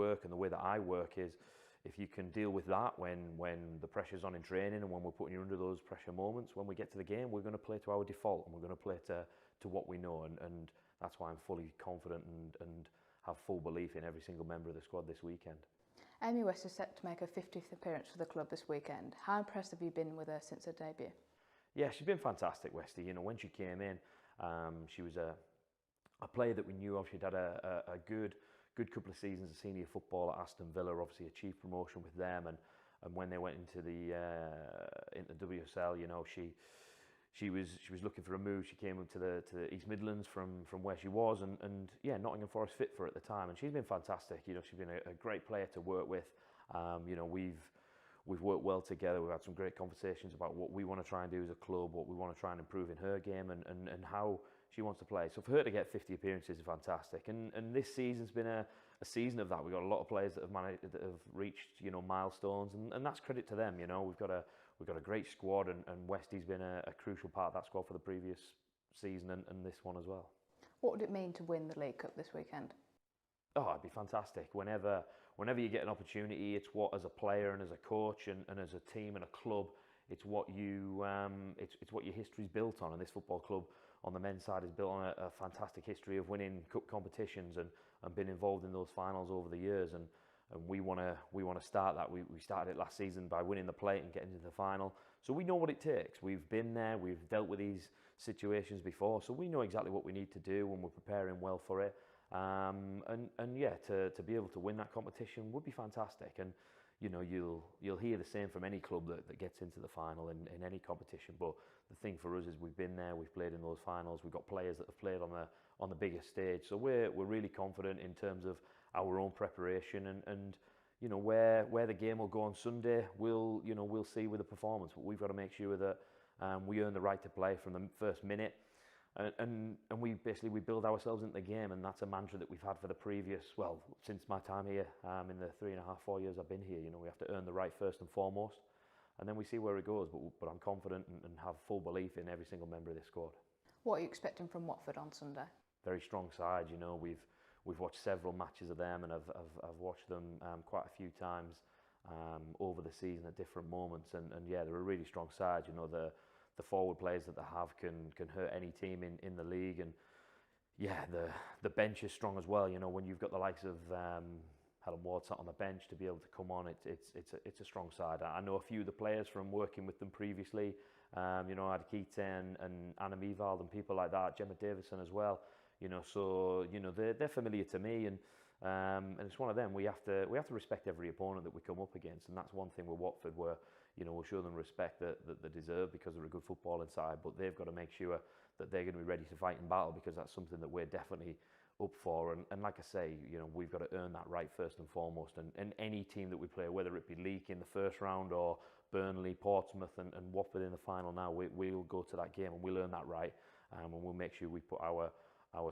work and the way that I work is, if you can deal with that when the pressure's on in training and when we're putting you under those pressure moments, when we get to the game, we're going to play to our default and we're going to play to what we know. And that's why I'm fully confident and have full belief in every single member of the squad this weekend. Amy West is set to make her 50th appearance for the club this weekend. How impressed have you been with her since her debut? Yeah, she's been fantastic, Westy. You know, when she came in, she was a player that we knew of. She'd had a good couple of seasons of senior football at Aston Villa, obviously achieved promotion with them, and when they went into the WSL, you know, she was looking for a move. She came up to the East Midlands from where she was, and yeah, Nottingham Forest fit for her at the time, and she's been fantastic. You know, she's been a great player to work with. You know, we've worked well together. We've had some great conversations about what we want to try and do as a club, what we want to try and improve in her game, and how she wants to play. So for her to get 50 appearances is fantastic. And this season's been a season of that. We've got a lot of players that have reached, you know, milestones, and that's credit to them. You know, we've got a great squad, and Westy's been a crucial part of that squad for the previous season and this one as well. What would it mean to win the League Cup this weekend? Oh, it'd be fantastic. Whenever you get an opportunity, it's what, as a player and as a coach and as a team and a club, it's what you it's what your history's built on. And this football club on the men's side is built on a fantastic history of winning cup competitions and been involved in those finals over the years. And we want to start that. We started it last season by winning the plate and getting to the final. So we know what it takes. We've been there. We've dealt with these situations before. So we know exactly what we need to do when we're preparing well for it. And yeah, to be able to win that competition would be fantastic. And you know, you'll hear the same from any club that gets into the final in any competition. But the thing for us is we've been there, we've played in those finals, we've got players that have played on the biggest stage. So we're really confident in terms of our own preparation and you know, where the game will go on Sunday, we'll see with the performance. But we've got to make sure that we earn the right to play from the first minute. And we build ourselves into the game, and that's a mantra that we've had for the previous, well, since my time here, in the 3.5-4 years I've been here. You know, we have to earn the right first and foremost, and then we see where it goes. But I'm confident and have full belief in every single member of this squad. What are you expecting from Watford on Sunday? Very strong side. You know, we've watched several matches of them, and I've watched them quite a few times over the season at different moments, and yeah, they're a really strong side. You know, the forward players that they have can hurt any team in the league, and yeah, the bench is strong as well. You know, when you've got the likes of Helen Ward sat on the bench to be able to come on, it's a strong side. I know a few of the players from working with them previously. You know, Adekite and Anna Mevald and people like that, Gemma Davison as well. You know, so you know they're familiar to me, and it's one of them. We have to respect every opponent that we come up against, and that's one thing with Watford, where you know we'll show them respect that they deserve because they're a good footballing side, but they've got to make sure that they're going to be ready to fight in battle, because that's something that we're definitely up for. And like I say, you know, we've got to earn that right first and foremost. And any team that we play, whether it be Leek in the first round or Burnley, Portsmouth, and Watford in the final now, we'll go to that game and we'll earn that right, and we'll make sure we put our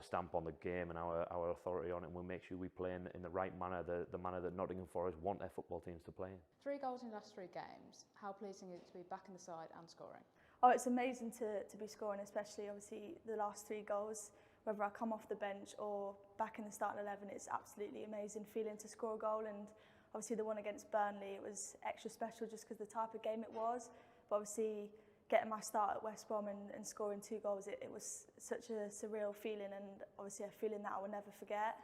stamp on the game and our authority on it, and we'll make sure we play in the right manner, the manner that Nottingham Forest want their football teams to play in. 3 goals in the last 3 games. How pleasing is it to be back in the side and scoring? Oh, it's amazing to be scoring, especially obviously the last 3 goals. Whether I come off the bench or back in the starting 11, it's absolutely amazing feeling to score a goal. And obviously the one against Burnley, it was extra special just because the type of game it was. But obviously getting my start at West Brom and scoring 2 goals, it was such a surreal feeling, and obviously a feeling that I will never forget.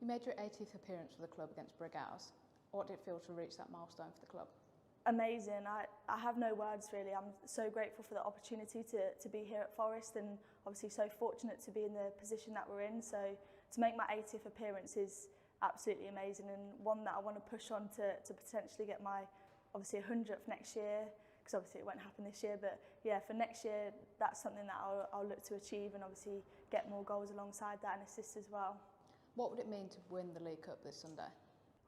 You made your 80th appearance for the club against Brighouse. What did it feel to reach that milestone for the club? Amazing. I have no words really. I'm so grateful for the opportunity to be here at Forest, and obviously so fortunate to be in the position that we're in. So to make my 80th appearance is absolutely amazing, and one that I want to push on to potentially get my obviously 100th next year, because obviously it won't happen this year, but yeah, for next year that's something that I'll look to achieve, and obviously get more goals alongside that and assists as well. What would it mean to win the League Cup this Sunday?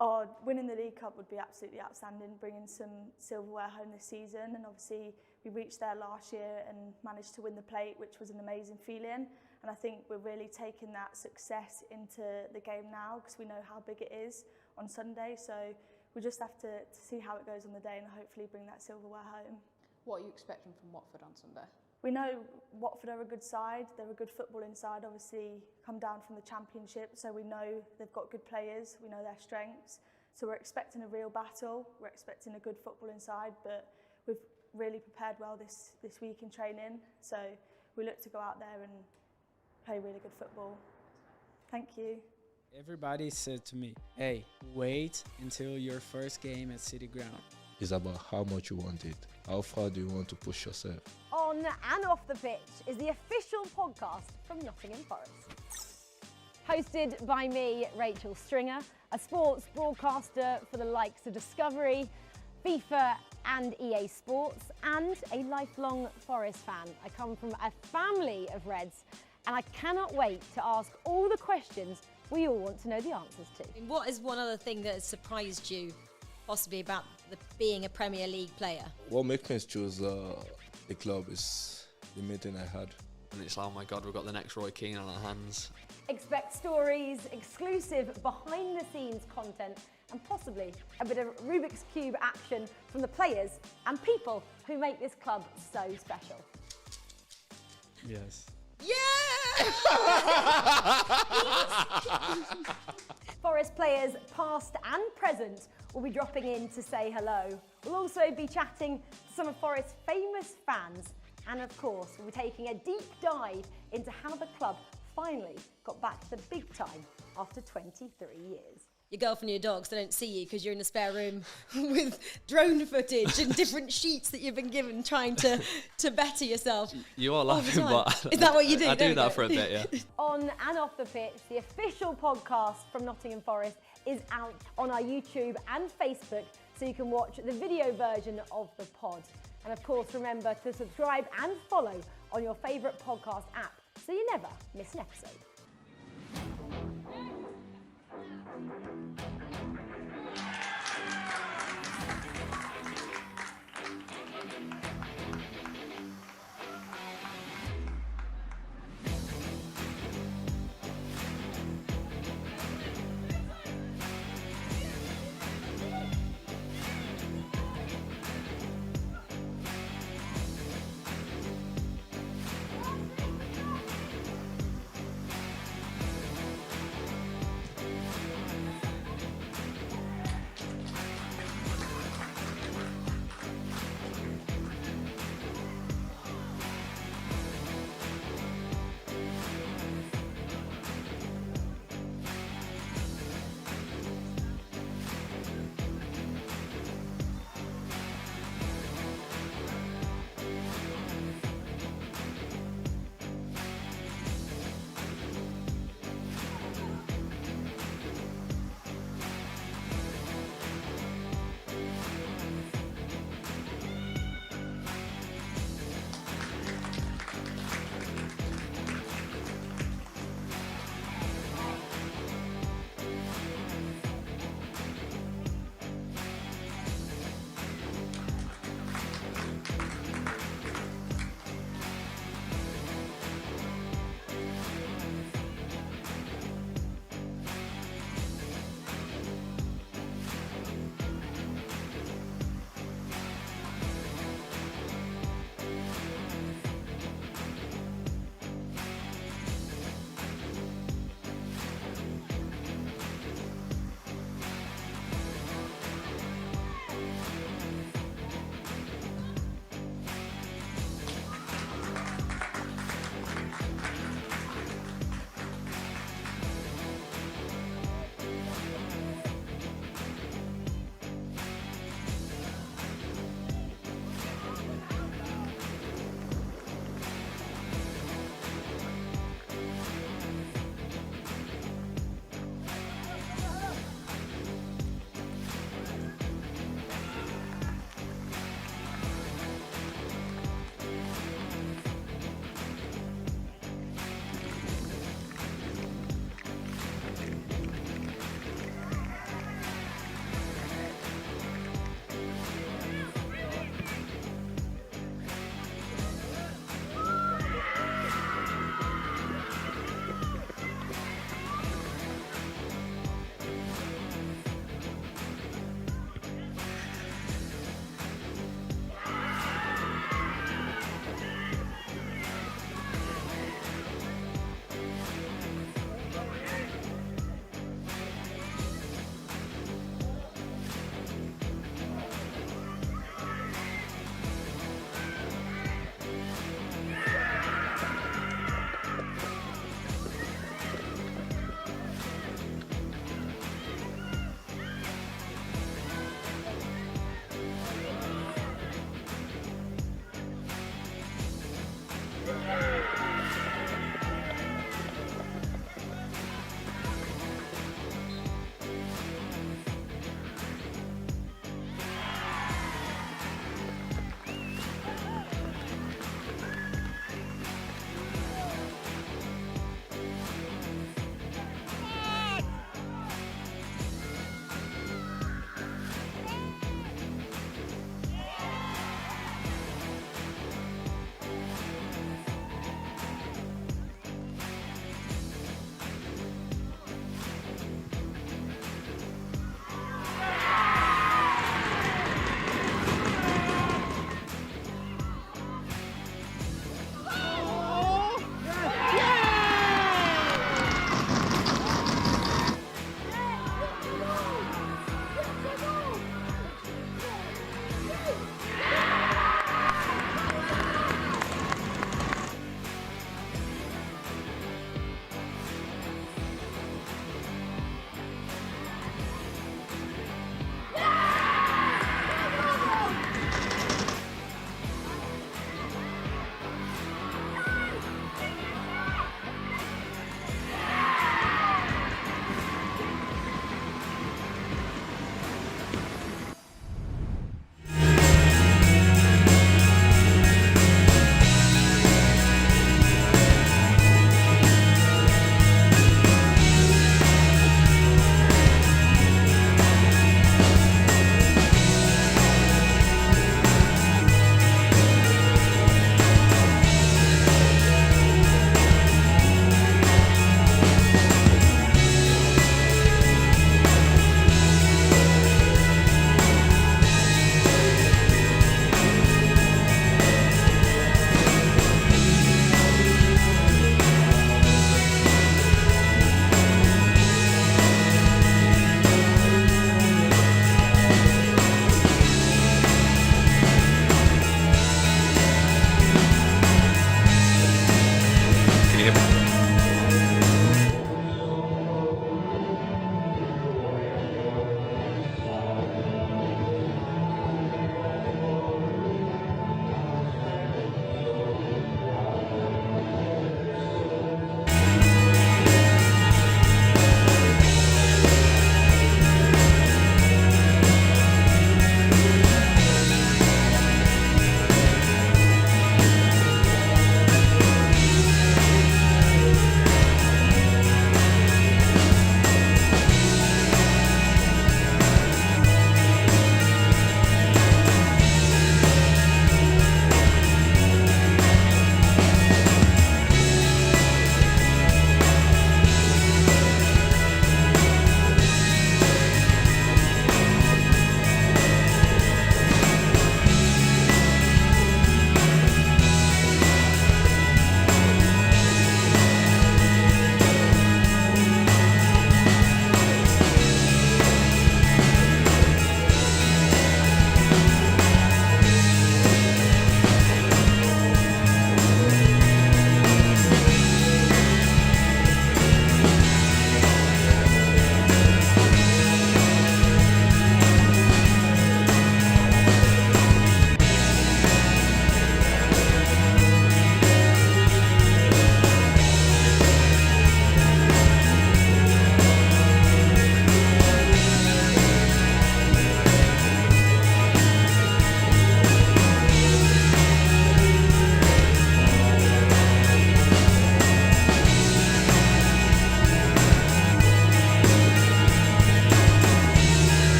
Oh, winning the League Cup would be absolutely outstanding, bringing some silverware home this season, and obviously we reached there last year and managed to win the plate, which was an amazing feeling, and I think we're really taking that success into the game now, because we know how big it is on Sunday, so we just have to see how it goes on the day and hopefully bring that silverware home. What are you expecting from Watford on Sunday? We know Watford are a good side, they're a good footballing side, obviously come down from the Championship, so we know they've got good players, we know their strengths. So we're expecting a real battle, we're expecting a good footballing side, but we've really prepared well this week in training. So we look to go out there and play really good football. Thank you. Everybody said to me, hey, wait until your first game at City Ground. It's about how much you want it. How far do you want to push yourself? On and Off the Pitch is the official podcast from Nottingham Forest. Hosted by me, Rachel Stringer, a sports broadcaster for the likes of Discovery, FIFA and EA Sports, and a lifelong Forest fan. I come from a family of Reds, and I cannot wait to ask all the questions we all want to know the answers to. What is one other thing that has surprised you, possibly about being a Premier League player? What makes me choose the club is the meeting I had. And it's like, oh my God, we've got the next Roy Keane on our hands. Expect stories, exclusive behind-the-scenes content, and possibly a bit of Rubik's Cube action from the players and people who make this club so special. Yes. Yeah! Forest players past and present will be dropping in to say hello. We'll also be chatting to some of Forest's famous fans, and of course we'll be taking a deep dive into how the club finally got back to the big time after 23 years. Your girlfriend and your dogs, they don't see you because you're in a spare room with drone footage and different sheets that you've been given trying to better yourself. You are laughing, but is that what you do? I do that you? for a bit, yeah. On and Off the Pitch, the official podcast from Nottingham Forest is out on our YouTube and Facebook, so you can watch the video version of the pod. And of course, remember to subscribe and follow on your favourite podcast app, so you never miss an episode.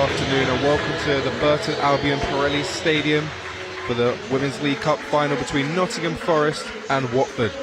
afternoon and welcome to the Burton Albion Pirelli Stadium for the Women's League Cup final between Nottingham Forest and Watford.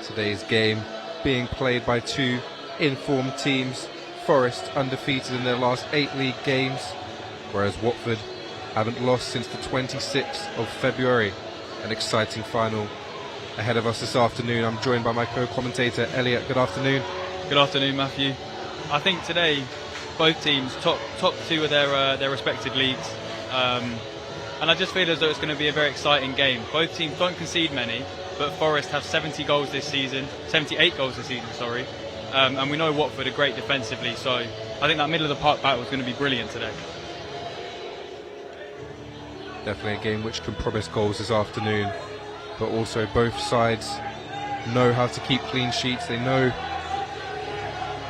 Today's game being played by two informed teams. Forest undefeated in their last 8 league games, whereas Watford haven't lost since the 26th of February. An exciting final ahead of us this afternoon. I'm joined by my co-commentator Elliot. Good afternoon. Good afternoon, Matthew. I think today both teams top two of their respective leagues, and I just feel as though it's going to be a very exciting game. Both teams don't concede many, but Forest have 78 goals this season, sorry. And we know Watford are great defensively, so I think that middle of the park battle is going to be brilliant today. Definitely a game which can promise goals this afternoon, but also both sides know how to keep clean sheets. They know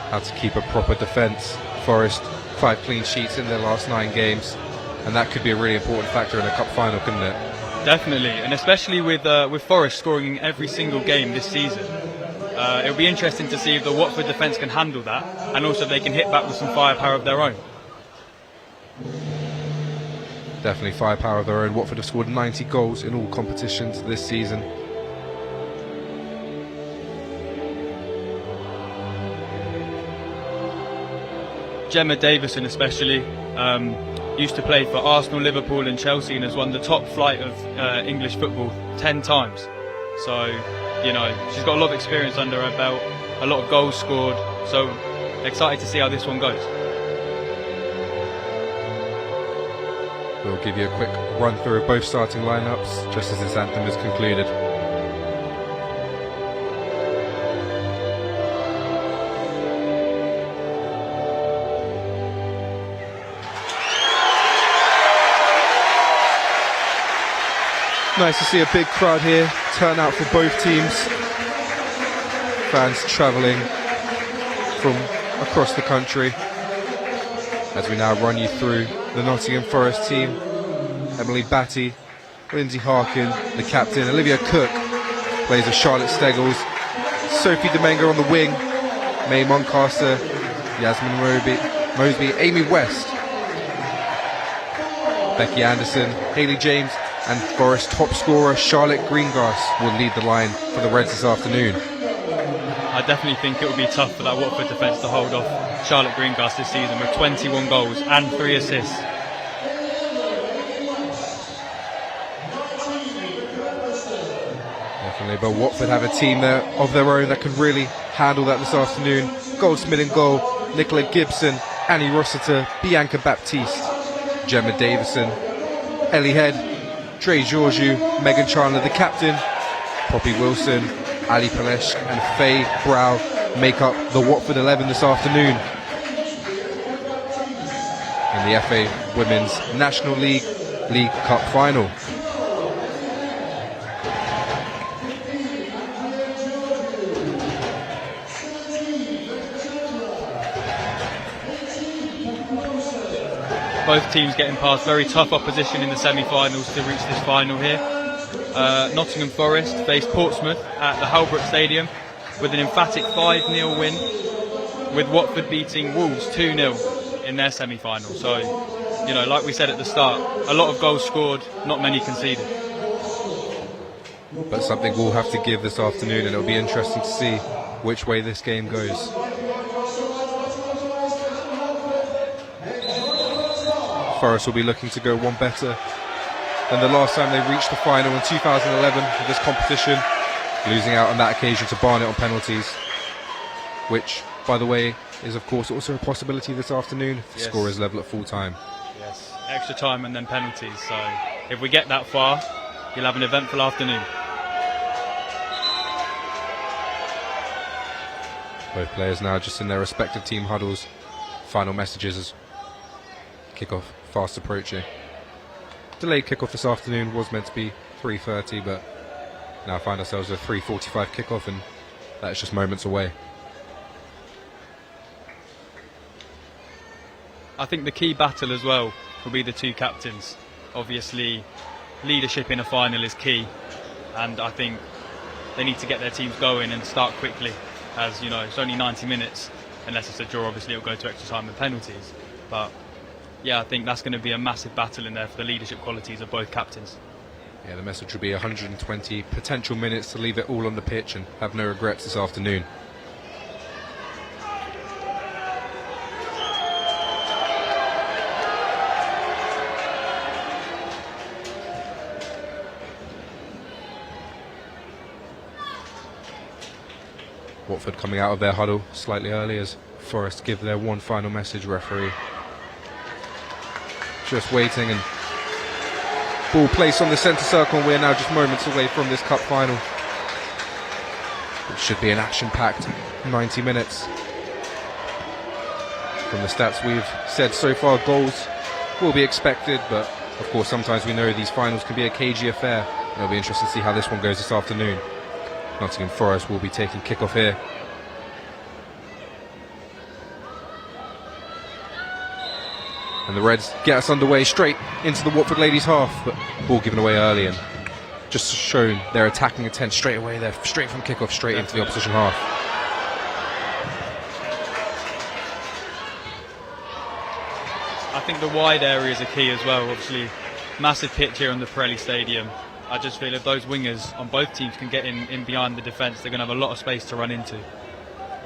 how to keep a proper defence. Forest 5 clean sheets in their last 9 games, and that could be a really important factor in a cup final, couldn't it? Definitely, and especially with Forest scoring in every single game this season. It'll be interesting to see if the Watford defence can handle that, and also if they can hit back with some firepower of their own. Definitely firepower of their own. Watford have scored 90 goals in all competitions this season. Gemma Davison especially, used to play for Arsenal, Liverpool and Chelsea, and has won the top flight of English football 10 times. So, you know, she's got a lot of experience under her belt, a lot of goals scored, so excited to see how this one goes. We'll give you a quick run through of both starting lineups just as this anthem is concluded. Nice to see a big crowd here, turnout for both teams. Fans travelling from across the country. As we now run you through the Nottingham Forest team. Emily Batty, Lindsay Harkin, the captain. Olivia Cook plays as Charlotte Steggles. Sophie Domingo on the wing. May Moncaster, Yasmin Mosby, Amy West, Becky Anderson, Hayley James, and Forest top scorer Charlotte Greengrass will lead the line for the Reds this afternoon. I definitely think it will be tough for that Watford defence to hold off Charlotte Greengrass this season with 21 goals and 3 assists. Definitely, but Watford have a team there of their own that can really handle that this afternoon. Goldsmith in goal, Nicola Gibson, Annie Rossiter, Bianca Baptiste, Gemma Davison, Ellie Head, Trey Georgiou, Megan Chandler, the captain, Poppy Wilson, Ali Palesh and Faye Brow make up the Watford 11 this afternoon in the FA Women's National League Cup final. Both teams getting past very tough opposition in the semi-finals to reach this final here. Nottingham Forest faced Portsmouth at the Halbrook Stadium with an emphatic 5-0 win, with Watford beating Wolves 2-0 in their semi-final. So, you know, like we said at the start, a lot of goals scored, not many conceded. But something we'll have to give this afternoon, and it'll be interesting to see which way this game goes. Forest will be looking to go one better than the last time they reached the final in 2011 for this competition, losing out on that occasion to Barnet on penalties, which, by the way, is of course also a possibility this afternoon if the score is level at full time. Yes, extra time and then penalties, so if we get that far, you'll have an eventful afternoon. Both players now just in their respective team huddles. Final messages as kickoff fast approaching. Delayed kickoff this afternoon, was meant to be 3:30, but now find ourselves at a 3:45 kickoff, and that's just moments away. I think the key battle as well will be the two captains. Obviously, leadership in a final is key, and I think they need to get their teams going and start quickly. As you know, it's only 90 minutes, unless it's a draw. Obviously, it'll go to extra time and penalties. But yeah, I think that's going to be a massive battle in there for the leadership qualities of both captains. Yeah, the message will be 120 potential minutes to leave it all on the pitch and have no regrets this afternoon. Watford coming out of their huddle slightly early as Forest give their one final message. Referee just waiting, and ball placed on the centre circle, and we're now just moments away from this cup final. It should be an action-packed 90 minutes. From the stats we've said so far, goals will be expected, but of course sometimes we know these finals can be a cagey affair. It'll be interesting to see how this one goes this afternoon. Nottingham Forest will be taking kick-off here. And the Reds get us underway straight into the Watford ladies' half, but ball given away early and just shown their attacking intent straight away. They're straight from kick-off, straight into the opposition half. I think the wide areas are key as well. Obviously, massive pitch here on the Pirelli Stadium. I just feel if those wingers on both teams can get in behind the defence, they're going to have a lot of space to run into.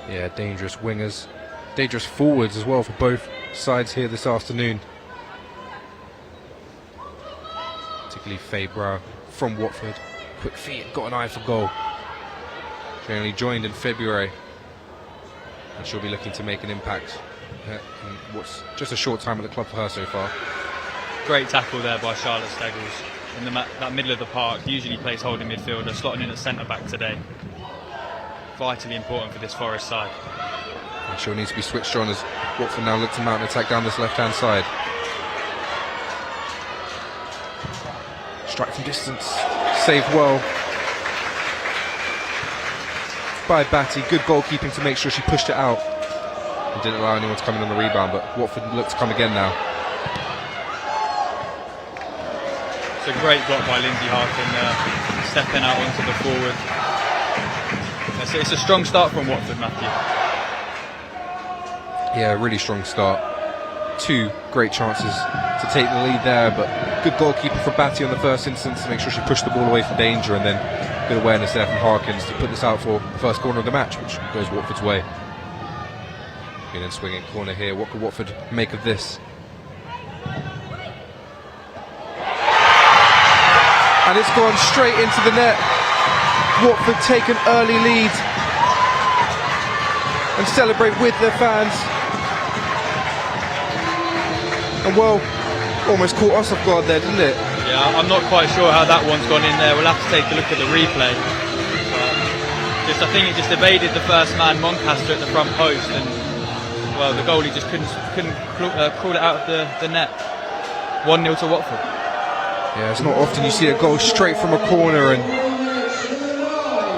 Yeah, dangerous wingers. Dangerous forwards as well for both sides here this afternoon. Particularly Faye Brow from Watford. Quick feet, got an eye for goal. She only joined in February, and she'll be looking to make an impact in what's just a short time at the club for her so far. Great tackle there by Charlotte Steggles. In that middle of the park, usually plays holding midfielder, slotting in at centre-back today. Vitally important for this Forest side. And she'll need to be switched on as Watford now look to mount an attack down this left-hand side. Strike from distance, saved well by Batty. Good goalkeeping to make sure she pushed it out and didn't allow anyone to come in on the rebound, but Watford look to come again now. It's a great block by Lindsay Harkin, stepping out onto the forward. It's a strong start from Watford, Matthew. Yeah, really strong start. Two great chances to take the lead there, but good goalkeeping from Batty on the first instance to make sure she pushed the ball away from danger, and then good awareness there from Harkins to put this out for the first corner of the match, which goes Watford's way. In and swinging corner here. What could Watford make of this? And it's gone straight into the net. Watford take an early lead and celebrate with their fans. And well, almost caught us off guard there, didn't it? Yeah, I'm not quite sure how that one's gone in there. We'll have to take a look at the replay. I think it just evaded the first man, Moncaster, at the front post, and well, the goalie just couldn't crawl it out of the net. 1-0 to Watford. Yeah, it's not often you see a goal straight from a corner, and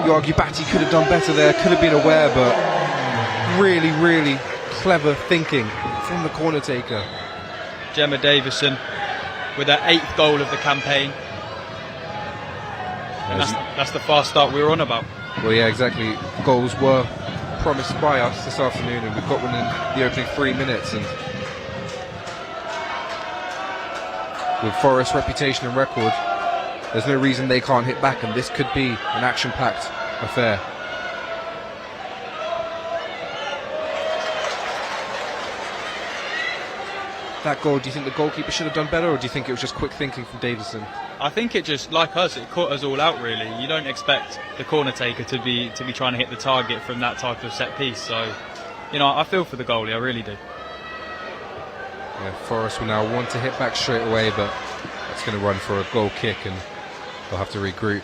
you argue Batty could have done better there, could have been aware, but really, really clever thinking from the corner taker. Gemma Davison with her 8th goal of the campaign. And that's the fast start we were on about. Well, yeah, exactly. Goals were promised by us this afternoon, and we've got one in the opening 3 minutes. And with Forest's reputation and record, there's no reason they can't hit back, and this could be an action-packed affair. That goal, do you think the goalkeeper should have done better, or do you think it was just quick thinking from Davison? I think it just, like us, it caught us all out really. You don't expect the corner taker to be trying to hit the target from that type of set piece. So, you know, I feel for the goalie, I really do. Yeah, Forest will now want to hit back straight away, but that's going to run for a goal kick and they'll have to regroup.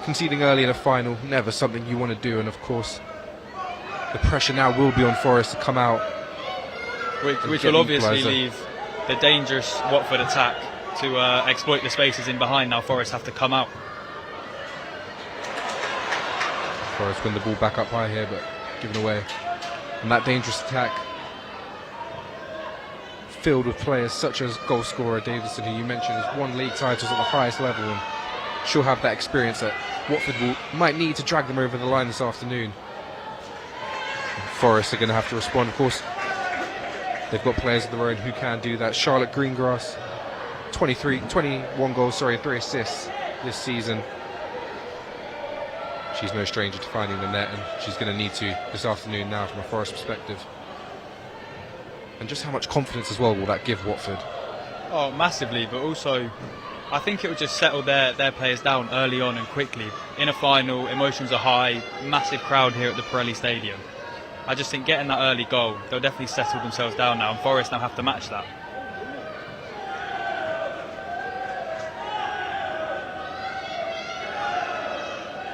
Conceding early in a final, never something you want to do, and of course the pressure now will be on Forest to come out. Which will obviously leave the dangerous Watford attack to exploit the spaces in behind. Now Forest have to come out. Forest win the ball back up high here, but given away. And that dangerous attack filled with players such as goal scorer Davison, who you mentioned has won league titles at the highest level, and she'll have that experience that Watford might need to drag them over the line this afternoon. And Forest are going to have to respond. Of course, they've got players of their own who can do that. Charlotte Greengrass, 21 goals, 3 assists this season. She's no stranger to finding the net, and she's going to need to this afternoon now from a Forest perspective. And just how much confidence as well will that give Watford? Oh, massively, but also I think it will just settle their players down early on and quickly. In a final, emotions are high, massive crowd here at the Pirelli Stadium. I just think getting that early goal, they'll definitely settle themselves down now, and Forest now have to match that.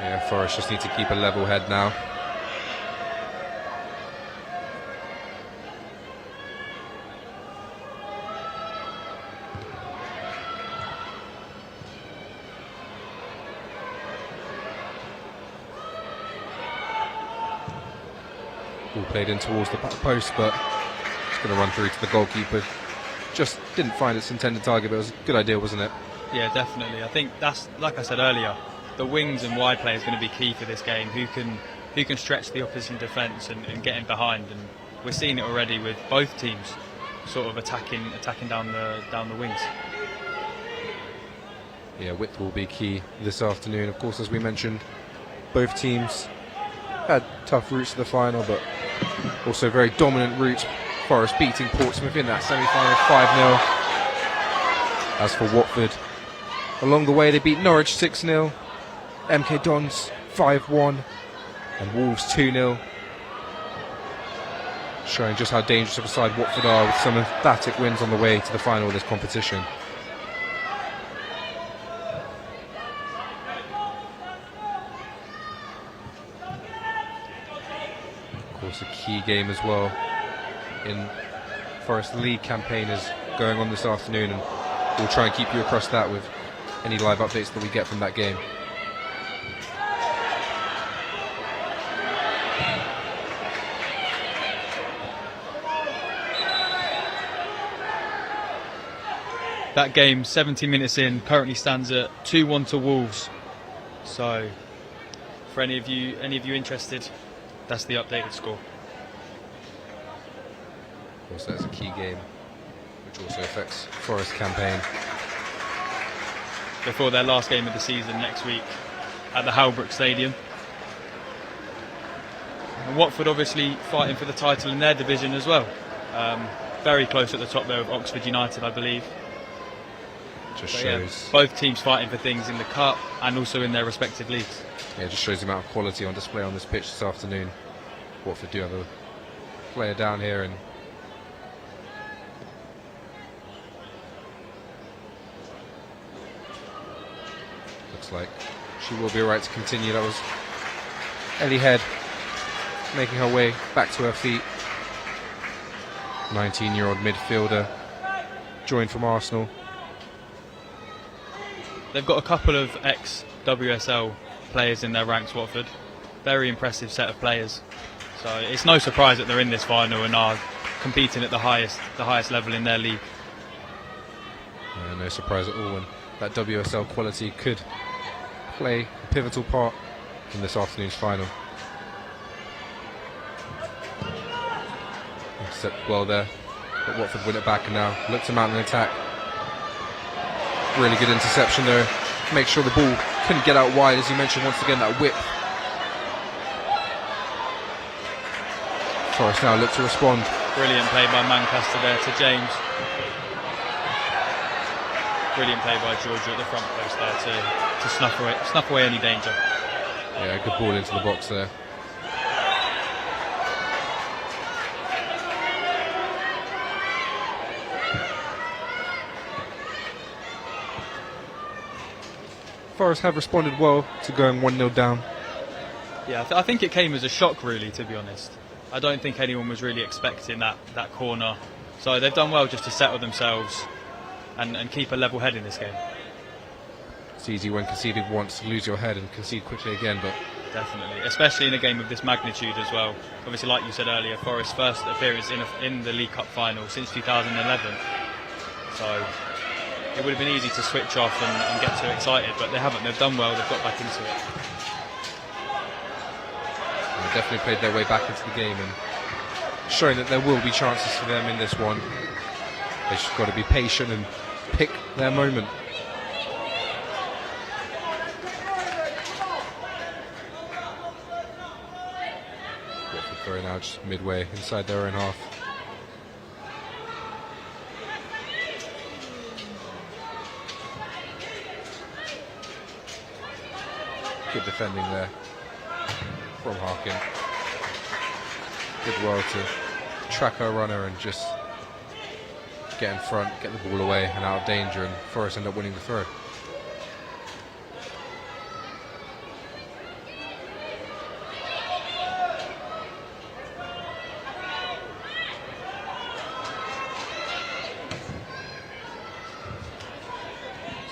Yeah, Forest just need to keep a level head now. Ball played in towards the back post, but it's going to run through to the goalkeeper. Just didn't find its intended target, but it was a good idea, wasn't it? Yeah, definitely. I think that's, like I said earlier, the wings and wide play is going to be key for this game. Who can stretch the opposition defence and get in behind, and we're seeing it already with both teams sort of attacking down the wings. Yeah, width will be key this afternoon. Of course, as we mentioned, both teams had tough routes to the final, but also very dominant routes. Forest beating Portsmouth in that semi-final 5-0. As for Watford, along the way they beat Norwich 6-0, MK Dons 5-1, and Wolves 2-0. Showing just how dangerous of a side Watford are, with some emphatic wins on the way to the final of this competition. Of course, a key game as well in Forest League campaign is going on this afternoon, and we'll try and keep you across that with any live updates that we get from that game. That game, 70 minutes in, currently stands at 2-1 to Wolves. So, for any of you interested, that's the updated score. Of course, that's a key game, which also affects Forest campaign. Before their last game of the season next week at the Halbrook Stadium. And Watford obviously fighting for the title in their division as well. Very close at the top there with Oxford United, I believe. Just So, shows. yeah, both teams fighting for things in the cup and also in their respective leagues. Yeah, just shows the amount of quality on display on this pitch this afternoon. Watford do have a player down here, and looks like she will be alright to continue. That was Ellie Head making her way back to her feet. 19-year-old midfielder, joined from Arsenal. They've got a couple of ex-WSL players in their ranks, Watford. Very impressive set of players. So it's no surprise that they're in this final and are competing at the highest level in their league. No surprise at all, and that WSL quality could play a pivotal part in this afternoon's final. Set well there, but Watford win it back, and now look to mount an attack. Really good interception there. Make sure the ball couldn't get out wide, as you mentioned, once again, that whip. Forest now look to respond. Brilliant play by Manchester there to James. Brilliant play by Georgia at the front post there to snuff away any danger. Yeah, good ball into the box there. Forest have responded well to going 1-0 down. Yeah, I think it came as a shock, really, to be honest. I don't think anyone was really expecting that corner. So they've done well just to settle themselves and keep a level head in this game. It's easy when conceding once to lose your head and concede quickly again, but definitely, especially in a game of this magnitude as well. Obviously, like you said earlier, Forest's first appearance in the League Cup final since 2011. So it would have been easy to switch off and get too excited, but they haven't. They've done well. They've got back into it. They definitely played their way back into the game and showing that there will be chances for them in this one. They've just got to be patient and pick their moment. Watford throwing out just midway inside their own half. Good defending there from Harkin. Did well to track her runner and just get in front, get the ball away and out of danger, and Forest end up winning the throw. It's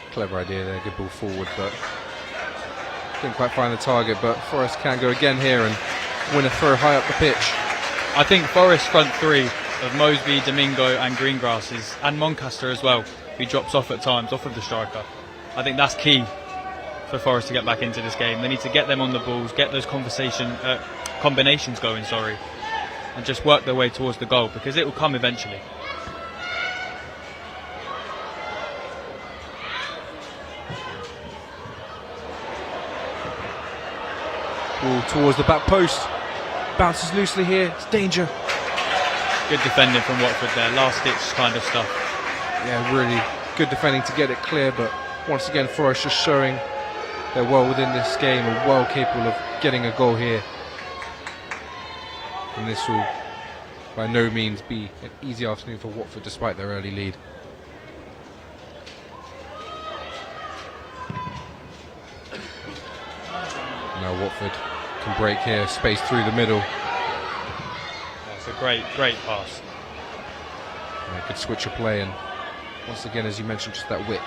a clever idea there, good ball forward, but didn't quite find the target, but Forest can go again here and win a throw high up the pitch. I think Forest's front three of Mosby, Domingo and Greengrass and Moncaster as well, who drops off at times, off of the striker. I think that's key for Forest to get back into this game. They need to get them on the balls, get those combinations going, and just work their way towards the goal, because it will come eventually. Ball towards the back post. Bounces loosely here. It's danger. Good defending from Watford there. Last ditch kind of stuff. Yeah, really good defending to get it clear. But once again, Forest just showing they're well within this game and well capable of getting a goal here. And this will by no means be an easy afternoon for Watford despite their early lead. Now Watford can break here, space through the middle. That's a great pass. Yeah, good switch of play, and once again, as you mentioned, just that width,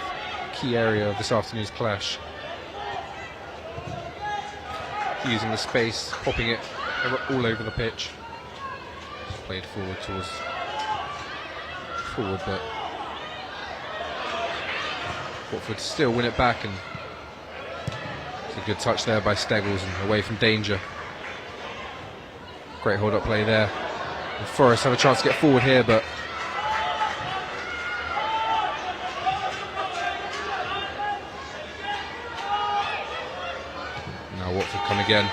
key area of this afternoon's clash. Using the space, popping it all over the pitch. Played forward, but Watford still win it back, and it's a good touch there by Steggles and away from danger. Great hold-up play there. And Forest have a chance to get forward here, but now Watford come again.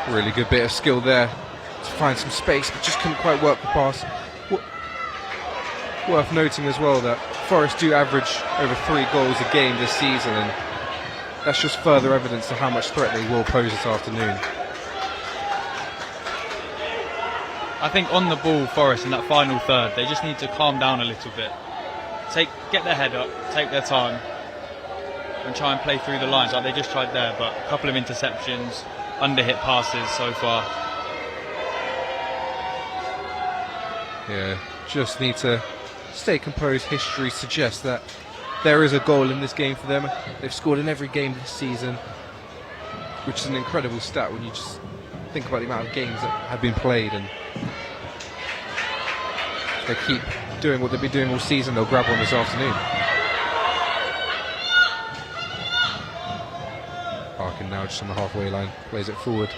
Really good bit of skill there to find some space, but just couldn't quite work the pass. Worth noting as well that Forest do average over 3 goals a game this season, and that's just further evidence of how much threat they will pose this afternoon. I think on the ball, Forest in that final third, they just need to calm down a little bit. Get their head up, take their time, and try and play through the lines like they just tried there, but a couple of interceptions, under-hit passes so far. Yeah, just need to stay composed. History suggests that there is a goal in this game for them. They've scored in every game this season, which is an incredible stat when you just think about the amount of games that have been played, and they keep doing what they've been doing all season. They'll grab one this afternoon. Harkin now just on the halfway line, plays it forward.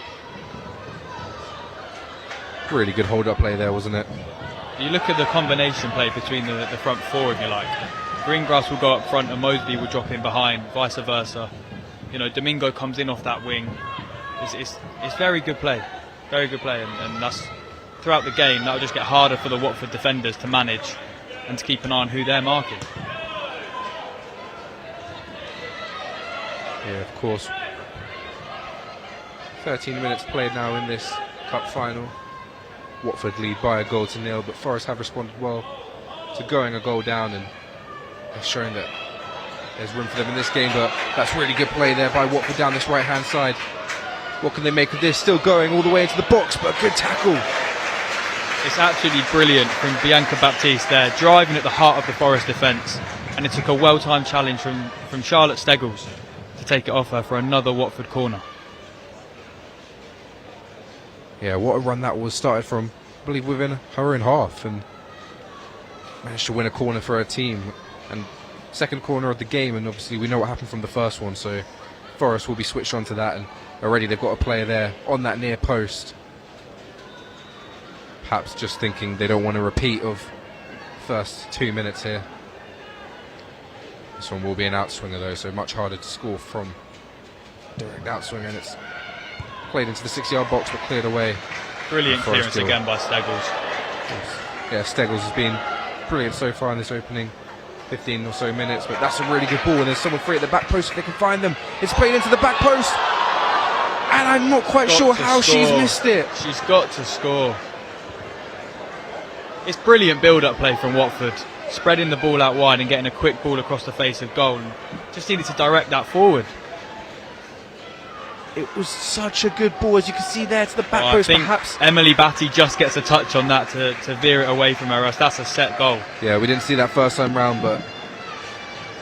Really good hold-up play there, wasn't it? You look at the combination play between the front four, if you like. Greengrass will go up front and Mosby will drop in behind, vice versa. You know, Domingo comes in off that wing. It's very good play, and that's throughout the game. That'll just get harder for the Watford defenders to manage and to keep an eye on who they're marking. Yeah, of course. 13 minutes played now in this cup final. Watford lead by a 1-0, but Forest have responded well to going a goal down, and they're showing that there's room for them in this game. But that's really good play there by Watford down this right hand side. What can they make of this? Still going all the way into the box, but a good tackle. It's absolutely brilliant from Bianca Baptiste there, driving at the heart of the Forest defence, and it took a well-timed challenge from Charlotte Steggles to take it off her for another Watford corner. Yeah, what a run that was. Started from, I believe, within her own half, and managed to win a corner for her team. And second corner of the game, and obviously we know what happened from the first one, so Forest will be switched on to that, and already they've got a player there on that near post. Perhaps just thinking they don't want a repeat of first 2 minutes here. This one will be an outswinger though, so much harder to score from direct outswinger, and it's played into the 6-yard box but cleared away. Brilliant clearance again by Steggles. Yeah, Steggles has been brilliant so far in this opening 15 or so minutes, but that's a really good ball, and there's someone free at the back post if they can find them. It's played into the back post, and I'm not quite sure how she's missed it. She's got to score. It's brilliant build-up play from Watford, spreading the ball out wide and getting a quick ball across the face of goal. And just needed to direct that forward. It was such a good ball, as you can see there, to the back post. I think perhaps Emily Batty just gets a touch on that to veer it away from her, else that's a set goal. Yeah, we didn't see that first time round, but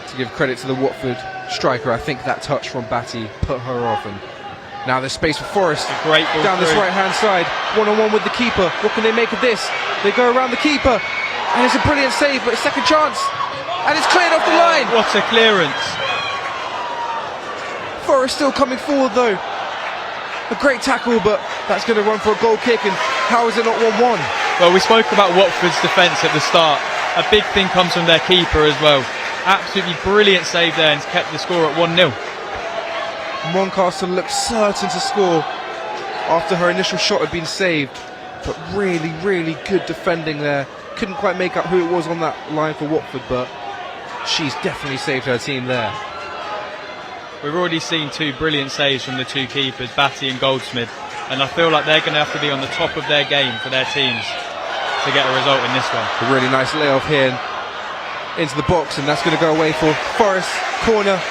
to give credit to the Watford striker, I think that touch from Batty put her off. And now there's space for Forest. Great ball down this right hand side, one-on-one with the keeper. What can they make of this? They go around the keeper, and it's a brilliant save, but a second chance, and it's cleared off the line. What a clearance. Forest still coming forward though. A great tackle, but that's going to run for a goal kick, and how is it not 1-1? Well, we spoke about Watford's defence at the start. A big thing comes from their keeper as well. Absolutely brilliant save there, and kept the score at 1-0. Moncaster looked certain to score after her initial shot had been saved, but really, really good defending there. Couldn't quite make out who it was on that line for Watford, but she's definitely saved her team there. We've already seen two brilliant saves from the two keepers, Batty and Goldsmith, and I feel like they're going to have to be on the top of their game for their teams to get a result in this one. A really nice layoff here into the box, and that's going to go away for Forest. Corner.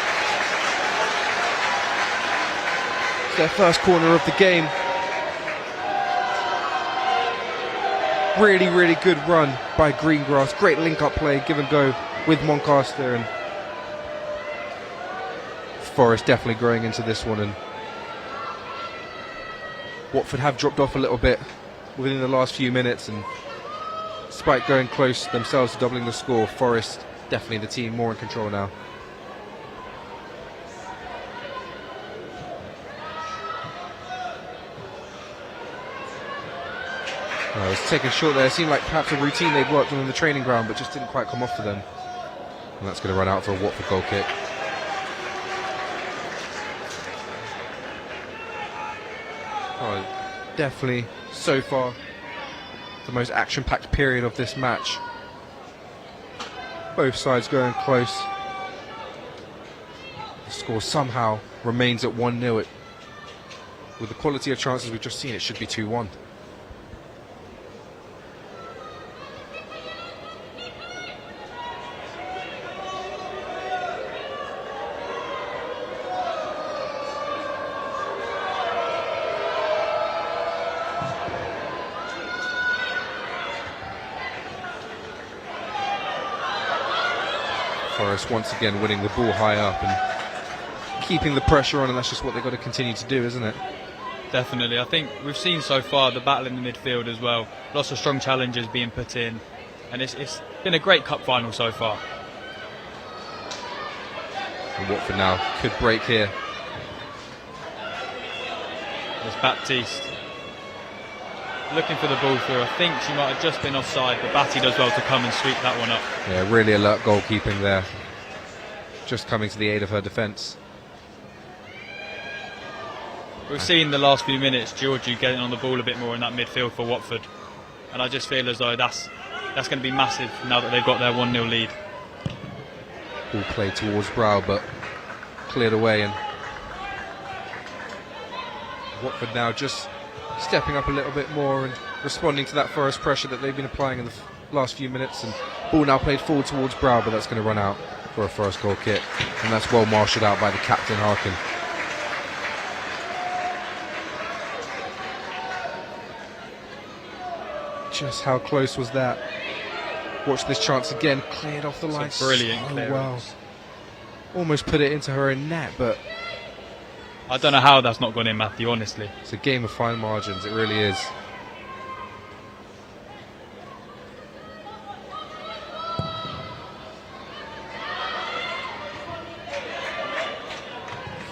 It's their first corner of the game. Really, really good run by Greengrass. Great link-up play, give and go with Moncaster, and Forest definitely growing into this one. And Watford have dropped off a little bit within the last few minutes, and despite going close themselves to doubling the score, Forest definitely the team more in control now. It was taken short there. It seemed like perhaps a routine they'd worked on in the training ground, but just didn't quite come off for them. And that's going to run out for a Watford goal kick. Oh, definitely, so far, the most action-packed period of this match. Both sides going close. The score somehow remains at 1-0. With the quality of chances we've just seen, it should be 2-1. Forest once again winning the ball high up and keeping the pressure on, and that's just what they've got to continue to do, isn't it? Definitely. I think we've seen so far the battle in the midfield as well. Lots of strong challenges being put in, and it's been a great cup final so far. And Watford now could break here. There's Baptiste looking for the ball through. I think she might have just been offside, but Batty does well to come and sweep that one up. Yeah, really alert goalkeeping there. Just coming to the aid of her defence. We've seen the last few minutes Georgie getting on the ball a bit more in that midfield for Watford, and I just feel as though that's going to be massive now that they've got their 1-0 lead. Ball played towards Brow, but cleared away, and Watford now just stepping up a little bit more and responding to that Forest pressure that they've been applying in the last few minutes, and ball now played forward towards Brow, but that's going to run out for a Forest goal kick, and that's well marshalled out by the captain Harkin. Just how close was that? Watch this chance again, cleared off the line. Brilliant clearance. Well. Almost put it into her own net, but I don't know how that's not gone in, Matthew, honestly. it's a game of fine margins, it really is.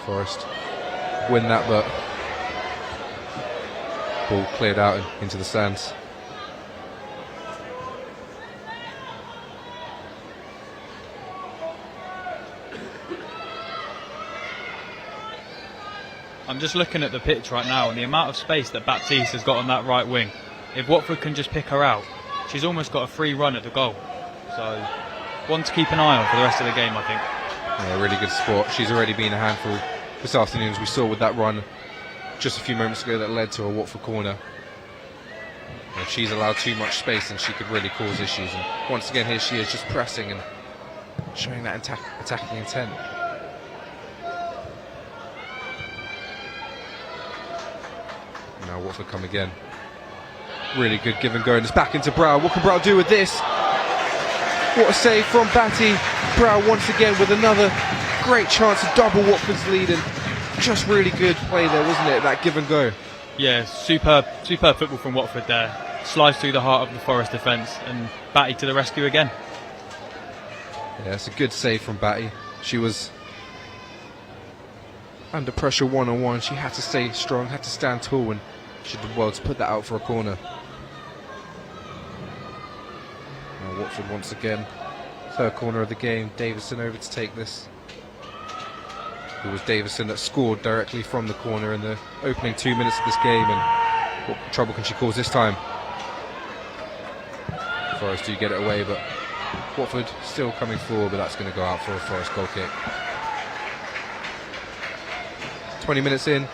Forest win that, but ball cleared out into the sands. I'm just looking at the pitch right now, and the amount of space that Baptiste has got on that right wing. If Watford can just pick her out, she's almost got a free run at the goal. So, one to keep an eye on for the rest of the game, I think. Yeah, really good spot. She's already been a handful this afternoon, as we saw with that run just a few moments ago that led to a Watford corner. If she's allowed too much space, and she could really cause issues. And once again, here she is just pressing and showing that attacking intent. Now Watford come again. Really good give and go, and it's back into Brow. What can Brow do with this? What a save from Batty. Brow once again with another great chance to double Watford's lead, and just really good play there, wasn't it? That give and go. Yeah, superb football from Watford there. Sliced through the heart of the Forest defence, and Batty to the rescue again. Yeah, it's a good save from Batty. She was under pressure one-on-one. She had to stay strong, had to stand tall, and she did well to put that out for a corner. Now Watford once again, third corner of the game. Davison over to take this. It was Davison that scored directly from the corner in the opening 2 minutes of this game, and what trouble can she cause this time? Forest do get it away, but Watford still coming forward, but that's going to go out for a Forest goal kick. 20 minutes in,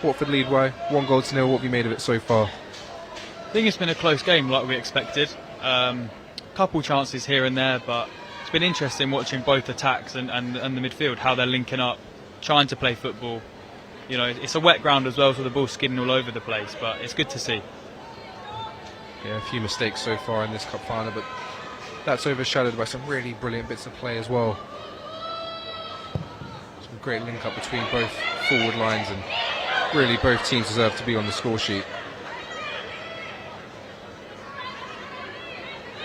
Watford lead by 1-0. What have you made of it so far? I think it's been a close game like we expected. Couple chances here and there, but it's been interesting watching both attacks and the midfield, how they're linking up, trying to play football. You know, it's a wet ground as well, so the ball's skidding all over the place, but it's good to see. Yeah, a few mistakes so far in this cup final, but that's overshadowed by some really brilliant bits of play as well. Some great link up between both forward lines, and really both teams deserve to be on the score sheet.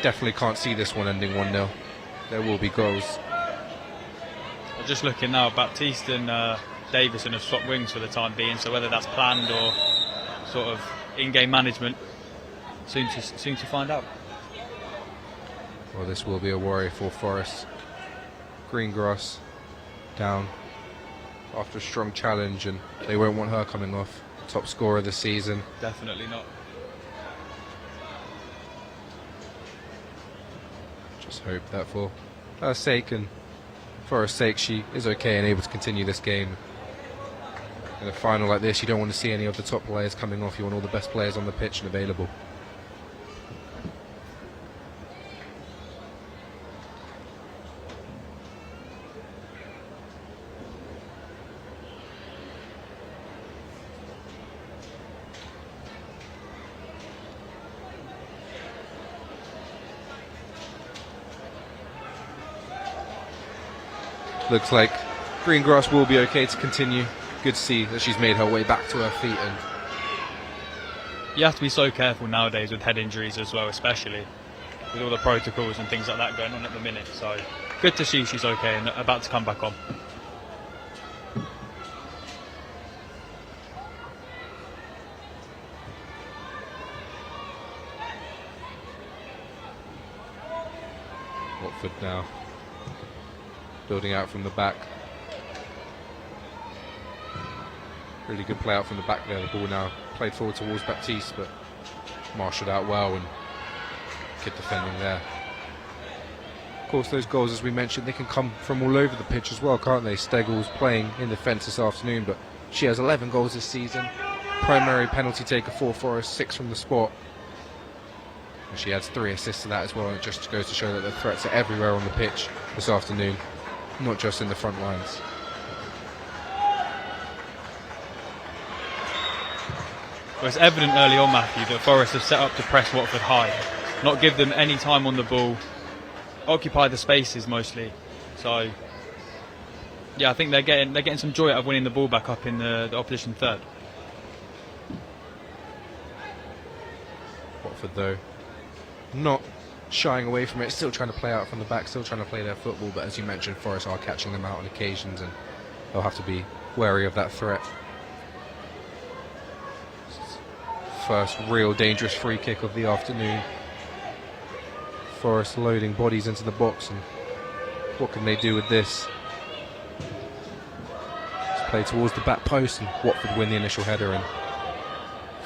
Definitely can't see this one ending 1-0. There will be goals. I'm just looking now, Baptiste and Davison have swapped wings for the time being, so whether that's planned or sort of in-game management, soon to find out. Well, this will be a worry for Forest. Greengrass down after a strong challenge, and they won't want her coming off. Top scorer this season. Definitely not. Just hope that for her sake and Forest's sake, she is okay and able to continue this game. In a final like this, you don't want to see any of the top players coming off. You want all the best players on the pitch and available. Looks like Greengrass will be okay to continue. Good to see that she's made her way back to her feet. And you have to be so careful nowadays with head injuries as well, especially with all the protocols and things like that going on at the minute. So good to see she's okay and about to come back on. Watford now building out from the back. Really good play out from the back there. The ball now played forward towards Baptiste, but marshalled out well, and good defending there. Of course, those goals, as we mentioned, they can come from all over the pitch as well, can't they? Steggles playing in defence this afternoon, but She has 11 goals this season. Primary penalty taker for Forest, 6 from the spot. And she adds 3 assists to that as well. And it just goes to show that the threats are everywhere on the pitch this afternoon, not just in the front lines. Well, it's evident early on, Matthew, that Forest have set up to press Watford high, not give them any time on the ball, occupy the spaces mostly. So, yeah, I think they're getting some joy out of winning the ball back up in the opposition third. Watford, though, not shying away from it, still trying to play out from the back, still trying to play their football. But as you mentioned, Forest are catching them out on occasions, and they'll have to be wary of that threat. First real dangerous free kick of the afternoon. Forest loading bodies into the box, and what can they do with this? It's played towards the back post, and Watford win the initial header, and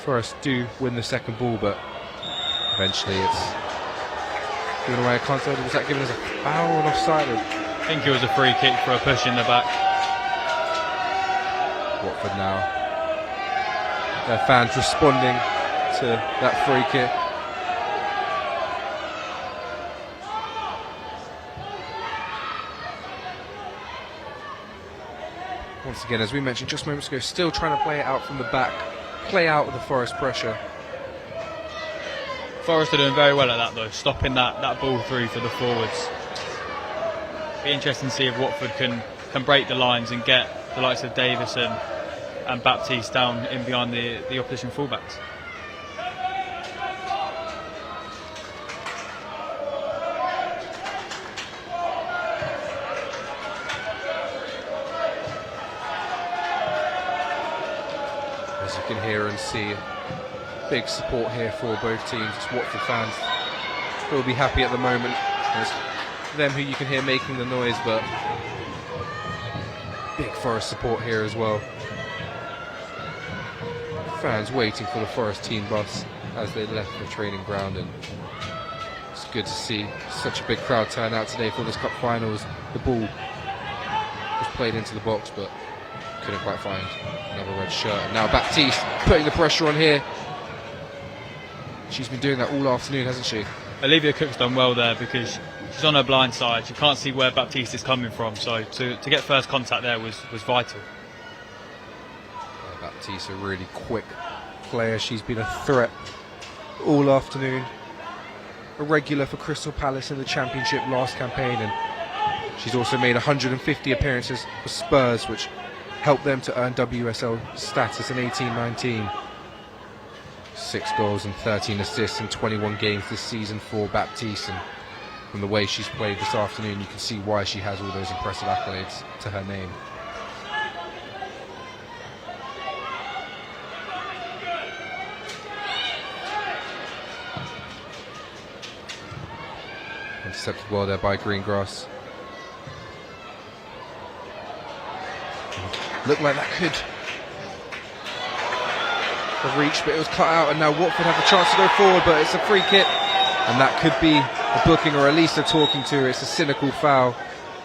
Forest do win the second ball, but eventually it's given away. I can't tell, was that given as a foul or offside? I think it was a free kick for a push in the back. Watford now, their fans responding to that free kick. Once again, as we mentioned just moments ago, still trying to play it out from the back, play out with the Forest pressure. Forest are doing very well at that though, stopping that ball through for the forwards. Be interesting to see if Watford can break the lines and get the likes of Davison and Baptiste down in behind the opposition fullbacks. As you can hear and see, big support here for both teams. It's Watford fans who will be happy at the moment. It's them who you can hear making the noise, but big Forest support here as well. Fans waiting for the Forest team bus as they left the training ground, and it's good to see such a big crowd turn out today for this cup finals. The ball was played into the box, but couldn't quite find another red shirt. And now Baptiste putting the pressure on here. She's been doing that all afternoon, hasn't she? Olivia Cook's done well there because she's on her blind side. She can't see where Baptiste is coming from, so to get first contact there was vital. Baptiste, a really quick player. She's been a threat all afternoon. A regular for Crystal Palace in the Championship last campaign, and she's also made 150 appearances for Spurs, which helped them to earn WSL status in 18-19. 6 goals and 13 assists in 21 games this season for Baptiste, and from the way she's played this afternoon you can see why she has all those impressive accolades to her name. Intercepted well there by Greengrass. Looked like that could have reached, but it was cut out, and now Watford have the chance to go forward, but it's a free kick, and that could be a booking or at least a talking to. It's a cynical foul.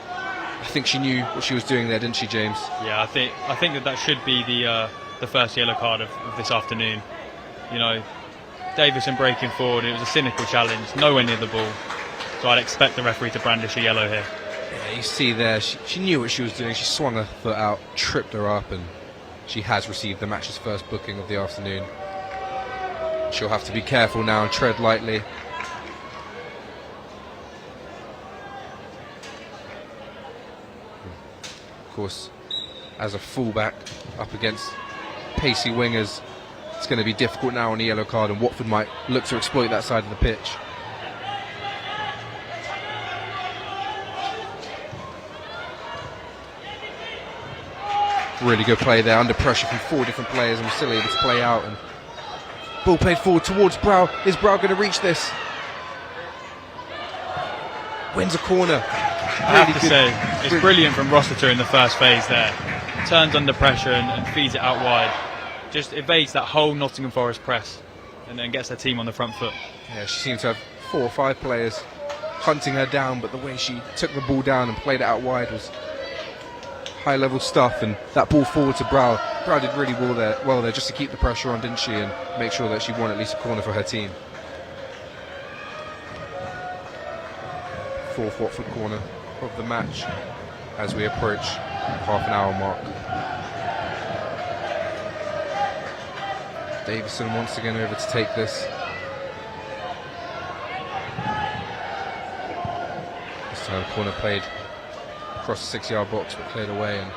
I think she knew what she was doing there, didn't she, James? Yeah, I think that should be the first yellow card of this afternoon. You know, Davison breaking forward, it was a cynical challenge, nowhere near the ball, so I'd expect the referee to brandish a yellow here. Yeah, you see there, she knew what she was doing. She swung her foot out, tripped her up, and she has received the match's first booking of the afternoon. She'll have to be careful now and tread lightly. Of course, as a fullback up against pacey wingers, it's going to be difficult now on the yellow card, and Watford might look to exploit that side of the pitch. Really good play there, under pressure from 4 different players, and still able to play out. And ball played forward towards Brow. Is Brow going to reach this? Wins a corner. I have to say, it's brilliant from Rossiter in the first phase there. Turns under pressure and feeds it out wide. Just evades that whole Nottingham Forest press and then gets their team on the front foot. Yeah, she seemed to have 4 or 5 players hunting her down, but the way she took the ball down and played it out wide was high-level stuff, and that ball forward to Brow Brow did really well there just to keep the pressure on, didn't she, and make sure that she won at least a corner for her team. Fourth Watford corner of the match as we approach half an hour mark. Davison once again over to take this. This time corner played across the 6-yard box but cleared away, and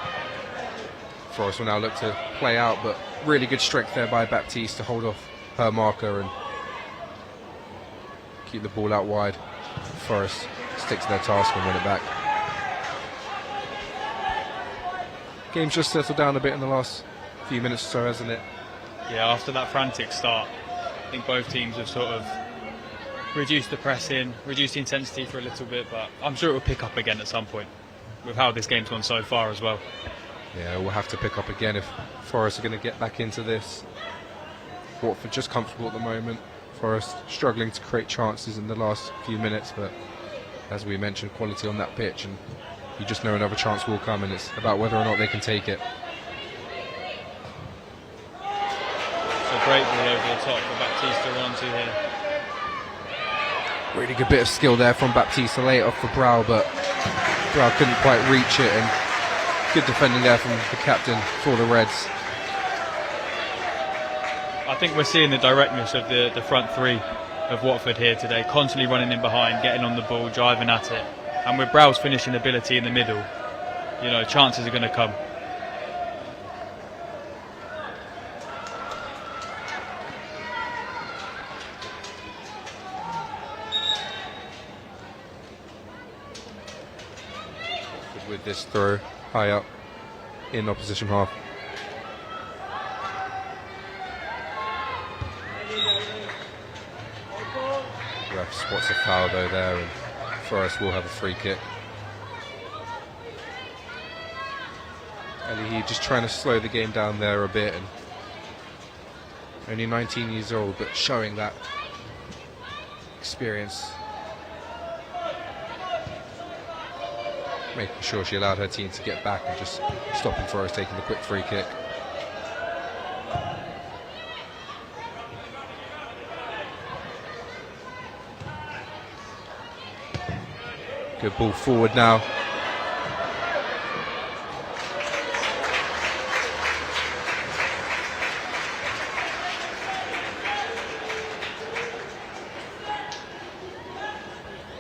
Forest will now look to play out, but really good strength there by Baptiste to hold off her marker and keep the ball out wide. Forest stick to their task and win it back. Game's just settled down a bit in the last few minutes or so, hasn't it? Yeah, after that frantic start, I think both teams have sort of reduced the pressing, reduced the intensity for a little bit, but I'm sure it will pick up again at some point with how this game's gone so far as well. Yeah, we'll have to pick up again if Forest are going to get back into this. Watford just comfortable at the moment. Forest struggling to create chances in the last few minutes, but as we mentioned, quality on that pitch, and you just know another chance will come, and it's about whether or not they can take it. So great ball over the top for Baptiste to run onto here. Really good bit of skill there from Baptiste to lay it off for Brow, but Brow couldn't quite reach it, and good defending there from the captain for the Reds. I think we're seeing the directness of the front three of Watford here today, constantly running in behind, getting on the ball, driving at it. And with Brow's finishing ability in the middle, you know, chances are going to come. With this throw high up in opposition half. Ref spots a foul though there, and Forest will have a free kick. Ellie just trying to slow the game down there a bit, and only 19 years old, but showing that experience, making sure she allowed her team to get back and just stopping Forest taking the quick free kick. Good ball forward now.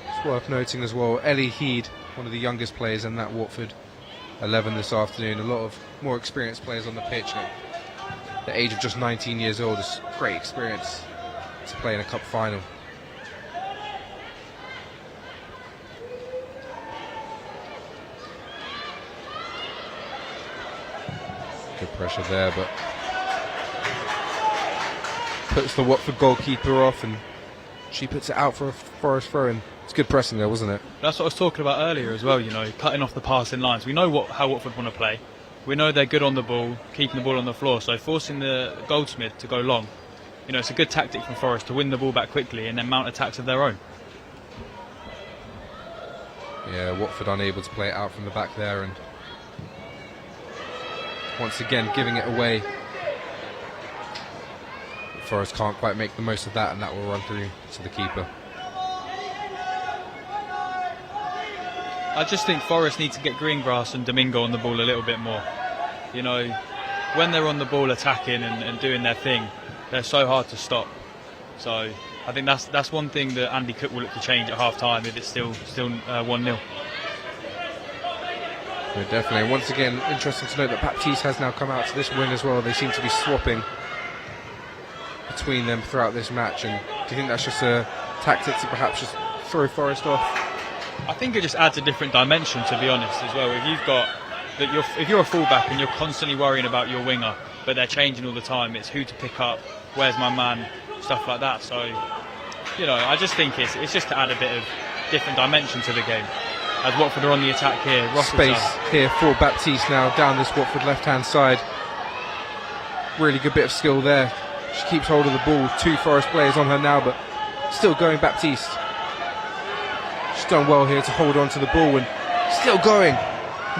It's worth noting as well, Ellie Heed, one of the youngest players in that Watford 11 this afternoon. A lot of more experienced players on the pitch. At the age of just 19 years old, it's great experience to play in a cup final. Good pressure there, but puts the Watford goalkeeper off, and she puts it out for a Forest throw. And it's good pressing there, wasn't it? That's what I was talking about earlier as well, you know, cutting off the passing lines. We know how Watford want to play. We know they're good on the ball, keeping the ball on the floor, so forcing the Goldsmith to go long, you know, it's a good tactic from Forest to win the ball back quickly and then mount attacks of their own. Yeah, Watford unable to play it out from the back there, and once again giving it away. Forest can't quite make the most of that, and that will run through to the keeper. I just think Forest need to get Greengrass and Domingo on the ball a little bit more. You know, when they're on the ball attacking and doing their thing, they're so hard to stop. So I think that's one thing that Andy Cook will look to change at half-time if it's still 1-0. Yeah, definitely. Once again, interesting to note that Baptiste has now come out to this win as well. They seem to be swapping between them throughout this match. And do you think that's just a tactic to perhaps just throw Forest off? I think it just adds a different dimension, to be honest, as well. If you've got that, if you're a fullback and you're constantly worrying about your winger, but they're changing all the time, it's who to pick up, where's my man, stuff like that. So, you know, I just think it's just to add a bit of different dimension to the game. As Watford are on the attack here, space here for Baptiste now down this Watford left-hand side. Really good bit of skill there. She keeps hold of the ball. 2 Forest players on her now, but still going Baptiste. She's done well here to hold on to the ball and still going.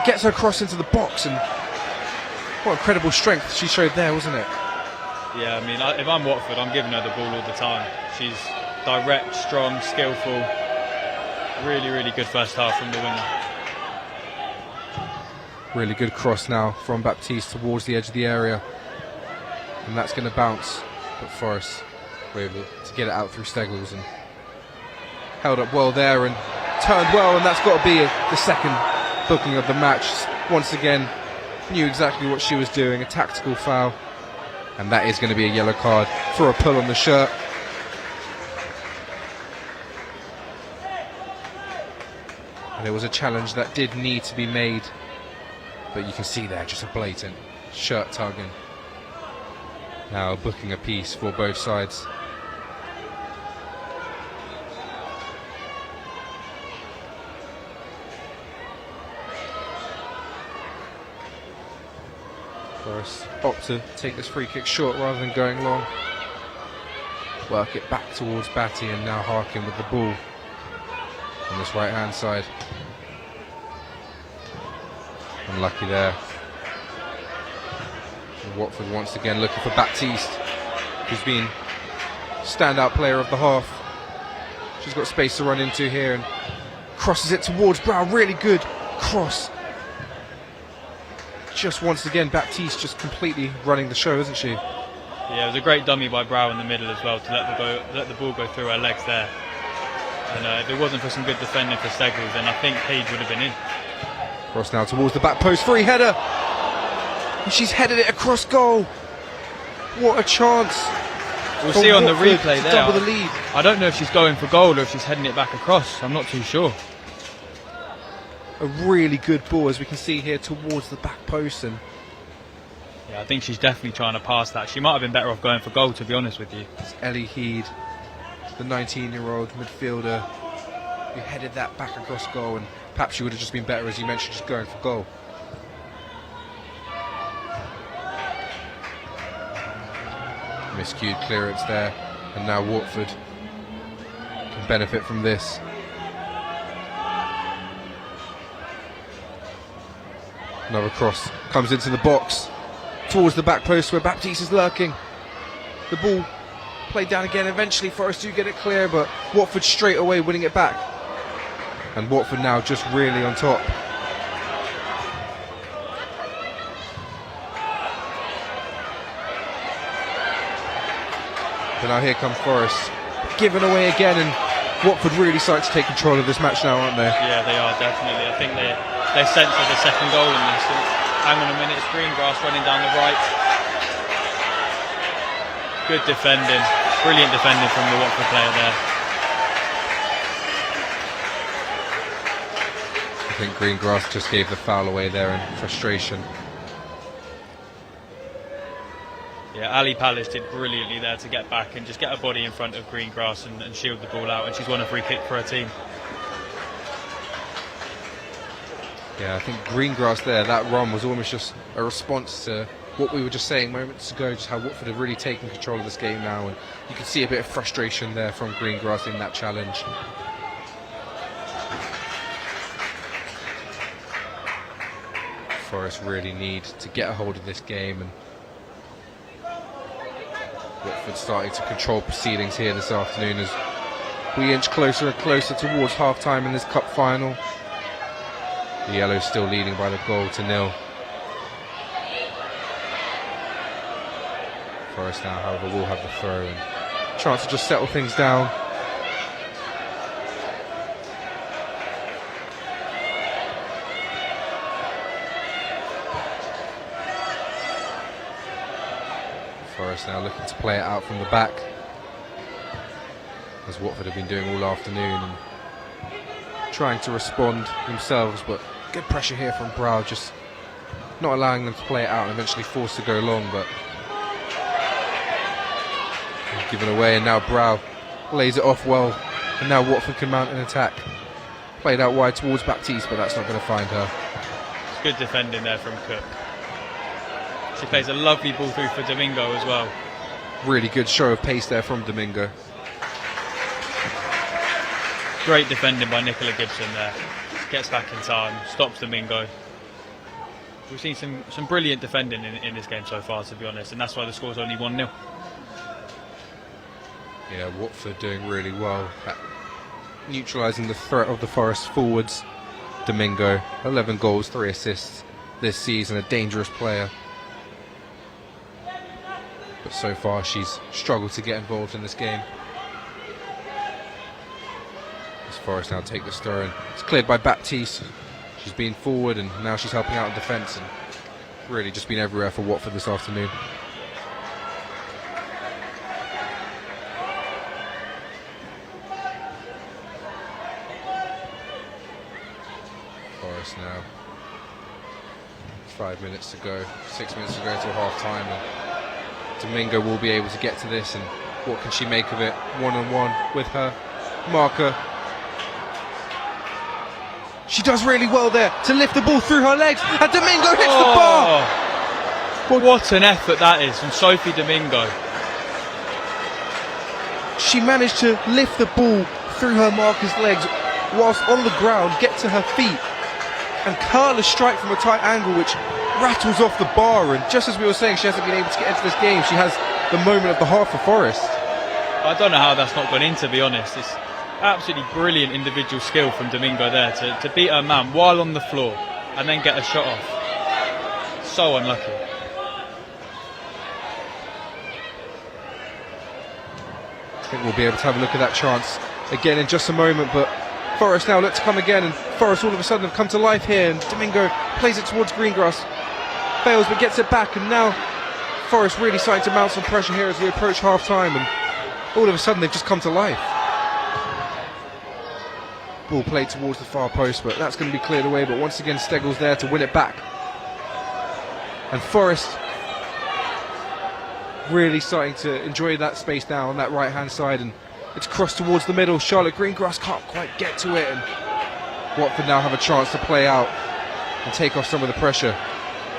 Gets her cross into the box, and What incredible strength she showed there, wasn't it? Yeah, I mean, if I'm Watford, I'm giving her the ball all the time. She's direct, strong, skillful. Really, really good first half from the winner. Really good cross now from Baptiste towards the edge of the area. And that's going to bounce. But Forrest were able to get it out through Steggles and held up well there and turned well. And that's got to be the second booking of the match. Once again, knew exactly what she was doing. A tactical foul. And that is going to be a yellow card for a pull on the shirt. And it was a challenge that did need to be made. But you can see there just a blatant shirt tugging. Now booking a piece for both sides. Forrest opt to take this free kick short rather than going long. Work it back towards Batty, and now Harkin with the ball on this right hand side. Unlucky there. And Watford once again looking for Baptiste, who's been standout player of the half. She's got space to run into here and crosses it towards Brow. Really good cross. Just once again, Baptiste just completely running the show, isn't she? Yeah, it was a great dummy by Brow in the middle as well to let the ball go through her legs there. And if it wasn't for some good defending for Steggles, then I think Page would have been in. Cross now towards the back post, free header. And she's headed it across goal. What a chance. We'll see on the replay there. Double the lead. I don't know if she's going for goal or if she's heading it back across. I'm not too sure. A really good ball, as we can see here, towards the back post. And yeah, I think she's definitely trying to pass that. She might have been better off going for goal, to be honest with you. it's Ellie Heed, the 19-year-old midfielder, who headed that back across goal, and perhaps she would have just been better, as you mentioned, just going for goal. Miscued clearance there, and now Watford can benefit from this. Another cross comes into the box towards the back post where Baptiste is lurking. The ball played down again. Eventually Forrest do get it clear, but Watford straight away winning it back. And Watford now just really on top. But now here comes Forrest, given away again, and Watford really starting to take control of this match now, aren't they? Yeah, they are, definitely. I think they sense of the second goal in this. Hang on a minute, it's Greengrass running down the right. Good defending, brilliant defending from the Watford player there. I think Greengrass just gave the foul away there in frustration. Yeah, Ali Palace did brilliantly there to get back and just get her body in front of Greengrass and shield the ball out, and she's won a free kick for her team. Yeah, I think Greengrass there, that run was almost just a response to what we were just saying moments ago, just how Watford have really taken control of this game now, and you can see a bit of frustration there from Greengrass in that challenge. Forest really need to get a hold of this game, and Watford starting to control proceedings here this afternoon as we inch closer and closer towards half-time in this cup final. The Yellows still leading by the goal to 0. Forest now, however, will have the throw and chance to just settle things down. Forest now looking to play it out from the back, as Watford have been doing all afternoon, and trying to respond themselves, but good pressure here from Brow, just not allowing them to play it out and eventually forced to go long, but given away, and now Brow lays it off well, and now Watford can mount an attack. Played out wide towards Baptiste, but that's not going to find her. It's good defending there from Cook. She plays a lovely ball through for Domingo as well. Really good show of pace there from Domingo. Great defending by Nicola Gibson there. Gets back in time, stops Domingo. we've seen some brilliant defending in this game so far, to be honest, and that's why the score's only 1-0. Yeah, Watford doing really well at neutralising the threat of the Forest forwards. Domingo, 11 goals, 3 assists this season, a dangerous player. But so far she's struggled to get involved in this game. As Forest now take this throw, and it's cleared by Baptiste. She's been forward and now she's helping out in defence, and really just been everywhere for Watford this afternoon. Forest now. 5 minutes to go, 6 minutes to go till half time, and Domingo will be able to get to this, and what can she make of it? One-on-one with her marker. She does really well there to lift the ball through her legs, and Domingo hits the bar! What an effort that is from Sophie Domingo. She managed to lift the ball through her marker's legs whilst on the ground, get to her feet, and curl a strike from a tight angle which rattles off the bar. And just as we were saying, she hasn't been able to get into this game. She has the moment of the half for Forest. I don't know how that's not gone in, to be honest. It's absolutely brilliant individual skill from Domingo there to beat her man while on the floor and then get a shot off. So unlucky. I think we'll be able to have a look at that chance again in just a moment, but Forest now look to come again, and Forest all of a sudden have come to life here, and Domingo plays it towards Greengrass, fails but gets it back, and now Forest really starting to mount some pressure here as we approach half time, and all of a sudden they've just come to life. Ball played towards the far post, but that's going to be cleared away, but once again Steggall's there to win it back, and Forest really starting to enjoy that space now on that right hand side, and it's crossed towards the middle. Charlotte Greengrass can't quite get to it, and Watford now have a chance to play out and take off some of the pressure,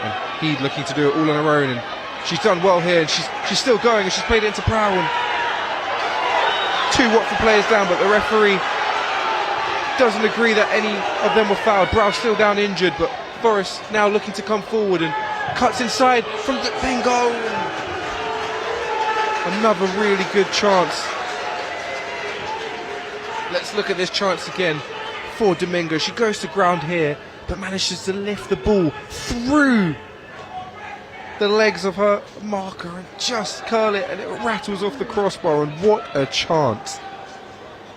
and Heed looking to do it all on her own, and she's done well here, and she's still going, and she's played it into Prowl, and 2 Watford players down, but the referee doesn't agree that any of them were fouled. Brown still down injured, but Forest now looking to come forward and cuts inside from the bingo. Another really good chance. Let's look at this chance again for Domingo. She goes to ground here, but manages to lift the ball through the legs of her marker and just curl it, and it rattles off the crossbar, and what a chance.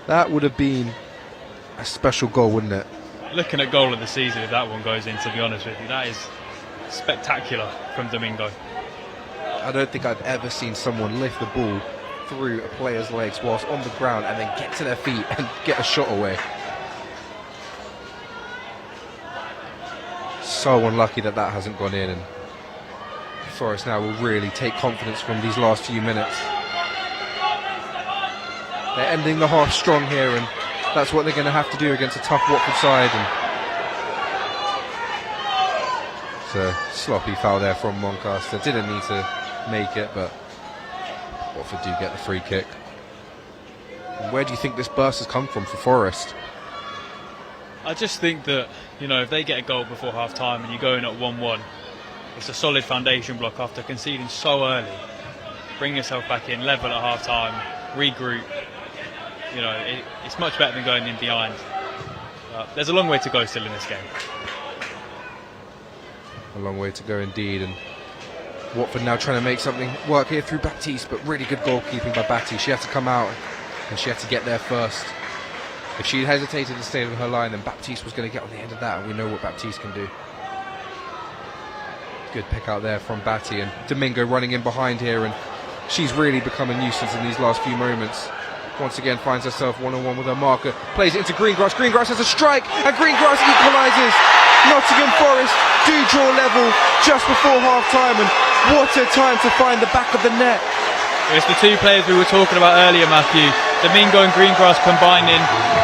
That would have been a special goal, wouldn't it? Looking at goal of the season if that one goes in, to be honest with you. That is spectacular from Domingo. I don't think I've ever seen someone lift the ball through a player's legs whilst on the ground and then get to their feet and get a shot away. So unlucky that that hasn't gone in, and Forest now will really take confidence from these last few minutes. They're ending the half strong here, and that's what they're going to have to do against a tough Watford side. And it's a sloppy foul there from Moncaster. Didn't need to make it, but Watford do get the free kick. And where do you think this burst has come from for Forest? I just think that, you know, if they get a goal before half time and you're going at 1-1, it's a solid foundation block after conceding so early. Bring yourself back in, level at half time, regroup. You know, it's much better than going in behind. There's a long way to go still in this game. A long way to go indeed, and Watford now trying to make something work here through Baptiste, but really good goalkeeping by Batty. She had to come out and she had to get there first. If she hesitated to stay on her line, then Baptiste was going to get on the end of that, and we know what Baptiste can do. Good pick out there from Batty, and Domingo running in behind here, and she's really become a nuisance in these last few moments. Once again finds herself one-on-one with her marker, plays it into Greengrass. Greengrass has a strike, and Greengrass equalises. Nottingham Forest do draw level just before half-time, and what a time to find the back of the net. It's the 2 players we were talking about earlier, Matthew. Domingo and Greengrass combining,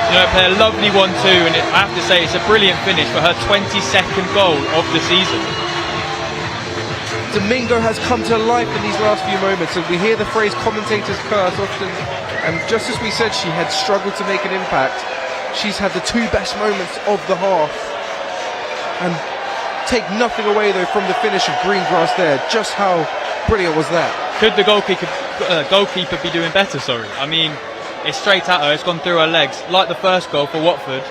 you know, play a lovely 1-2, and I have to say it's a brilliant finish for her 22nd goal of the season. Domingo has come to life in these last few moments, and we hear the phrase commentators curse often, and just as we said she had struggled to make an impact, she's had the 2 best moments of the half, and take nothing away though from the finish of Greengrass there. Just how brilliant was that? Could the goalkeeper be doing better? Sorry, I mean, it's straight at her. It's gone through her legs, like the first goal for Watford.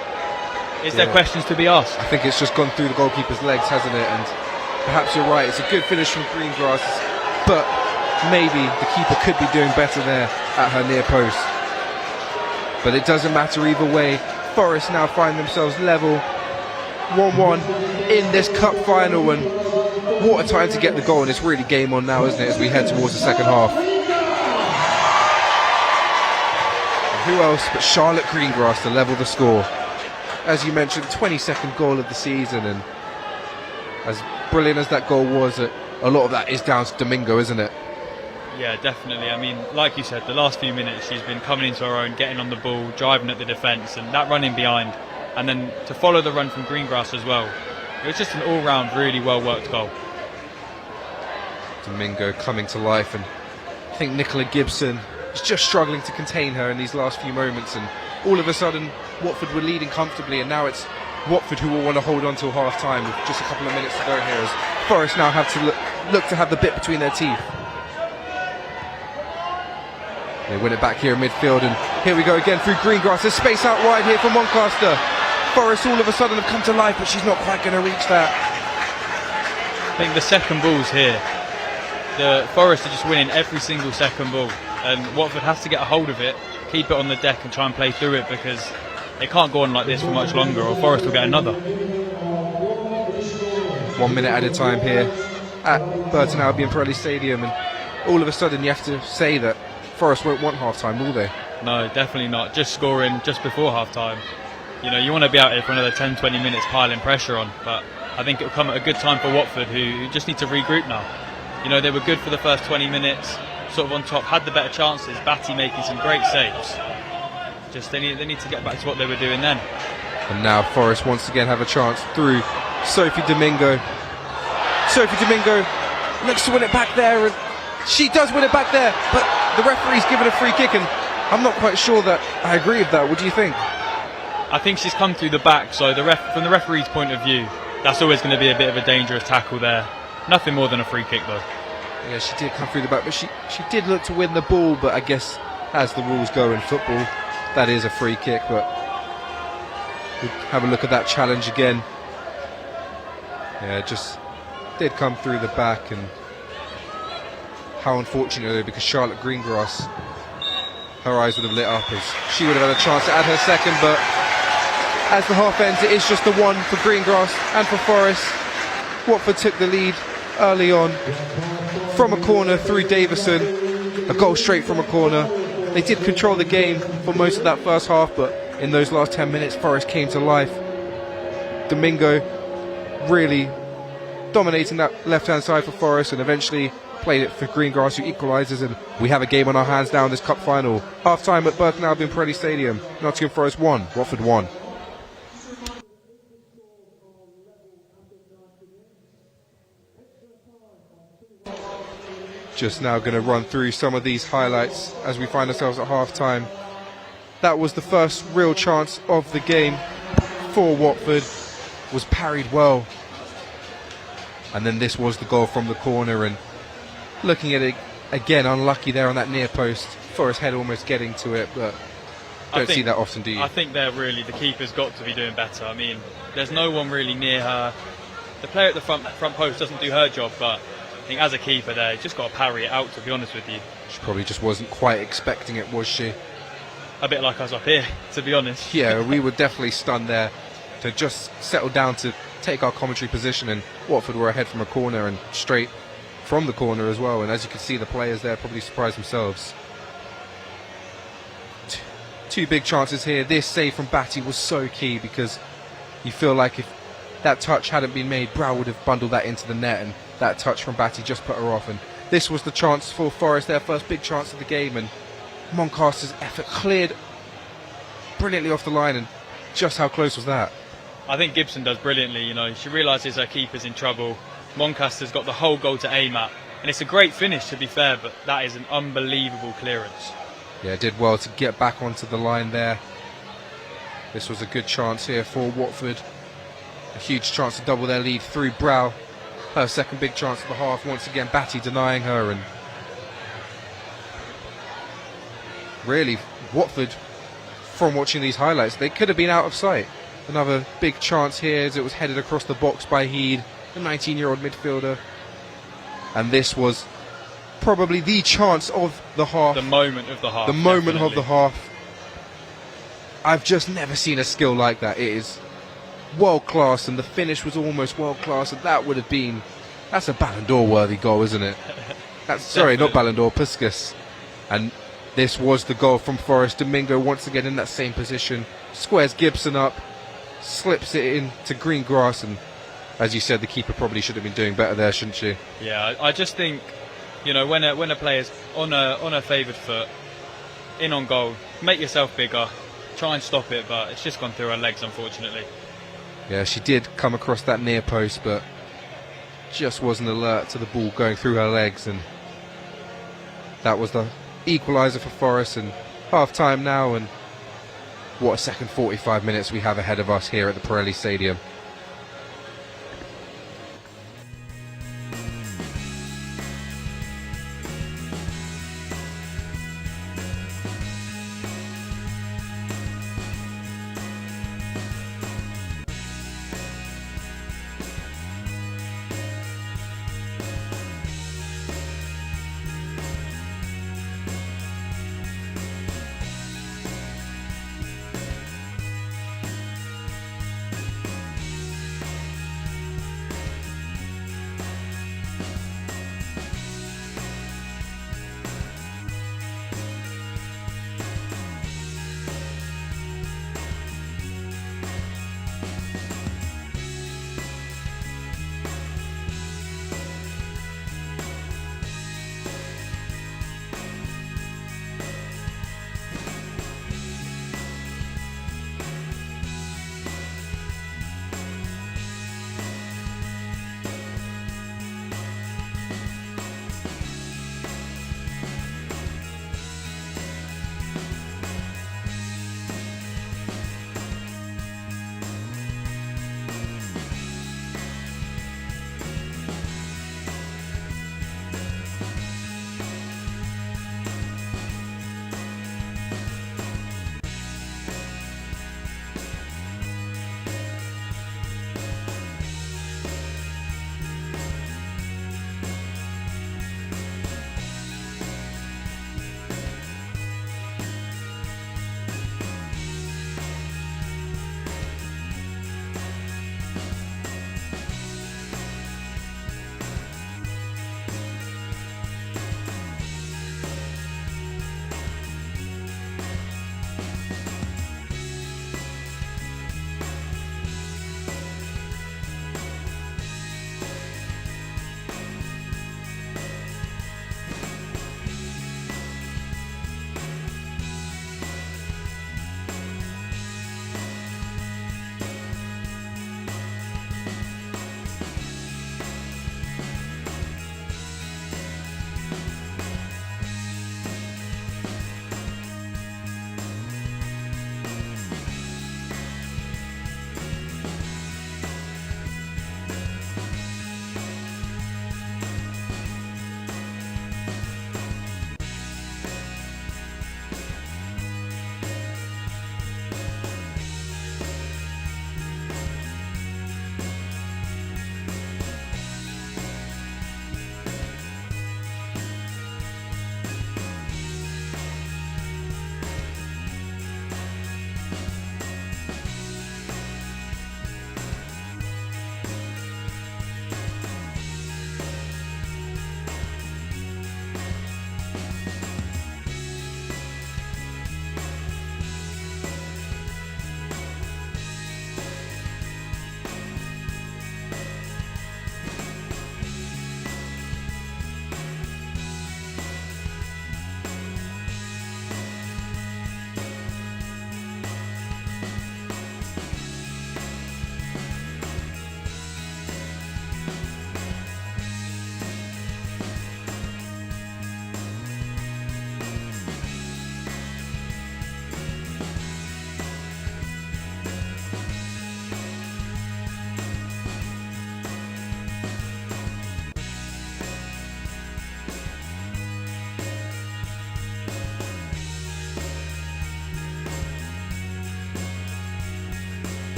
Is there questions to be asked? I think it's just gone through the goalkeeper's legs, hasn't it? And perhaps you're right. It's a good finish from Greengrass, but maybe the keeper could be doing better there at her near post. But it doesn't matter either way. Forest now find themselves level 1-1 in this cup final, and what a time to get the goal, and it's really game on now, isn't it, as we head towards the second half. And who else but Charlotte Greengrass to level the score. As you mentioned, 22nd goal of the season, and as brilliant as that goal was, a lot of that is down to Domingo, isn't it? Yeah, definitely. I mean, like you said, the last few minutes she's been coming into her own, getting on the ball, driving at the defence, and that running behind, and then to follow the run from Greengrass as well. It was just an all-round really well-worked goal. Domingo coming to life, and I think Nicola Gibson is just struggling to contain her in these last few moments, and all of a sudden Watford were leading comfortably, and now it's Watford who will want to hold on till half-time with just a couple of minutes to go here, as Forest now have to look to have the bit between their teeth. They win it back here in midfield, and here we go again through Greengrass. There's space out wide here for Moncaster. Forest all of a sudden have come to life, but she's not quite going to reach that. I think the second ball's here. The Forest are just winning every single second ball, and Watford has to get a hold of it, keep it on the deck and try and play through it, because it can't go on like this for much longer, or Forest will get another. 1 minute at a time here at Burton Albion Pirelli Stadium, and all of a sudden you have to say that Forest won't want half-time, will they? No, definitely not. Just scoring just before half-time. You know, you want to be out here for another 10-20 minutes piling pressure on, but I think it'll come at a good time for Watford, who just need to regroup now. You know, they were good for the first 20 minutes, sort of on top, had the better chances, Batty making some great saves. Just they need to get back to what they were doing then. And now Forest once again have a chance through Sophie Domingo. Sophie Domingo looks to win it back there, and she does win it back there, but the referee's given a free kick, and I'm not quite sure that I agree with that. What do you think? I think she's come through the back, so from the referee's point of view, that's always going to be a bit of a dangerous tackle there. Nothing more than a free kick though. Yeah, she did come through the back, but she did look to win the ball, but I guess as the rules go in football, that is a free kick. But we'll have a look at that challenge again. Yeah, just did come through the back, and how unfortunate though, because Charlotte Greengrass, her eyes would have lit up as she would have had a chance to add her second, but as the half ends, it is just the one for Greengrass and for Forest. Watford took the lead early on from a corner through Davison, a goal straight from a corner. They did control the game for most of that first half, but in those last 10 minutes Forest came to life. Domingo really dominating that left hand side for Forest, and eventually played it for Greengrass, who equalises, and we have a game on our hands now in this cup final. Half time at Burton Albion Pirelli Stadium. Nottingham Forest 1, Watford 1. Just now going to run through some of these highlights as we find ourselves at half time. That was the first real chance of the game for Watford, was parried well, and then this was the goal from the corner, and looking at it again, unlucky there on that near post. Forest head almost getting to it, but don't see that often, do you? I think the keeper's got to be doing better. I mean, there's no one really near her. The player at the front post doesn't do her job, but I think as a keeper there, you just got to parry it out, to be honest with you. She probably just wasn't quite expecting it, was she? A bit like us up here, to be honest. Yeah, we were definitely stunned there to just settle down to take our commentary position, and Watford were ahead from a corner and straight from the corner as well, and as you can see, the players there probably surprised themselves. Two big chances here. This save from Batty was so key, because you feel like if that touch hadn't been made, Brow would have bundled that into the net, and that touch from Batty just put her off. And this was the chance for Forest, their first big chance of the game, and Moncaster's effort cleared brilliantly off the line, and just how close was that? I think Gibson does brilliantly. You know, she realises her keeper's in trouble. Moncaster's got the whole goal to aim at, and it's a great finish, to be fair, but that is an unbelievable clearance. Yeah, did well to get back onto the line there. This was a good chance here for Watford. A huge chance to double their lead through Brow. Her second big chance of the half. Once again, Batty denying her. And really, Watford, from watching these highlights, they could have been out of sight. Another big chance here as it was headed across the box by Heed, the 19-year-old midfielder. And this was probably the chance of the half. The moment of the half. The moment of the half. I've just never seen a skill like that. It is world class, and the finish was almost world class, and that's a Ballon d'Or worthy goal, isn't it? That's sorry, not Ballon d'Or, Puskas. And this was the goal from Forest. Domingo once again in that same position, squares Gibson up, slips it into green grass, and as you said, the keeper probably should have been doing better there, shouldn't she? Yeah, I just think, you know, when a player's on a favoured foot, in on goal, make yourself bigger, try and stop it, but it's just gone through her legs, unfortunately. Yeah, she did come across that near post, but just wasn't alert to the ball going through her legs, and that was the equaliser for Forest. And half-time now, and what a second 45 minutes we have ahead of us here at the Pirelli Stadium.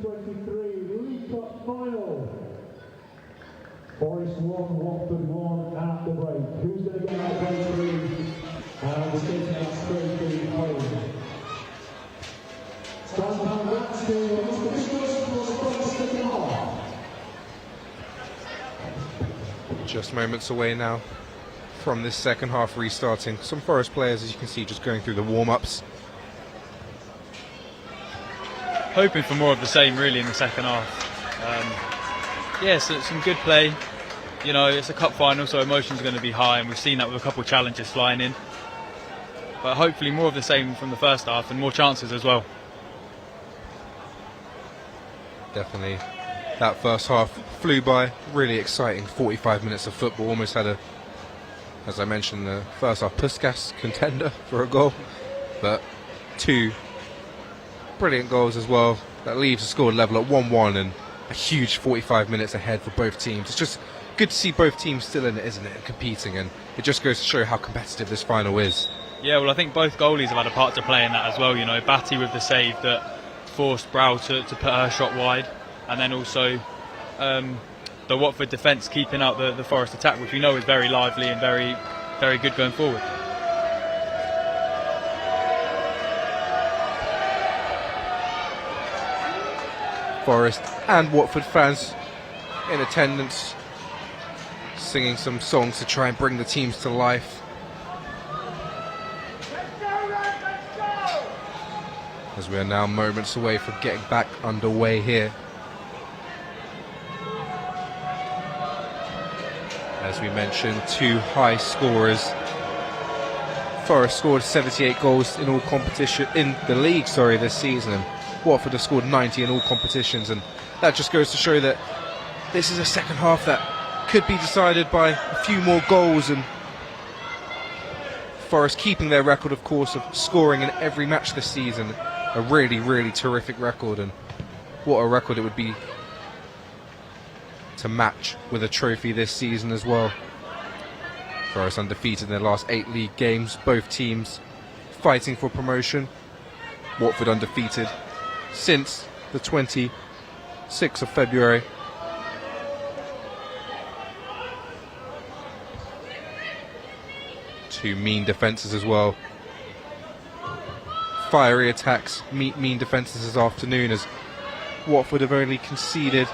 2023 League Cup Final. Forest 1, Watford 1 at the break. Who's going to get out breakthrough? And we're taking out straight to home. Stand behind that to Mr. Nicholas for the second half. Just moments away now from this second half restarting. Some Forest players, as you can see, just going through the warm-ups. Hoping for more of the same really in the second half. So some good play. You know, it's a cup final, so emotions are going to be high, and we've seen that with a couple of challenges flying in. But hopefully more of the same from the first half and more chances as well. Definitely. That first half flew by. Really exciting 45 minutes of football. Almost had a, as I mentioned, the first half Puskas contender for a goal. But two brilliant goals as well. That leaves the score level at 1-1 and a huge 45 minutes ahead for both teams. It's just good to see both teams still in it, isn't it, and competing, and it just goes to show how competitive this final is. Yeah, well, I think both goalies have had a part to play in that as well. You know, Batty with the save that forced Brow to put her shot wide, and then also the Watford defence keeping out the Forest attack, which we know is very lively and very, very good going forward. Forest and Watford fans in attendance, singing some songs to try and bring the teams to life. As we are now moments away from getting back underway here. As we mentioned, two high scorers. Forest scored 78 goals in all competition in the league, this season, and Watford have scored 90 in all competitions, and that just goes to show that this is a second half that could be decided by a few more goals, and Forest keeping their record, of course, of scoring in every match this season. A really, really terrific record, and what a record it would be to match with a trophy this season as well. Forest undefeated in their last 8 league games, both teams fighting for promotion. Watford undefeated since the 26th of February. Two mean defences as well. Fiery attacks meet mean defences this afternoon, as Watford have only conceded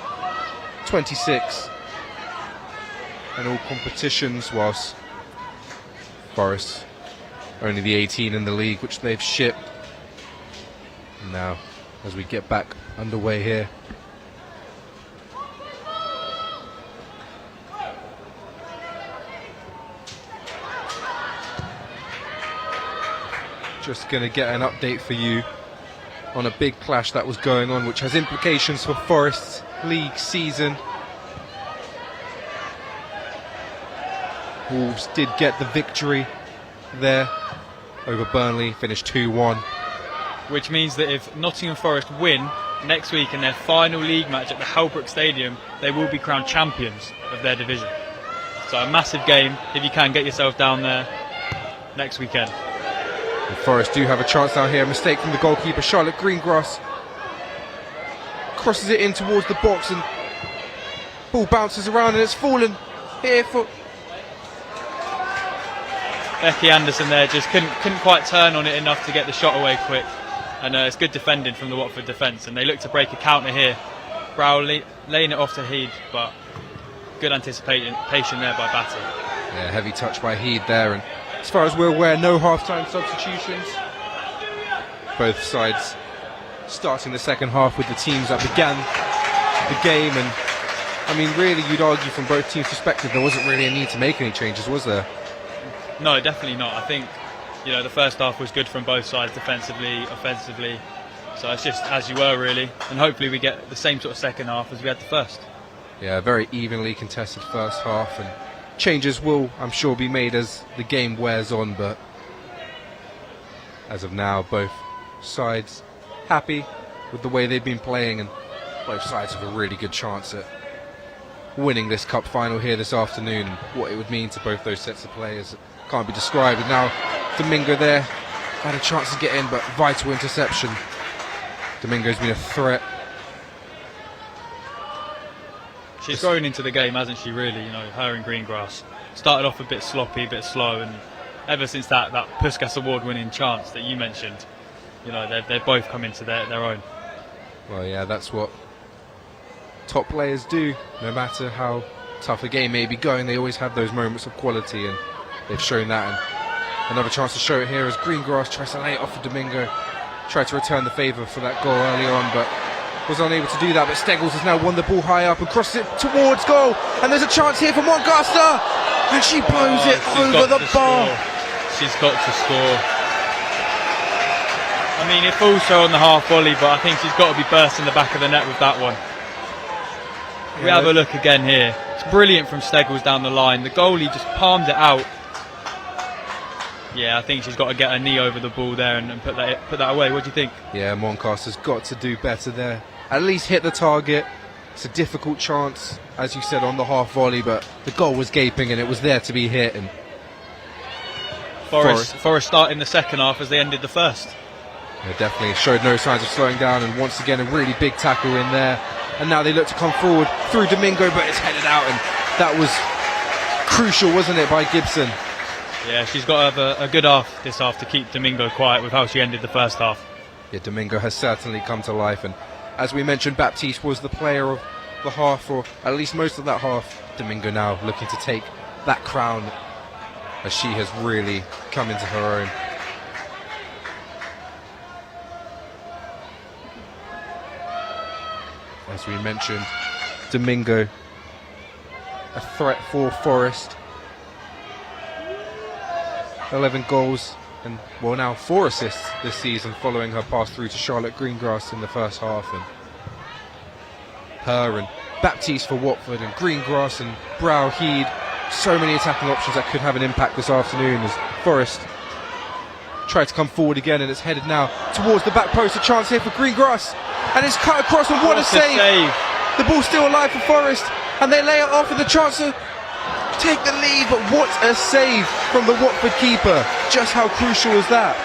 26 in all competitions, whilst Forest only the 18 in the league, which they've shipped. And now, as we get back underway here, just going to get an update for you on a big clash that was going on, which has implications for Forest's league season. Wolves did get the victory there over Burnley, finished 2-1. Which means that if Nottingham Forest win next week in their final league match at the Halbrook Stadium, they will be crowned champions of their division. So a massive game if you can get yourself down there next weekend. And Forest do have a chance down here. A mistake from the goalkeeper, Charlotte Greengrass. Crosses it in towards the box and ball bounces around, and it's fallen here for... Becky Anderson there just couldn't quite turn on it enough to get the shot away quick. And it's good defending from the Watford defence, and they look to break a counter here. Brow laying it off to Heed, but good anticipation there by Batty. Yeah, heavy touch by Heed there, and as far as we're aware, no half-time substitutions. Both sides starting the second half with the teams that began the game, and I mean, really, you'd argue from both teams' perspective there wasn't really a need to make any changes, was there? No, definitely not. I think, you know, the first half was good from both sides, defensively, offensively. So it's just as you were, really, and hopefully we get the same sort of second half as we had the first. Yeah, very evenly contested first half, and changes will, I'm sure, be made as the game wears on, but as of now, both sides happy with the way they've been playing, and both sides have a really good chance at winning this cup final here this afternoon. What it would mean to both those sets of players can't be described. And now Domingo there had a chance to get in, but vital interception. Domingo's been a threat She's grown into the game, hasn't she, really? You know, her and Greengrass. Started off a bit sloppy, a bit slow, and ever since that Puskas Award-winning chance that you mentioned, you know, they've both come into their own. Well, yeah, that's what top players do. No matter how tough a game may be going, they always have those moments of quality, and they've shown that. And another chance to show it here as Greengrass tries to lay it off for Domingo. Tried to return the favour for that goal earlier on, but was unable to do that. But Steggles has now won the ball high up and crosses it towards goal. And there's a chance here from Montgaster, and she blows it over the bar. She's got to score. I mean, it falls her on the half volley, but I think she's got to be bursting the back of the net with that one. We have a look again here. It's brilliant from Steggles down the line. The goalie just palmed it out. Yeah, I think she's got to get her knee over the ball there and put that away. What do you think? Yeah, Moncaster's got to do better there. At least hit the target. It's a difficult chance, as you said, on the half volley, but the goal was gaping and it was there to be hit. And Forest starting the second half as they ended the first. Yeah, definitely showed no signs of slowing down, and once again a really big tackle in there. And now they look to come forward through Domingo, but it's headed out, and that was crucial, wasn't it, by Gibson? Yeah, she's got to have a good half this half to keep Domingo quiet with how she ended the first half. Yeah, Domingo has certainly come to life, and as we mentioned, Baptiste was the player of the half, or at least most of that half. Domingo now looking to take that crown, as she has really come into her own. As we mentioned, Domingo, a threat for Forest. 11 goals and, well, now 4 assists this season, following her pass through to Charlotte Greengrass in the first half. And her and Baptiste for Watford, and Greengrass and Brow Heed. So many attacking options that could have an impact this afternoon, as Forest tried to come forward again, and it's headed now towards the back post. A chance here for Greengrass, and it's cut across, and what a save! The ball's still alive for Forest, and they lay it off with the chance to take the lead, but what a save from the Watford keeper. Just how crucial is that?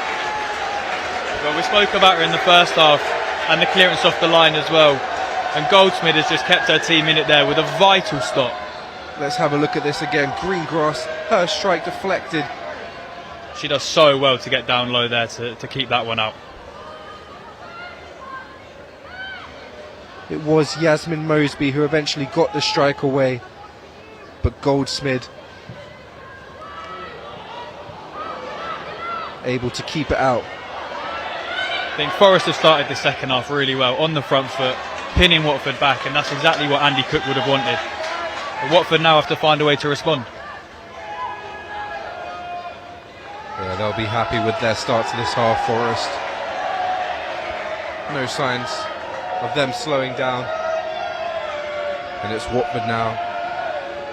Well, we spoke about her in the first half, and the clearance off the line as well, and Goldsmith has just kept her team in it there with a vital stop. Let's have a look at this again. Greengrass, her strike deflected. She does so well to get down low there to keep that one out. It was Yasmin Mosby who eventually got the strike away, but Goldsmith able to keep it out. I think Forest have started the second half really well, on the front foot, pinning Watford back, and that's exactly what Andy Cook would have wanted. But Watford now have to find a way to respond. Yeah, they'll be happy with their start to this half, Forest. No signs of them slowing down. And it's Watford now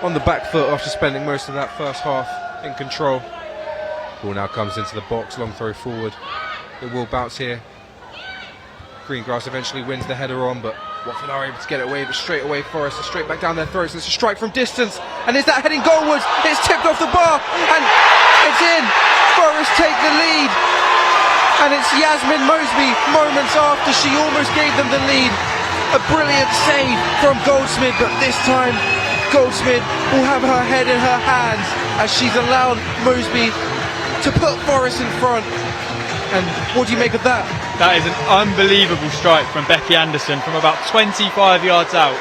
on the back foot after spending most of that first half in control. Ball now comes into the box, long throw forward. It will bounce here. Greengrass eventually wins the header on, but Watford are able to get it away, but straight away Forest are straight back down their throats. It's a strike from distance, and is that heading goalwards? It's tipped off the bar, and it's in. Forest take the lead, and it's Yasmin Mosby moments after she almost gave them the lead. A brilliant save from Goldsmith, but this time Goldsmith will have her head in her hands as she's allowed Mosby to put Forest in front. And what do you make of that? That is an unbelievable strike from Becky Anderson from about 25 yards out.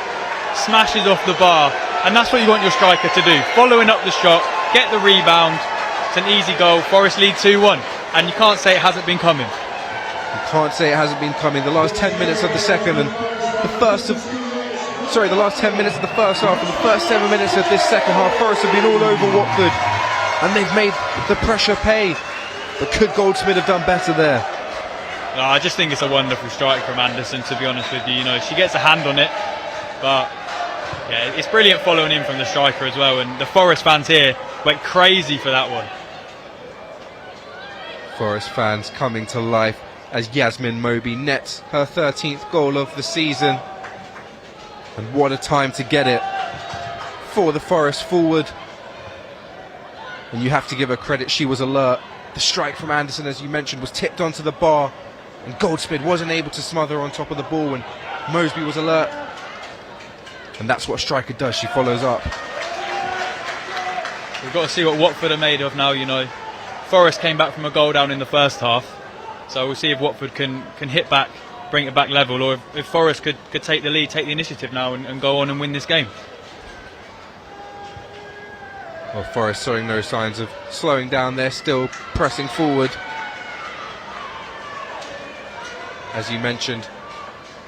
Smashes off the bar, and that's what you want your striker to do. Following up the shot, get the rebound. It's an easy goal. Forest lead 2-1, and you can't say it hasn't been coming. You can't say it hasn't been coming. The last 10 minutes of the second and the last 10 minutes of the first half and the first 7 minutes of this second half, Forest have been all over Watford, and they've made the pressure pay. But could Goldsmith have done better there? No, I just think it's a wonderful strike from Anderson, to be honest with you. You know, she gets a hand on it, but yeah, it's brilliant following in from the striker as well. And the Forest fans here went crazy for that one. Forest fans coming to life as Yasmin Mosby nets her 13th goal of the season. And what a time to get it for the Forest forward. And you have to give her credit, she was alert. The strike from Anderson, as you mentioned, was tipped onto the bar, and Goldsmith wasn't able to smother on top of the ball, and Mosby was alert. and that's what a striker does. She follows up. We've got to see what Watford are made of now, you know. Forest came back from a goal down in the first half, so we'll see if Watford can hit back, bring it back level, or if Forest could take the lead, take the initiative now and go on and win this game. Well, Forest showing no signs of slowing down. They're still pressing forward. As you mentioned,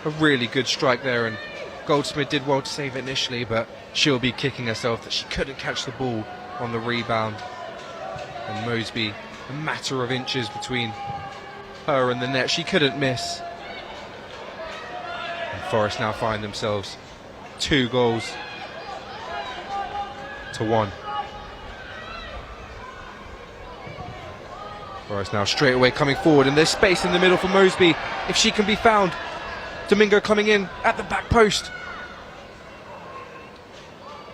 a really good strike there, and Goldsmith did well to save it initially, but she'll be kicking herself that she couldn't catch the ball on the rebound. And Mosby, a matter of inches between her and the net. She couldn't miss. And Forest now find themselves 2 goals to 1. Forest now straight away coming forward, and there's space in the middle for Mosby if she can be found. Domingo coming in at the back post.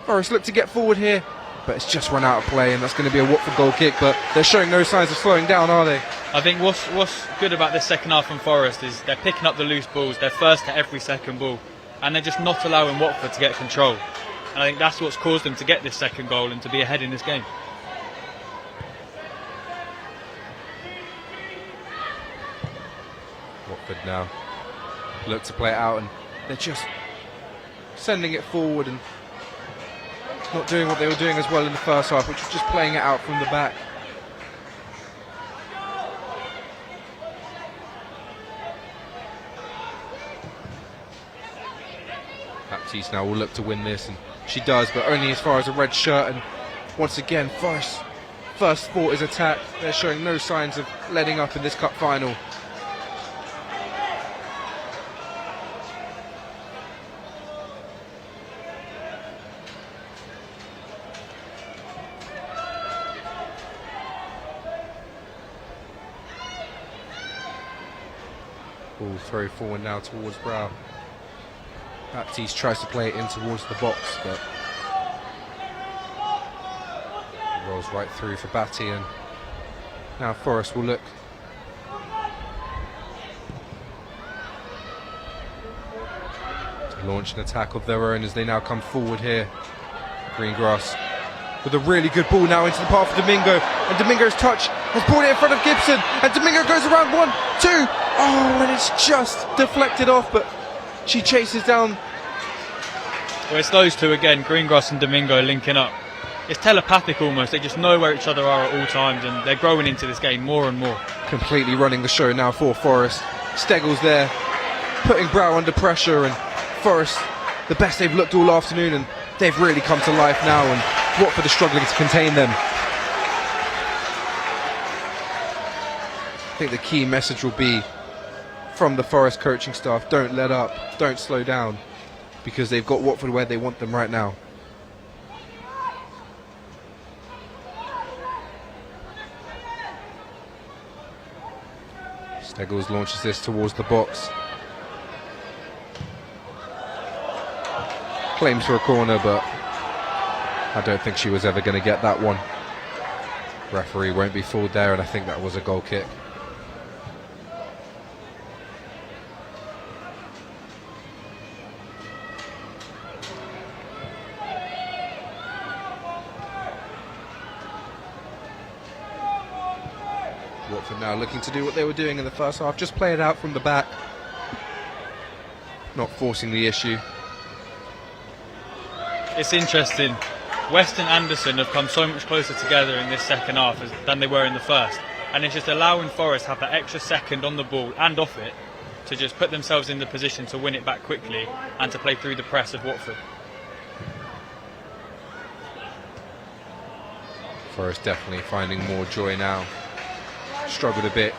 Forest look to get forward here, but it's just run out of play, and that's going to be a Watford goal kick, but they're showing no signs of slowing down, are they? I think what's good about this second half from Forest is they're picking up the loose balls, they're first to every second ball, and they're just not allowing Watford to get control. And I think that's what's caused them to get this second goal and to be ahead in this game. Watford now look to play it out, and they're just sending it forward and not doing what they were doing as well in the first half, which was just playing it out from the back. Baptiste now will look to win this, and she does, but only as far as a red shirt. And once again, Forest's first thought is attack. They're showing no signs of letting up in this cup final. Ball throw forward now towards Brow. Baptiste tries to play it in towards the box, but rolls right through for Batty, and now Forest will look to launch an attack of their own as they now come forward here. Greengrass with a really good ball now into the path of Domingo, and Domingo's touch has brought it in front of Gibson, and Domingo goes around 1, 2, oh, and it's just deflected off, but she chases down. Well, it's those two again, Greengrass and Domingo linking up. It's telepathic almost, they just know where each other are at all times, and they're growing into this game more and more. Completely running the show now for Forest. Steggles there, putting Brow under pressure, and Forest, the best they've looked all afternoon, and they've really come to life now, and Watford are struggling to contain them. I think the key message will be from the Forest coaching staff: don't let up, don't slow down, because they've got Watford where they want them right now. Steggles launches this towards the box. Claims for a corner, but I don't think she was ever going to get that one. Referee won't be fooled there, and I think that was a goal kick. Watford now looking to do what they were doing in the first half, just play it out from the back, not forcing the issue. It's interesting. West and Anderson have come so much closer together in this second half than they were in the first, and it's just allowing Forest to have that extra second on the ball and off it to just put themselves in the position to win it back quickly and to play through the press of Watford. Forest definitely finding more joy now. Struggled a bit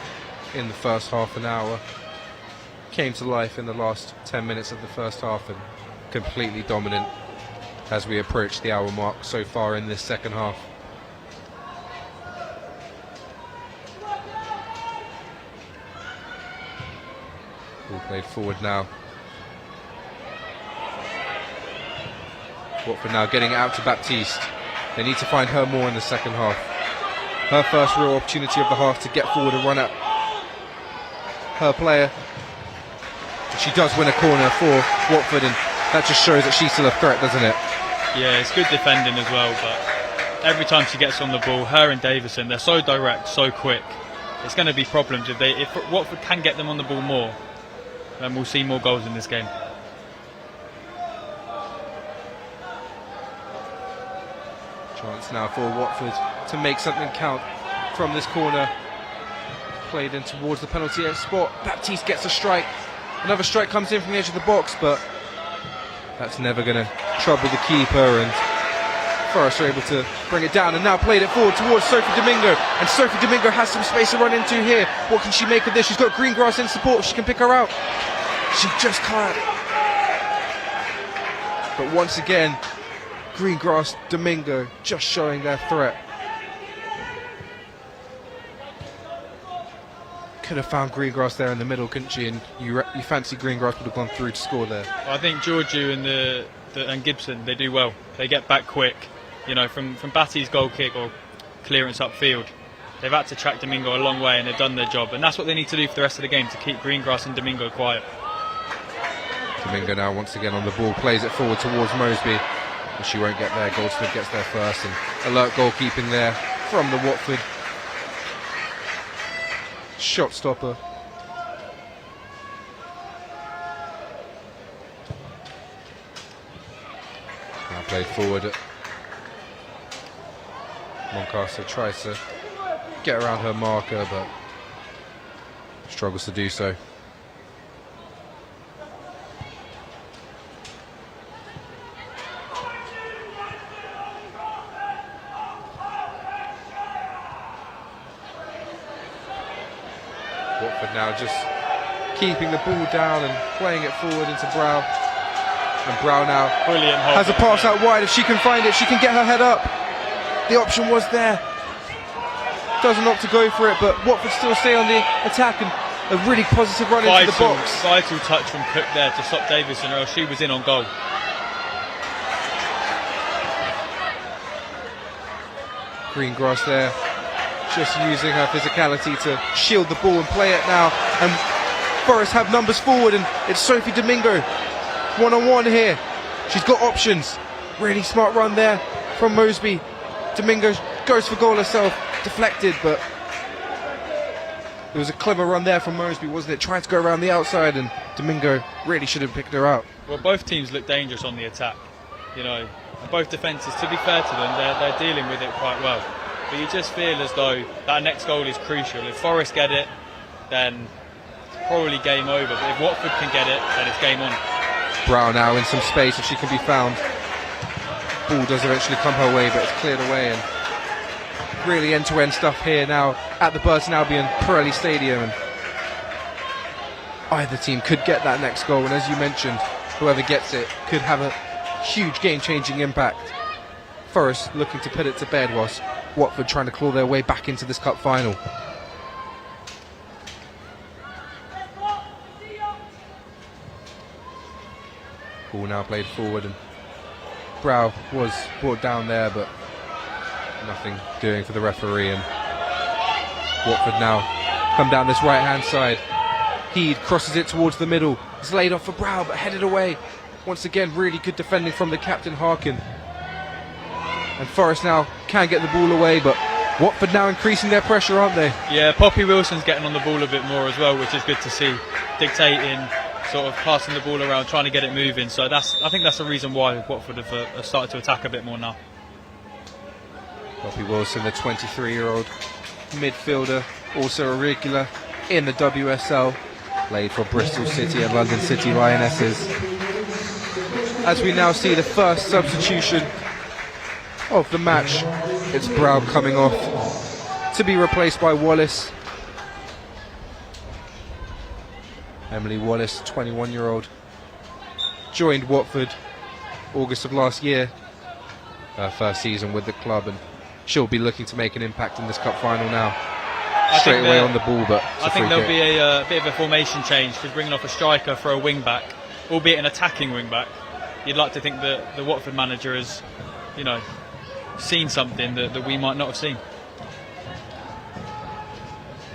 in the first half an hour, came to life in the last 10 minutes of the first half, and completely dominant as we approach the hour mark so far in this second half. Ball played forward now. Watford now getting it out to Baptiste. They need to find her more in the second half. Her first real opportunity of the half to get forward and run at her player. She does win a corner for Watford, and that just shows that she's still a threat, doesn't it? Yeah, it's good defending as well, but every time she gets on the ball, her and Davison, they're so direct, so quick. It's going to be problems if Watford can get them on the ball more, then we'll see more goals in this game. Chance now for Watford to make something count from this corner. Played in towards the penalty spot. Baptiste gets a strike. Another strike comes in from the edge of the box, but that's never going to trouble the keeper, and Forest are able to bring it down and now played it forward towards Sophie Domingo, and Sophie Domingo has some space to run into here. What can she make of this? She's got Greengrass in support. She can pick her out. She just can't. But once again, Greengrass, Domingo just showing their threat. Could have found Greengrass there in the middle, couldn't she? And you fancy Greengrass would have gone through to score there. I think Georgiou and Gibson, they do well. They get back quick. You know, from Batty's goal kick or clearance upfield, they've had to track Domingo a long way, and they've done their job. And that's what they need to do for the rest of the game, to keep Greengrass and Domingo quiet. Domingo now once again on the ball, plays it forward towards Mosby, and she won't get there. Goldsmith gets there first, and alert goalkeeping there from the Watford shot stopper. Now played forward. Moncaster tries to get around her marker, but struggles to do so. Watford now just keeping the ball down and playing it forward into Brow. And Brow now has a pass out wide. If she can find it, she can get her head up. The option was there. Doesn't opt to go for it, but Watford still stay on the attack, and a really positive run into the box. Vital touch from Cook there to stop Davison, or else she was in on goal. Greengrass there, just using her physicality to shield the ball and play it now. And Forest have numbers forward, and it's Sophie Domingo one-on-one here. She's got options. Really smart run there from Mosby. Domingo goes for goal herself, deflected, but it was a clever run there from Mosby, wasn't it? Trying to go around the outside, and Domingo really should have picked her out. Well, both teams look dangerous on the attack, you know, and both defences, to be fair to them, they're dealing with it quite well. But you just feel as though that next goal is crucial. If Forest get it, then it's probably game over, but if Watford can get it, then it's game on. Brown now in some space if she can be found. Ball does eventually come her way, but it's cleared away, and really end-to-end stuff here now at the Burton Albion Pirelli Stadium, and either team could get that next goal, and as you mentioned, whoever gets it could have a huge game-changing impact. Forest looking to put it to bed, whilst Watford trying to claw their way back into this cup final. Ball now played forward, and Brow was brought down there, but nothing doing for the referee, and Watford now come down this right hand side. Heed crosses it towards the middle. It's laid off for Brow, but headed away. Once again, really good defending from the captain, Harkin. And Forest now can get the ball away, but Watford now increasing their pressure, aren't they? Yeah, Poppy Wilson's getting on the ball a bit more as well, which is good to see. Dictating, sort of passing the ball around, trying to get it moving. So I think that's the reason why Watford have started to attack a bit more now. Poppy Wilson, the 23-year-old midfielder, also a regular in the WSL, played for Bristol City and London City Lionesses. As we now see the first substitution of the match, it's Brow coming off to be replaced by Wallace. Emily Wallace, 21-year-old, joined Watford August of last year, her first season with the club, and she'll be looking to make an impact in this cup final now. Straight away on the ball, but I think there'll be a bit of a formation change, because bringing off a striker for a wing back, albeit an attacking wing back, you'd like to think that the Watford manager has, you know, seen something that we might not have seen.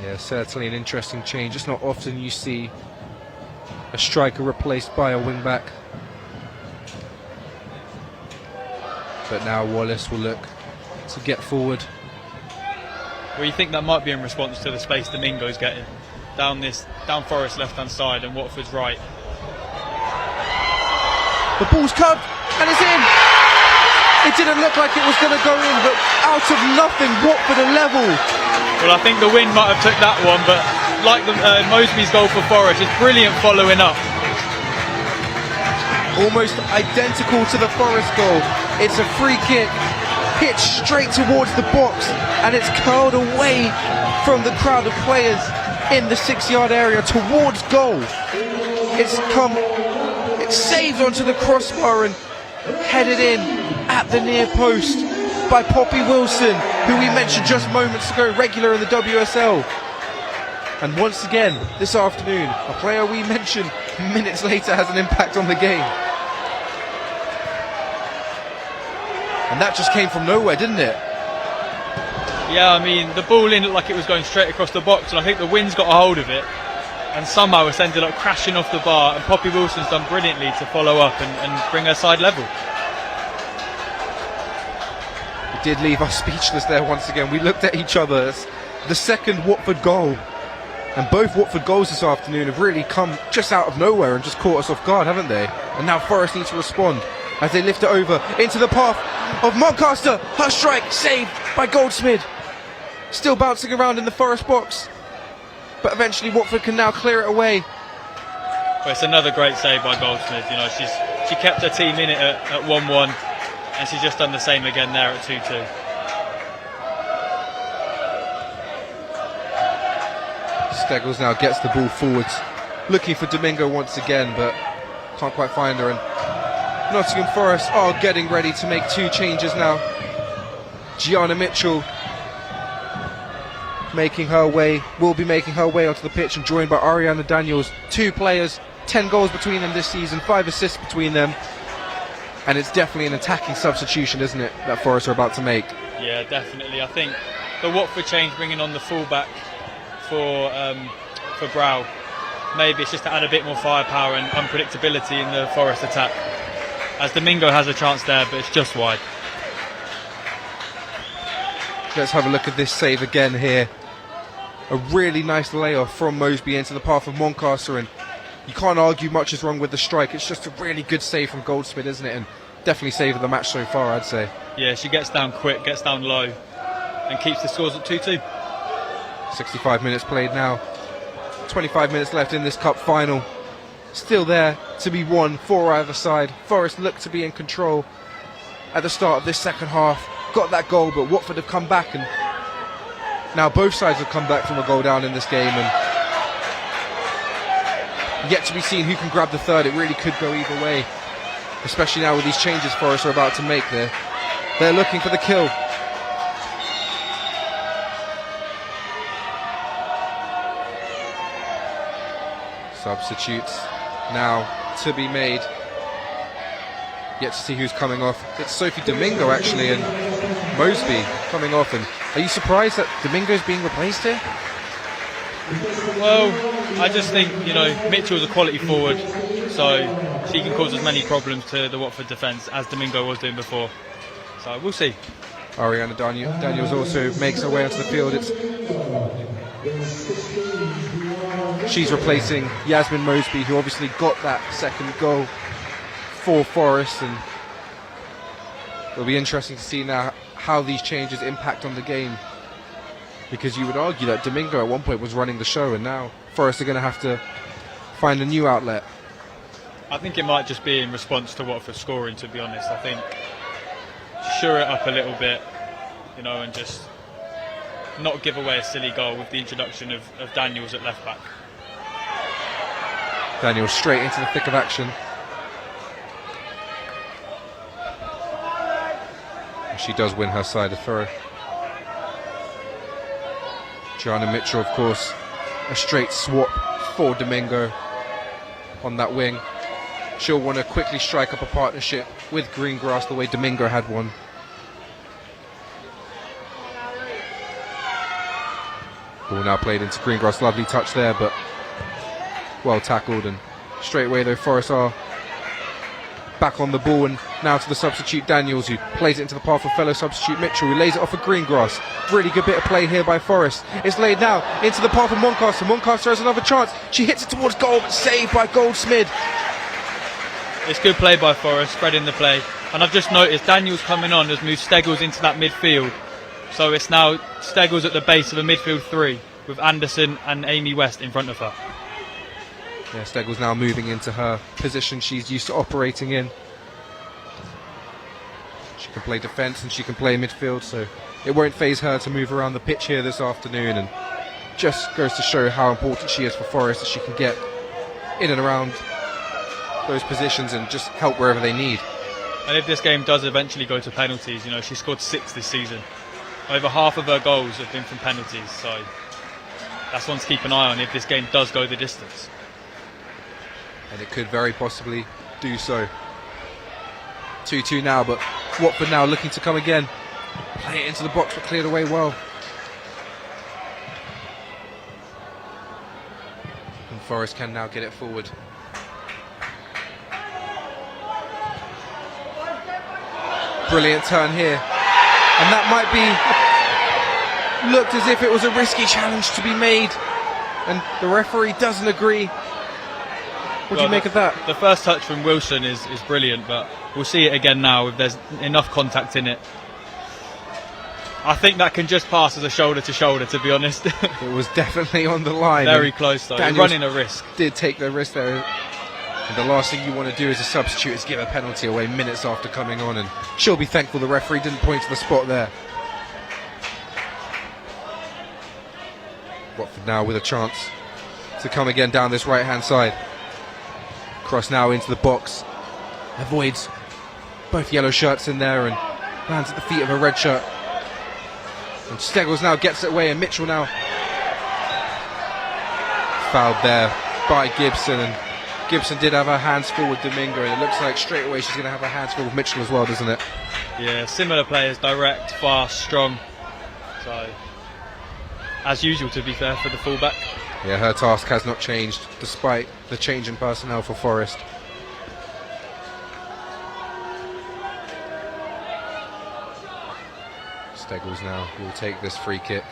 Yeah, certainly an interesting change. It's not often you see a striker replaced by a wing back. But now Wallace will look to get forward. Well, you think that might be in response to the space Domingo's getting down Forest's left-hand side and Watford's right. The ball's cut and it's in. It didn't look like it was going to go in, but out of nothing, Watford are level. Well, I think the wind might have took that one, but like Mosby's goal for Forest, it's brilliant following up. Almost identical to the Forest goal. It's a free kick, pitched straight towards the box, and it's curled away from the crowd of players in the 6-yard area towards goal. It's saved onto the crossbar and headed in at the near post by Poppy Wilson, who we mentioned just moments ago, regular in the WSL. And once again, this afternoon, a player we mentioned minutes later has an impact on the game. And that just came from nowhere, didn't it? Yeah, I mean, the ball in looked like it was going straight across the box, and I think the wind's got a hold of it, and somehow it's ended up crashing off the bar, and Poppy Wilson's done brilliantly to follow up and bring her side level. It did leave us speechless there once again. We looked at each other. It's the second Watford goal, and both Watford goals this afternoon have really come just out of nowhere and just caught us off guard, haven't they? And now Forest need to respond as they lift it over into the path of Moncaster. Her strike saved by Goldsmith. Still bouncing around in the Forest box, but eventually Watford can now clear it away. Well, it's another great save by Goldsmith. You know, she kept her team in it at 1-1, and she's just done the same again there at 2-2. Steggles now gets the ball forwards, looking for Domingo once again, but can't quite find her. And Nottingham Forest are getting ready to make 2 changes now. Gianna Mitchell will be making her way onto the pitch and joined by Ariana Daniels. 2 players, 10 goals between them this season, 5 assists between them. And it's definitely an attacking substitution, isn't it, that Forest are about to make? Yeah, definitely. I think the Watford change, bringing on the fullback for Brow, maybe it's just to add a bit more firepower and unpredictability in the Forest attack, as Domingo has a chance there, but it's just wide. Let's have a look at this save again here. A really nice layoff from Mosby into the path of Moncaster, and you can't argue much is wrong with the strike. It's just a really good save from Goldsmith, isn't it? And definitely saved the match so far, I'd say. Yeah, she gets down quick, gets down low, and keeps the scores at 2-2. 65 minutes played now. 25 minutes left in this cup final. Still there to be won for either side. Forest looked to be in control at the start of this second half. Got that goal, but Watford have come back, and now both sides have come back from a goal down in this game, and yet to be seen who can grab the third. It really could go either way, especially now with these changes Forest are about to make. They're looking for the kill. Substitutes now to be made. Yet to see who's coming off. It's Sophie Domingo actually, and Mosby coming off. And are you surprised that Domingo's being replaced here? Well, I just think, you know, Mitchell's a quality forward, so she can cause as many problems to the Watford defence as Domingo was doing before. So we'll see. Ariana Daniels also makes her way onto the field. She's replacing Yasmin Mosby, who obviously got that second goal for Forest, and it'll be interesting to see now how these changes impact on the game, because you would argue that Domingo at one point was running the show, and now Forest are going to have to find a new outlet. I think it might just be in response to Watford scoring, to be honest. I think shore it up a little bit, you know, and just not give away a silly goal with the introduction of Daniels at left back. Daniels straight into the thick of action. She does win her side a throw. Gianna Mitchell, of course, a straight swap for Domingo on that wing. She'll want to quickly strike up a partnership with Greengrass the way Domingo had one. Ball now played into Greengrass, lovely touch there, but well tackled, and straight away though Forest are back on the ball, and now to the substitute Daniels, who plays it into the path of fellow substitute Mitchell, who lays it off of Greengrass. Really good bit of play here by Forest. It's laid now into the path of Moncaster. Moncaster has another chance. She hits it towards goal, but saved by Goldsmith. It's good play by Forest, spreading the play. And I've just noticed Daniels coming on has moved Steggles into that midfield. So it's now Steggles at the base of a midfield three, with Anderson and Amy West in front of her. Yeah, Steggles now moving into her position she's used to operating in. She can play defence and she can play midfield, so it won't faze her to move around the pitch here this afternoon, and just goes to show how important she is for Forest, that she can get in and around those positions and just help wherever they need. And if this game does eventually go to penalties, you know, she scored 6 this season. Over half of her goals have been from penalties, so that's one to keep an eye on if this game does go the distance. And it could very possibly do so. 2-2 now, but Watford now looking to come again. Play it into the box, but cleared away well. And Forest can now get it forward. Brilliant turn here. And that might be looked as if it was a risky challenge to be made. And the referee doesn't agree. What do you make of that? The first touch from Wilson is brilliant, but we'll see it again now if there's enough contact in it. I think that can just pass as a shoulder to shoulder, to be honest. It was definitely on the line. Very close though, running a risk. Did take the risk there. And the last thing you want to do as a substitute is give a penalty away minutes after coming on, and she'll be thankful the referee didn't point to the spot there. Watford now with a chance to come again down this right hand side. Cross now into the box, avoids both yellow shirts in there and lands at the feet of a red shirt. And Steggles now gets it away, and Mitchell now fouled there by Gibson, and Gibson did have her hands full with Domingo, and it looks like straight away she's going to have her hands full with Mitchell as well, doesn't it? Yeah, similar players, direct, fast, strong. So, as usual, to be fair, for the fullback. Yeah, her task has not changed despite the change in personnel for Forest. Steggles now will take this free kick.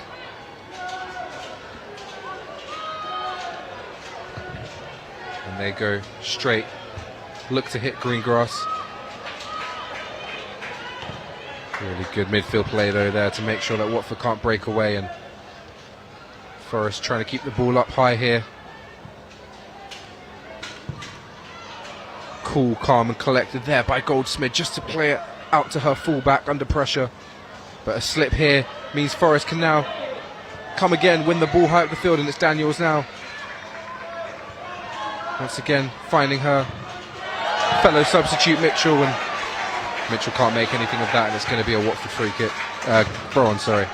And they go straight, look to hit Greengrass. Really good midfield play though there to make sure that Watford can't break away, and Forest trying to keep the ball up high here. Cool, calm and collected there by Goldsmith, just to play it out to her full-back under pressure. But a slip here means Forest can now come again, win the ball high up the field, and it's Daniels now. Once again finding her fellow substitute Mitchell, and Mitchell can't make anything of that, and it's going to be a Watford free kick. Throw on, sorry.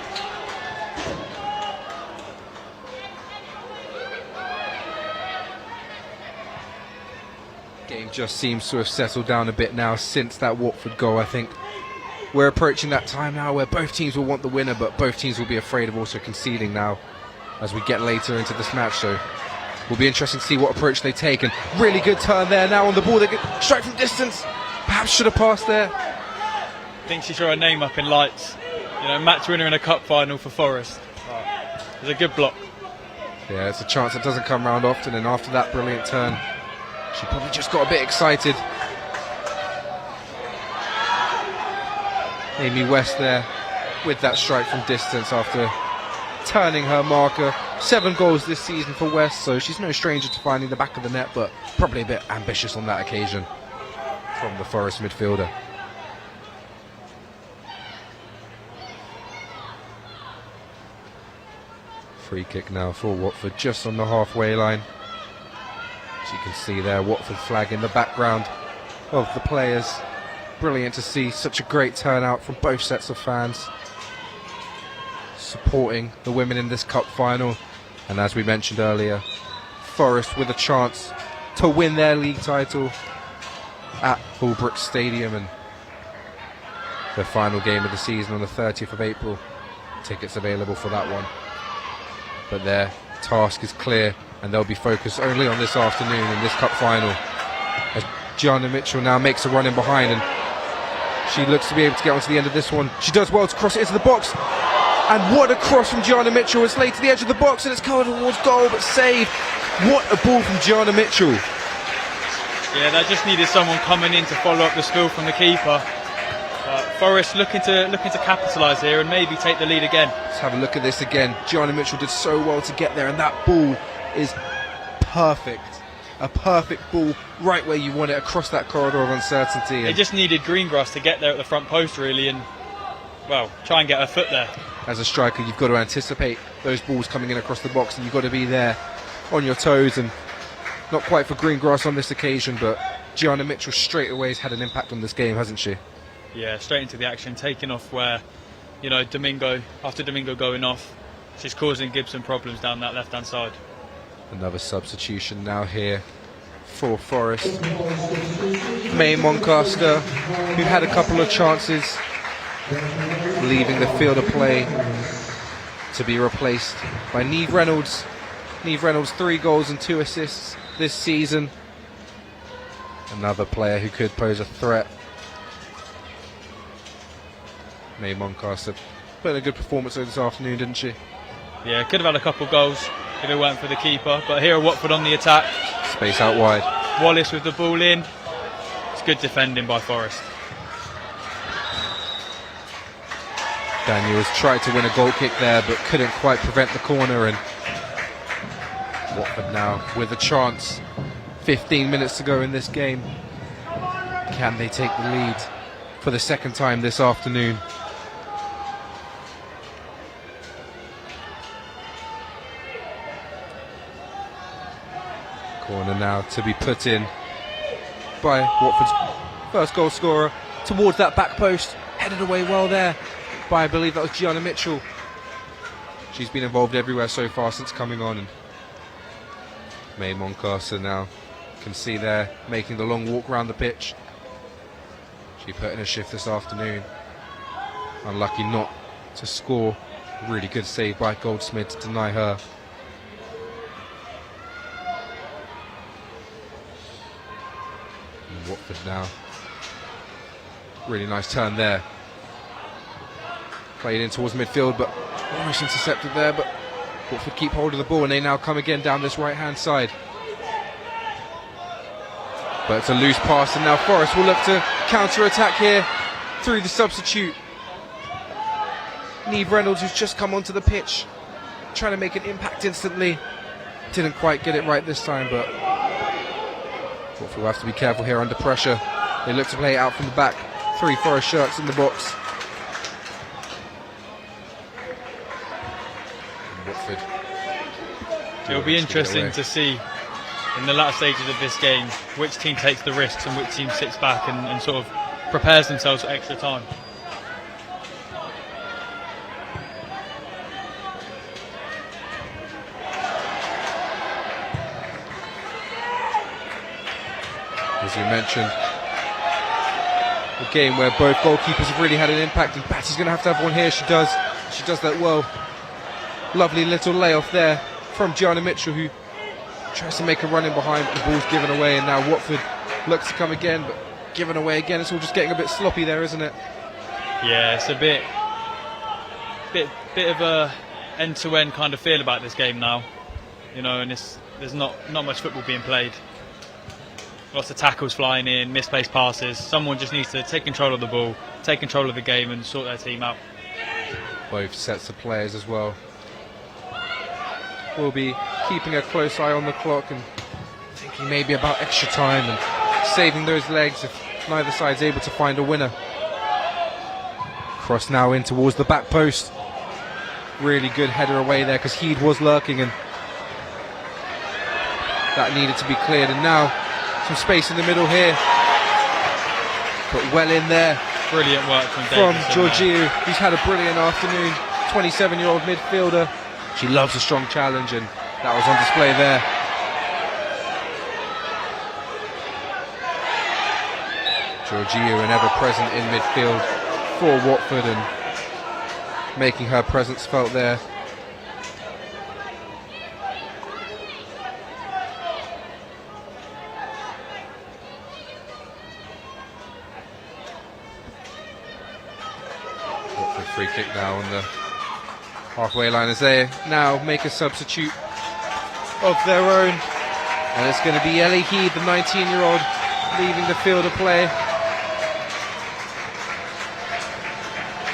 Game just seems to have settled down a bit now since that Watford goal. I think we're approaching that time now where both teams will want the winner, but both teams will be afraid of also conceding now as we get later into this match. So will be interesting to see what approach they take. And really good turn there now on the ball. They get strike from distance. Perhaps should have passed there. I think she saw her name up in lights. You know, match winner in a cup final for Forest. It was a good block. Yeah, it's a chance that doesn't come round often, and after that brilliant turn, she probably just got a bit excited. Amy West there with that strike from distance after turning her marker. 7 goals this season for West, so she's no stranger to finding the back of the net, but probably a bit ambitious on that occasion from the Forest midfielder. Free kick now for Watford, just on the halfway line. As you can see there, Watford flag in the background of the players. Brilliant to see such a great turnout from both sets of fans supporting the women in this cup final. And as we mentioned earlier, Forest with a chance to win their league title at Holbrook Stadium, and the final game of the season on the 30th of April. Tickets available for that one. But their task is clear, and they'll be focused only on this afternoon in this cup final, as Gianna Mitchell now makes a run in behind, and she looks to be able to get onto the end of this one. She does well to cross it into the box, and what a cross from Gianna Mitchell. It's laid to the edge of the box and it's covered towards goal, but saved. What a ball from Gianna Mitchell. Yeah, that just needed someone coming in to follow up the spill from the keeper. Forest looking to capitalise here and maybe take the lead again. Let's have a look at this again. Gianna Mitchell did so well to get there, and that ball is perfect. A perfect ball right where you want it, across that corridor of uncertainty. It just needed Greengrass to get there at the front post really, and well, try and get her foot there. As a striker, you've got to anticipate those balls coming in across the box, and you've got to be there on your toes. And not quite for Greengrass on this occasion, but Gianna Mitchell straight away has had an impact on this game, hasn't she? Yeah, straight into the action, taking off where, you know, after Domingo going off, she's causing Gibson problems down that left-hand side. Another substitution now here for Forest. May Moncaster, who had a couple of chances, leaving the field of play to be replaced by Neve Reynolds. Neve Reynolds, 3 goals and 2 assists this season. Another player who could pose a threat. May Moncaster put in a good performance this afternoon, didn't she? Yeah, could have had a couple of goals if it weren't for the keeper, but here are Watford on the attack. Space out wide. Wallace with the ball in. It's good defending by Forest. Daniels tried to win a goal kick there, but couldn't quite prevent the corner, and Watford now with a chance. 15 minutes to go in this game. Can they take the lead for the second time this afternoon? Corner now to be put in by Watford's first goal scorer towards that back post, headed away well there by, I believe that was Gianna Mitchell. She's been involved everywhere so far since coming on, and May Moncaster now can see there making the long walk around the pitch. She put in a shift this afternoon, unlucky not to score. Really good save by Goldsmith to deny her. Watford now. Really nice turn there. Played in towards midfield, but almost intercepted there. But Watford keep hold of the ball, and they now come again down this right-hand side. But it's a loose pass, and now Forest will look to counter-attack here through the substitute. Neve Reynolds, who's just come onto the pitch, trying to make an impact instantly. Didn't quite get it right this time, but Watford will have to be careful here under pressure. They look to play it out from the back. 3 Forest shirts in the box. Watford. It'll be interesting to see in the latter stages of this game which team takes the risks and which team sits back and sort of prepares themselves for extra time. As you mentioned, a game where both goalkeepers have really had an impact, and Batty's going to have one here. She does that well. Lovely little layoff there from Gianna Mitchell, who tries to make a run in behind, but the ball's given away, and now Watford looks to come again, but given away again. It's all just getting a bit sloppy there, isn't it? Yeah, it's a bit of a end-to-end kind of feel about this game now, you know, and there's not much football being played. Lots of tackles flying in, misplaced passes. Someone just needs to take control of the ball, take control of the game, and sort their team out. Both sets of players as well will be keeping a close eye on the clock and thinking maybe about extra time and saving those legs if neither side's able to find a winner. Cross now in towards the back post. Really good header away there because Heed was lurking, and that needed to be cleared. And now some space in the middle here, but well in there. Brilliant work from Georgiou, who's had a brilliant afternoon. 27-year-old midfielder. She loves a strong challenge, and that was on display there. Georgiou, an ever-present in midfield for Watford, and making her presence felt there. Free kick now on the halfway line as they now make a substitute of their own. And it's going to be Ellie Heed, the 19-year-old, leaving the field of play.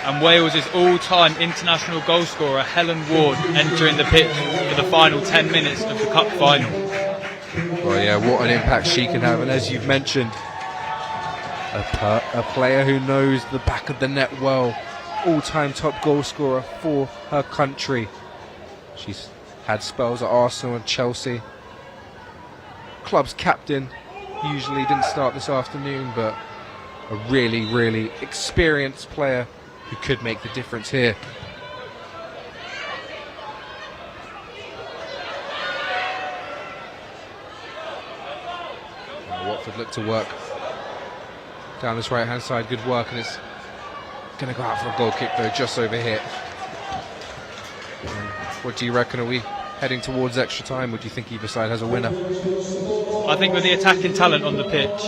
And Wales' all-time international goalscorer Helen Ward entering the pitch for the final 10 minutes of the cup final. Well, yeah, what an impact she can have. And as you've mentioned, a player who knows the back of the net well, all-time top goal scorer for her country. She's had spells at Arsenal and Chelsea. Club's captain, usually didn't start this afternoon, but a really, really experienced player who could make the difference here. Watford look to work down this right hand side, good work, and it's going to go out for a goal kick though, just over here. What do you reckon, are we heading towards extra time, or do you think either side has a winner? I think with the attacking talent on the pitch,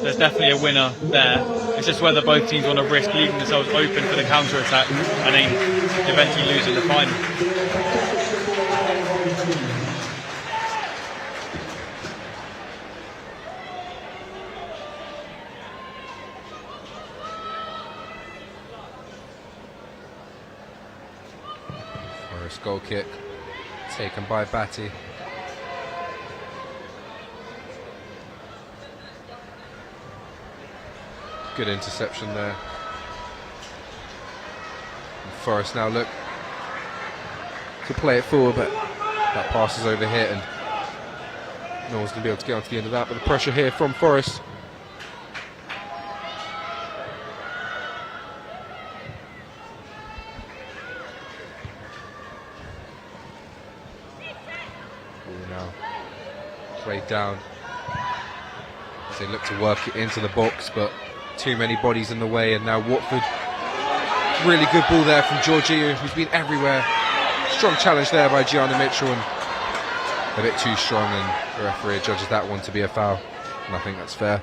there's definitely a winner there. It's just whether both teams want to risk leaving themselves open for the counter-attack and then eventually losing the final. Forest goal kick taken by Batty. Good interception there. And Forest now look to play it forward, but that pass is overhit and no one's going to be able to get onto the end of that. But the pressure here from Forest. Now played down as they look to work it into the box, but too many bodies in the way. And now Watford, really good ball there from Georgiou, who's been everywhere. Strong challenge there by Gianna Mitchell, and a bit too strong, and the referee judges that one to be a foul, and I think that's fair.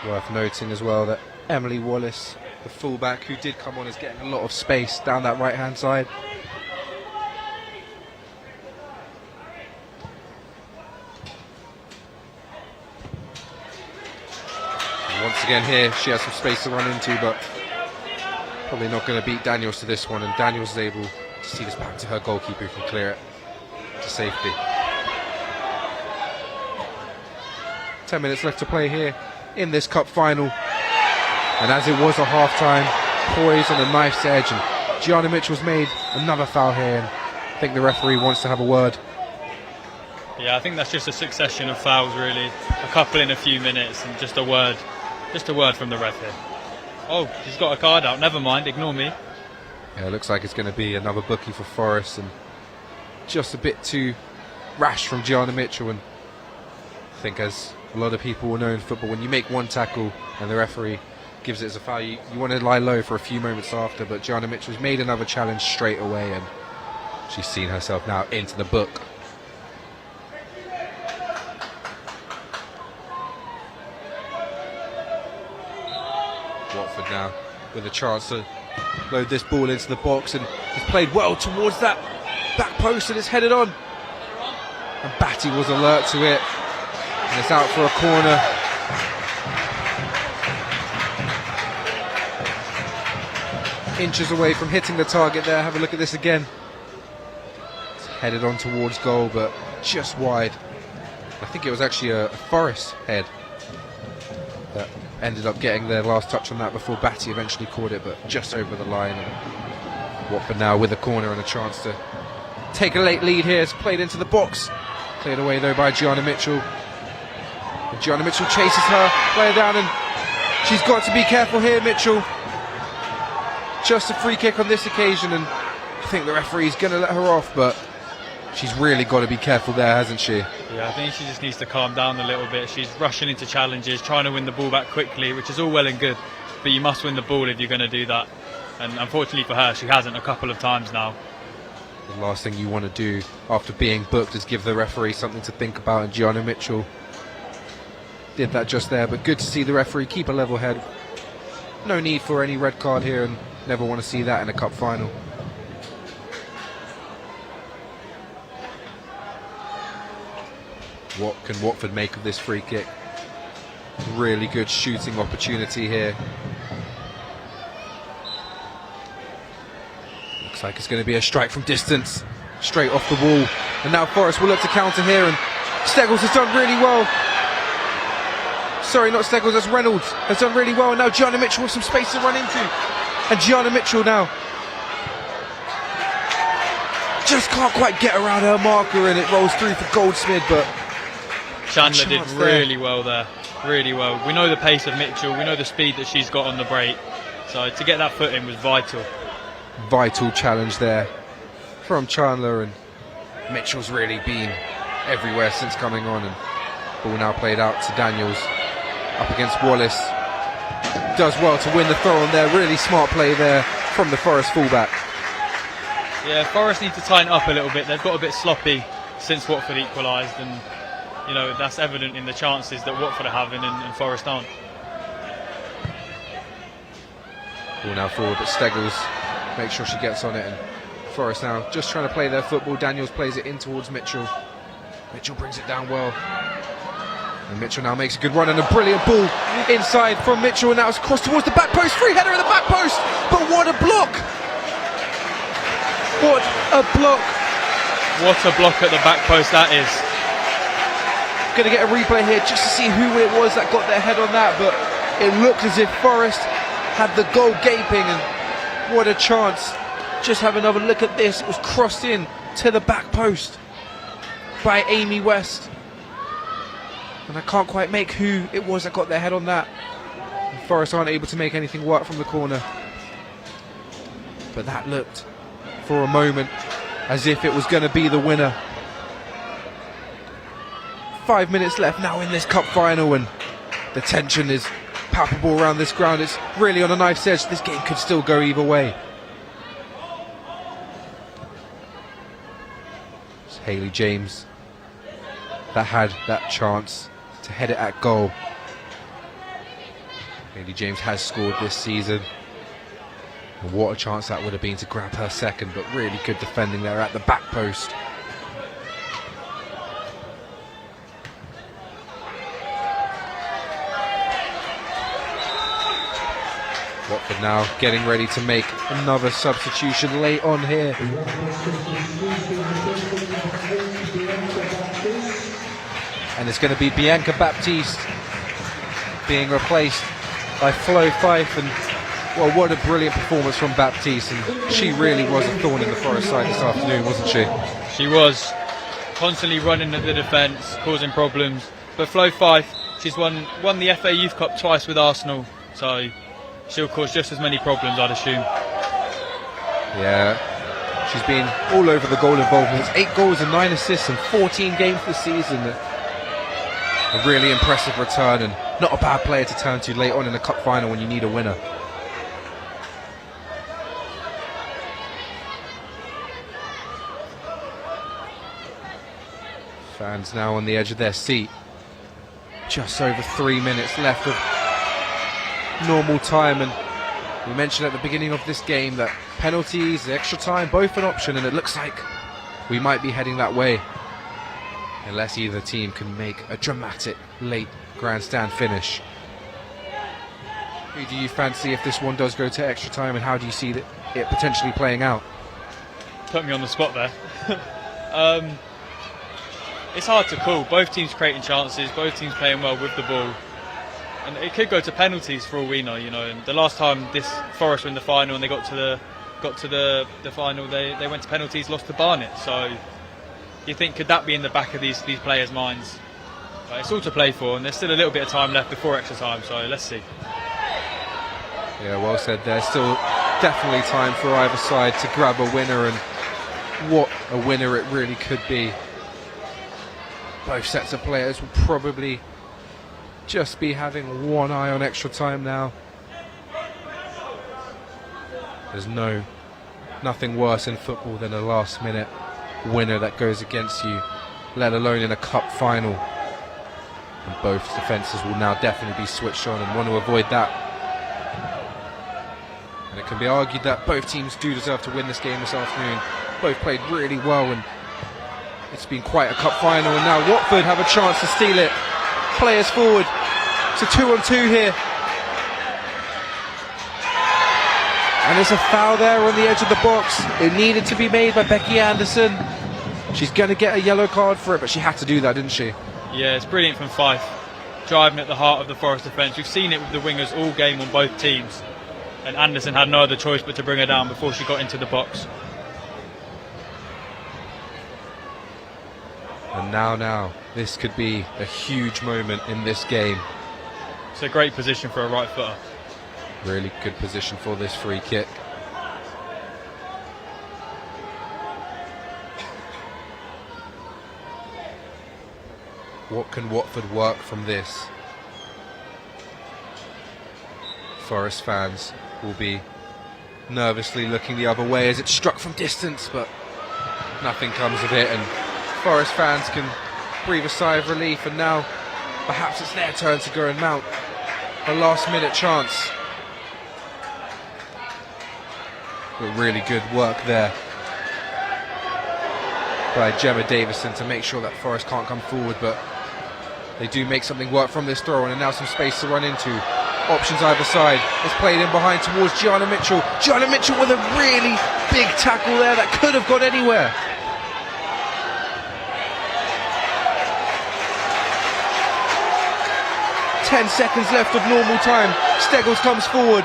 Worth noting as well that Emily Wallace, the fullback who did come on, is getting a lot of space down that right hand side. Once again here, she has some space to run into, but probably not going to beat Daniels to this one, and Daniels is able to see this back to her goalkeeper, who can clear it to safety. 10 minutes left to play here in this cup final, and as it was a half-time, poised on a knife's edge, and Gianna Mitchell's made another foul here, and I think the referee wants to have a word. Yeah, I think that's just a succession of fouls really, a couple in a few minutes, and just a word from the ref here. Oh, she's got a card out, never mind, ignore me. Yeah, it looks like it's going to be another bookie for Forest, and just a bit too rash from Gianna Mitchell. And I think, as a lot of people will know in football, when you make one tackle and the referee gives it as a foul, you want to lie low for a few moments after, but Gianna Mitchell's made another challenge straight away, and she's seen herself now into the book. Watford now with a chance to load this ball into the box, and it's played well towards that back post, and it's headed on, and Batty was alert to it, and it's out for a corner. Inches away from hitting the target there. Have a look at this again. It's headed on towards goal, but just wide. I think it was actually a Forest head that ended up getting their last touch on that before Batty eventually caught it, but just over the line. And Watford now with a corner and a chance to take a late lead here. It's played into the box. Cleared away though by Gianna Mitchell. And Gianna Mitchell chases her, player down, and she's got to be careful here, Mitchell. Just a free kick on this occasion, and I think the referee's going to let her off, but she's really got to be careful there, hasn't she? Yeah, I think she just needs to calm down a little bit. She's rushing into challenges, trying to win the ball back quickly, which is all well and good, but you must win the ball if you're going to do that. And unfortunately for her, she hasn't a couple of times now. The last thing you want to do after being booked is give the referee something to think about, and Gianna Mitchell did that just there. But good to see the referee keep a level head. No need for any red card here, and never want to see that in a cup final. What can Watford make of this free kick? Really good shooting opportunity here. Looks like it's going to be a strike from distance, straight off the wall. And now Forest will look to counter here, and Steggles has done really well. Sorry, not Steggles, that's Reynolds. Has done really well, and now Gianna Mitchell with some space to run into. And Gianna Mitchell now just can't quite get around her marker, and it rolls through for Goldsmith, but Chandler did really well there, really well. We know the pace of Mitchell, we know the speed that she's got on the break, so to get that foot in was vital. Vital challenge there from Chandler, and Mitchell's really been everywhere since coming on, and ball now played out to Daniels up against Wallace. Does well to win the throw on there, really smart play there from the Forest fullback. Yeah, Forest need to tighten up a little bit. They've got a bit sloppy since Watford equalised, and you know that's evident in the chances that Watford are having and Forest aren't. Ball now forward, but Steggles makes sure she gets on it, and Forest now just trying to play their football. Daniels plays it in towards Mitchell. Mitchell brings it down well, and Mitchell now makes a good run, and a brilliant ball inside from Mitchell, and now it's crossed towards the back post. Free header in the back post, but what a block! What a block! What a block at the back post that is. Going to get a replay here just to see who it was that got their head on that, but it looked as if Forest had the goal gaping, and what a chance. Just have another look at this. It was crossed in to the back post by Amy West, and I can't quite make who it was that got their head on that. And Forest aren't able to make anything work from the corner, but that looked for a moment as if it was going to be the winner. 5 minutes left now in this cup final, and the tension is palpable around this ground. It's really on a knife's edge. This game could still go either way. It's Hayley James that had that chance to head it at goal. Hayley James has scored this season, and what a chance that would have been to grab her second, but really good defending there at the back post. Watford now getting ready to make another substitution late on here. And it's going to be Bianca Baptiste being replaced by Flo Fife, and well, what a brilliant performance from Baptiste, and she really was a thorn in the Forest side this afternoon, wasn't she? She was, constantly running at the defence, causing problems, but Flo Fife, she's won the FA Youth Cup twice with Arsenal, so she'll cause just as many problems, I'd assume. Yeah, she's been all over the goal involvements. 8 goals and 9 assists in 14 games this season. A really impressive return, and not a bad player to turn to late on in a cup final when you need a winner. Fans now on the edge of their seat. Just over 3 minutes left of normal time, and we mentioned at the beginning of this game that penalties, extra time, both an option, and it looks like we might be heading that way unless either team can make a dramatic late grandstand finish. Who do you fancy if this one does go to extra time, and how do you see it potentially playing out? Put me on the spot there. It's hard to call. Both teams creating chances, both teams playing well with the ball. And it could go to penalties for all we know, you know. And the last time this Forest were in the final and they got to the final, they went to penalties, lost to Barnet. So you think, could that be in the back of these players' minds? But it's all to play for, and there's still a little bit of time left before extra time. So let's see. Yeah, well said. There's still definitely time for either side to grab a winner, and what a winner it really could be. Both sets of players will probably just be having one eye on extra time now. There's no Nothing worse in football than a last-minute winner that goes against you, let alone in a cup final. And both defences will now definitely be switched on and want to avoid that. And it can be argued that both teams do deserve to win this game this afternoon. Both played really well, and it's been quite a cup final, and now Watford have a chance to steal it. Players forward. It's a 2-on-2 here. And there's a foul there on the edge of the box. It needed to be made by Becky Anderson. She's going to get a yellow card for it, but she had to do that, didn't she? Yeah, it's brilliant from Fife. Driving at the heart of the Forest defence. We've seen it with the wingers all game on both teams. And Anderson had no other choice but to bring her down before she got into the box. And now, this could be a huge moment in this game. It's a great position for a right footer. Really good position for this free kick. What can Watford work from this? Forest fans will be nervously looking the other way as it's struck from distance, but nothing comes of it, and Forest fans can breathe a sigh of relief, and now perhaps it's their turn to go and mount a last-minute chance. But really good work there by Gemma Davison to make sure that Forest can't come forward, but they do make something work from this throw, and now some space to run into. Options either side. It's played in behind towards Gianna Mitchell. Gianna Mitchell with a really big tackle there that could have gone anywhere. Ten seconds left of normal time. Steggles comes forward.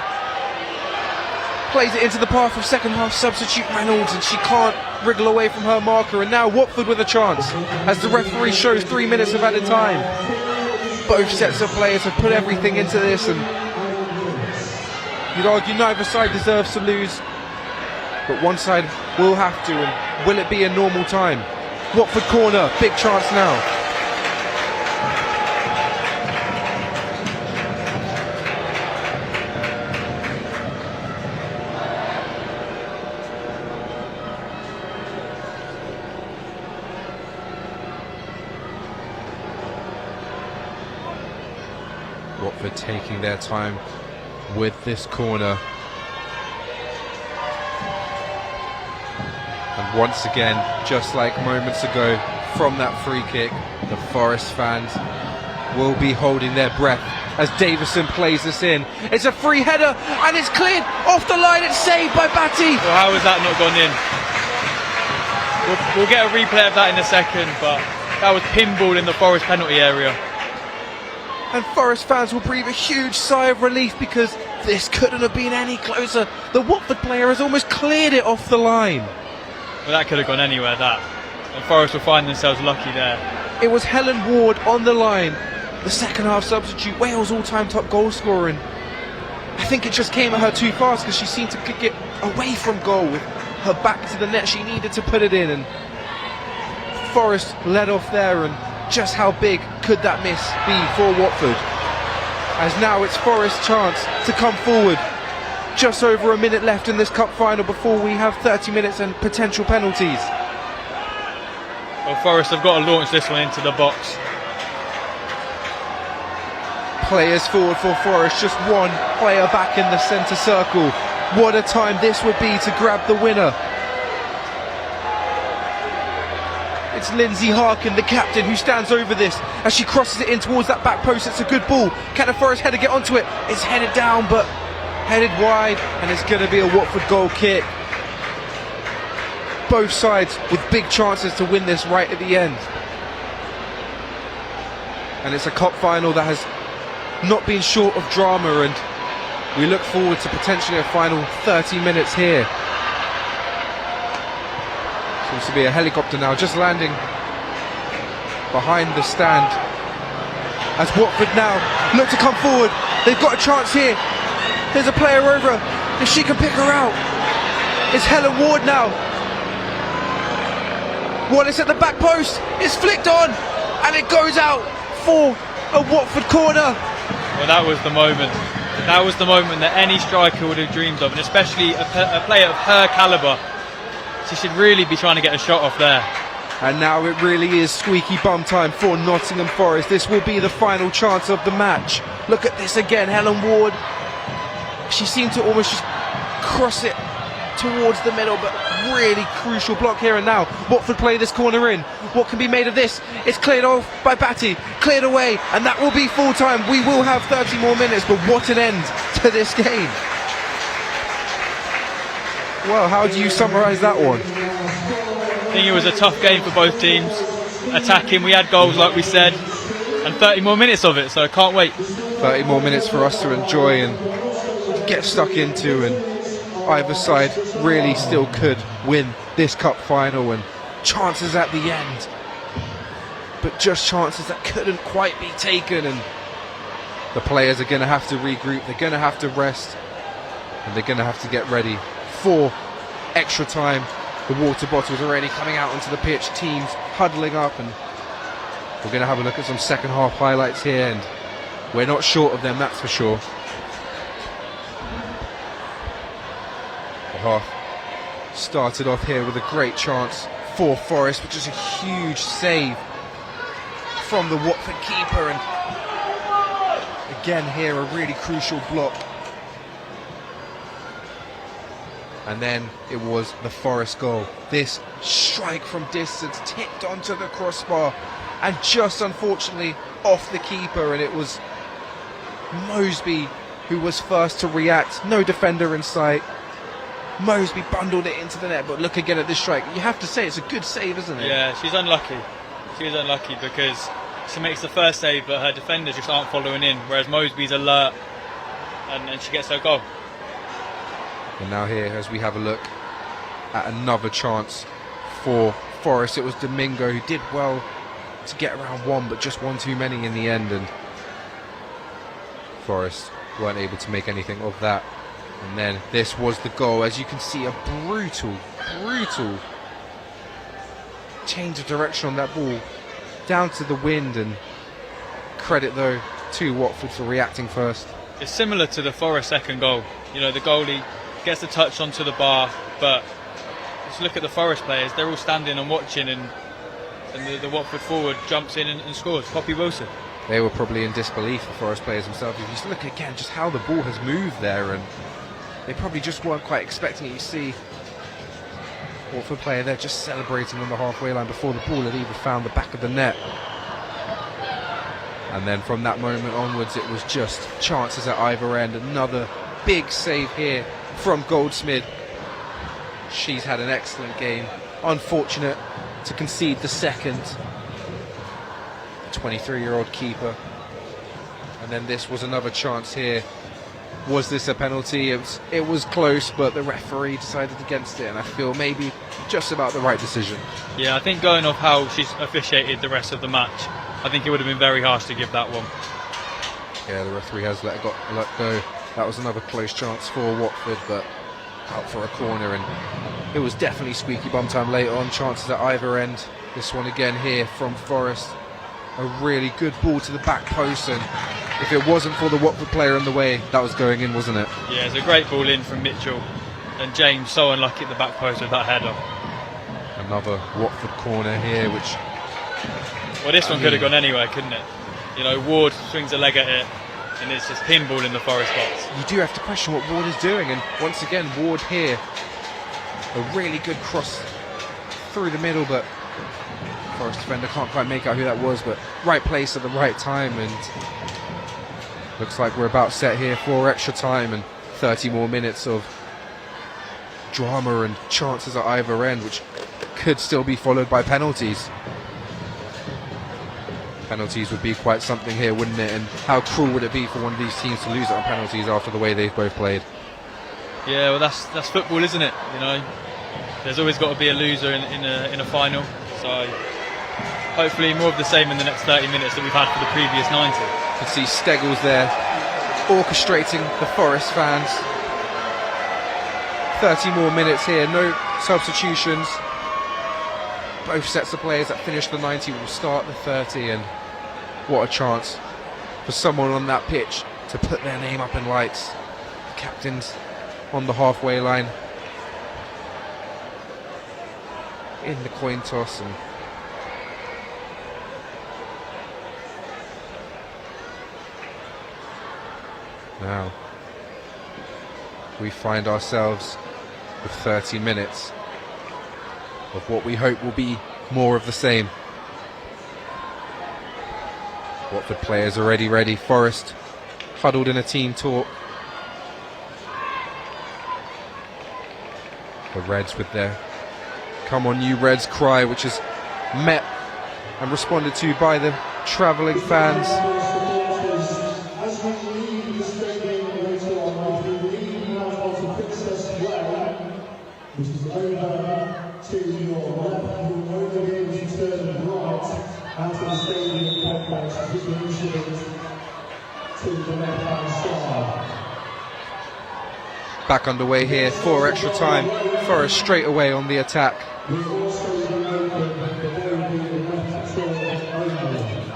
Plays it into the path of second half substitute Reynolds, and she can't wriggle away from her marker. And now Watford with a chance as the referee shows 3 minutes of added time. Both sets of players have put everything into this, and you'd argue neither side deserves to lose, but one side will have to, and will it be a normal time? Watford corner, big chance now. Watford taking their time with this corner. And once again, just like moments ago from that free kick, the Forest fans will be holding their breath as Davison plays this in. It's a free header and it's cleared off the line. It's saved by Batty. Well, how has that not gone in? We'll get a replay of that in a second, but that was pinball in the Forest penalty area. And Forest fans will breathe a huge sigh of relief because this couldn't have been any closer. The Watford player has almost cleared it off the line. Well, that could have gone anywhere, that. And Forest will find themselves lucky there. It was Helen Ward on the line, the second half substitute, Wales' all-time top goal scorer. And I think it just came at her too fast because she seemed to kick it away from goal with her back to the net. She needed to put it in, and Forest led off there, and just how big could that miss be for Watford? As now it's Forest's chance to come forward. Just over a minute left in this cup final before we have 30 minutes and potential penalties. Well, Forest have got to launch this one into the box. Players forward for Forest, just one player back in the centre circle. What a time this would be to grab the winner. It's Lindsay Harkin, the captain, who stands over this as she crosses it in towards that back post. It's a good ball. Can the Forest header get onto it? It's headed down, but headed wide, and it's going to be a Watford goal kick. Both sides with big chances to win this right at the end. And it's a cup final that has not been short of drama, and we look forward to potentially a final 30 minutes here. Seems to be a helicopter now just landing behind the stand as Watford now look to come forward. They've got a chance here. There's a player over, if she can pick her out. It's Helen Ward now. Wallace at the back post, it's flicked on and it goes out for a Watford corner. Well, that was the moment. That was the moment that any striker would have dreamed of, and especially a player of her calibre. She should really be trying to get a shot off there. And now it really is squeaky bum time for Nottingham Forest. This will be the final chance of the match. Look at this again, Helen Ward. She seemed to almost just cross it towards the middle, but really crucial block here and now. Watford play this corner in. What can be made of this? It's cleared off by Batty, cleared away, and that will be full time. We will have 30 more minutes, but what an end to this game. Well, how do you summarise that one? I think it was a tough game for both teams. Attacking, we had goals like we said, and 30 more minutes of it, so I can't wait. 30 more minutes for us to enjoy and get stuck into, and either side really still could win this cup final, and chances at the end, but just chances that couldn't quite be taken, and the players are going to have to regroup, they're going to have to rest, and they're going to have to get ready for extra time. The water bottles already coming out onto the pitch, teams huddling up, and we're going to have a look at some second half highlights here, and we're not short of them, that's for sure. The half started off here with a great chance for Forest, which is a huge save from the Watford keeper, and again here a really crucial block. And then it was the Forest goal. This strike from distance tipped onto the crossbar and just unfortunately off the keeper, and it was Mosby who was first to react. No defender in sight. Mosby bundled it into the net, but look again at this strike. You have to say it's a good save, isn't it? Yeah, she's unlucky. She was unlucky because she makes the first save, but her defenders just aren't following in, whereas Mosby's alert and she gets her goal. And now here, as we have a look at another chance for Forest, it was Domingo who did well to get around one, but just one too many in the end, and Forest weren't able to make anything of that. And then this was the goal. As you can see, a brutal change of direction on that ball, down to the wind, and credit though to Watford for reacting first. It's similar to the Forest second goal. You know, the goalie gets the touch onto the bar, but just look at the Forest players, they're all standing and watching, and the Watford forward jumps in and scores. Poppy Wilson. They were probably in disbelief, the Forest players themselves. If you look again just how the ball has moved there, and they probably just weren't quite expecting it. You see Watford player there just celebrating on the halfway line before the ball had even found the back of the net. And then from that moment onwards, it was just chances at either end. Another big save here from Goldsmith. She's had an excellent game. Unfortunate to concede the second. 23-year-old keeper. And then this was another chance here. Was this a penalty? It was close, but the referee decided against it, and I feel maybe just about the right decision. Yeah, I think going off how she's officiated the rest of the match, I think it would have been very harsh to give that one. Yeah, the referee has let go. That was another close chance for Watford, but out for a corner, and it was definitely squeaky bum time later on. Chances at either end. This one again here from Forest. A really good ball to the back post, and if it wasn't for the Watford player in the way, that was going in, wasn't it? Yeah, it's a great ball in from Mitchell, and James so unlucky at the back post with that header. Another Watford corner here, which... Well, this one could have gone anywhere, couldn't it? You know, Ward swings a leg at it, and it's just pinball in the Forest box. You do have to question what Ward is doing, and once again, Ward here, a really good cross through the middle, but Forest defender can't quite make out who that was, but right place at the right time, and looks like we're about set here for extra time and 30 more minutes of drama and chances at either end, which could still be followed by penalties. Penalties would be quite something here, wouldn't it? And how cruel would it be for one of these teams to lose it on penalties after the way they've both played? Yeah, well, that's football, isn't it? You know, there's always got to be a loser in a final. So hopefully more of the same in the next 30 minutes that we've had for the previous 90. You can see Steggles there orchestrating the Forest fans. 30 more minutes here, no substitutions. Both sets of players that finish the 90 will start the 30, and what a chance for someone on that pitch to put their name up in lights. Captains on the halfway line in the coin toss, and now we find ourselves with 30 minutes of what we hope will be more of the same. Watford players already ready. Forest huddled in a team talk. The Reds with their "Come on you Reds" cry, which is met and responded to by the travelling fans. As we leave the stadium later on, we leave now onto Princess Way, which is over to your left. You will only be able to turn right out of the stadium complex, which is to the left-hand side. Back underway here for extra time. Forest straight away on the attack.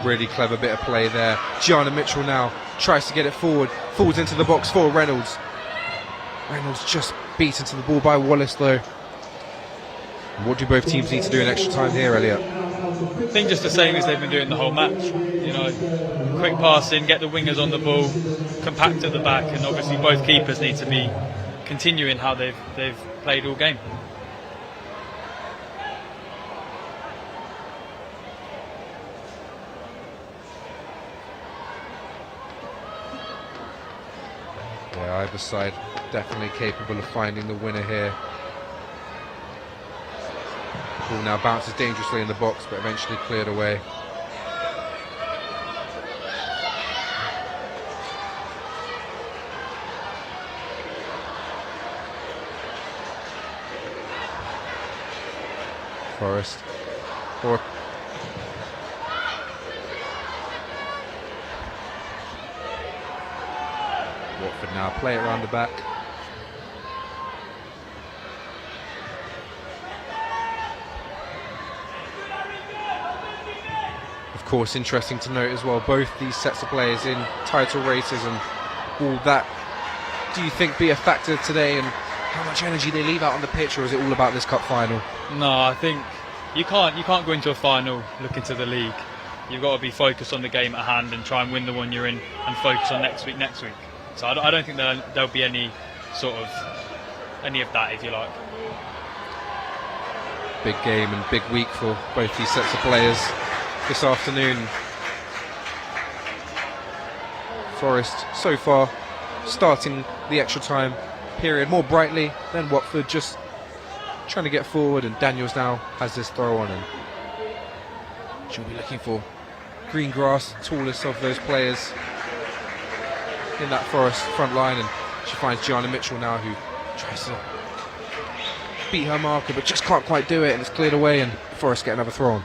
Really clever bit of play there. Gianna Mitchell now tries to get it forward, falls into the box for Reynolds. Reynolds just beaten to the ball by Wallace though. What do both teams need to do in extra time here, Elliot? I think just the same as they've been doing the whole match. You know, quick passing, get the wingers on the ball, compact at the back, and obviously both keepers need to be continuing how they've played all game. Yeah, either side definitely capable of finding the winner here. Ball now bounces dangerously in the box, but eventually cleared away. Forest. Or Watford now play it around the back. Of course, interesting to note as well, both these sets of players in title races, and will that, do you think, be a factor today in how much energy they leave out on the pitch, or is it all about this cup final? No, I think you can't go into a final looking to the league. You've got to be focused on the game at hand and try and win the one you're in, and focus on next week. So I don't think there'll be any of that, if you like. Big game and big week for both these sets of players this afternoon. Forest so far starting the extra time period more brightly than Watford, just trying to get forward, and Daniels now has this throw on, and she'll be looking for green grass, tallest of those players in that Forest front line, and she finds Gianna Mitchell now, who tries to beat her marker but just can't quite do it, and it's cleared away, and Forest get another throw on.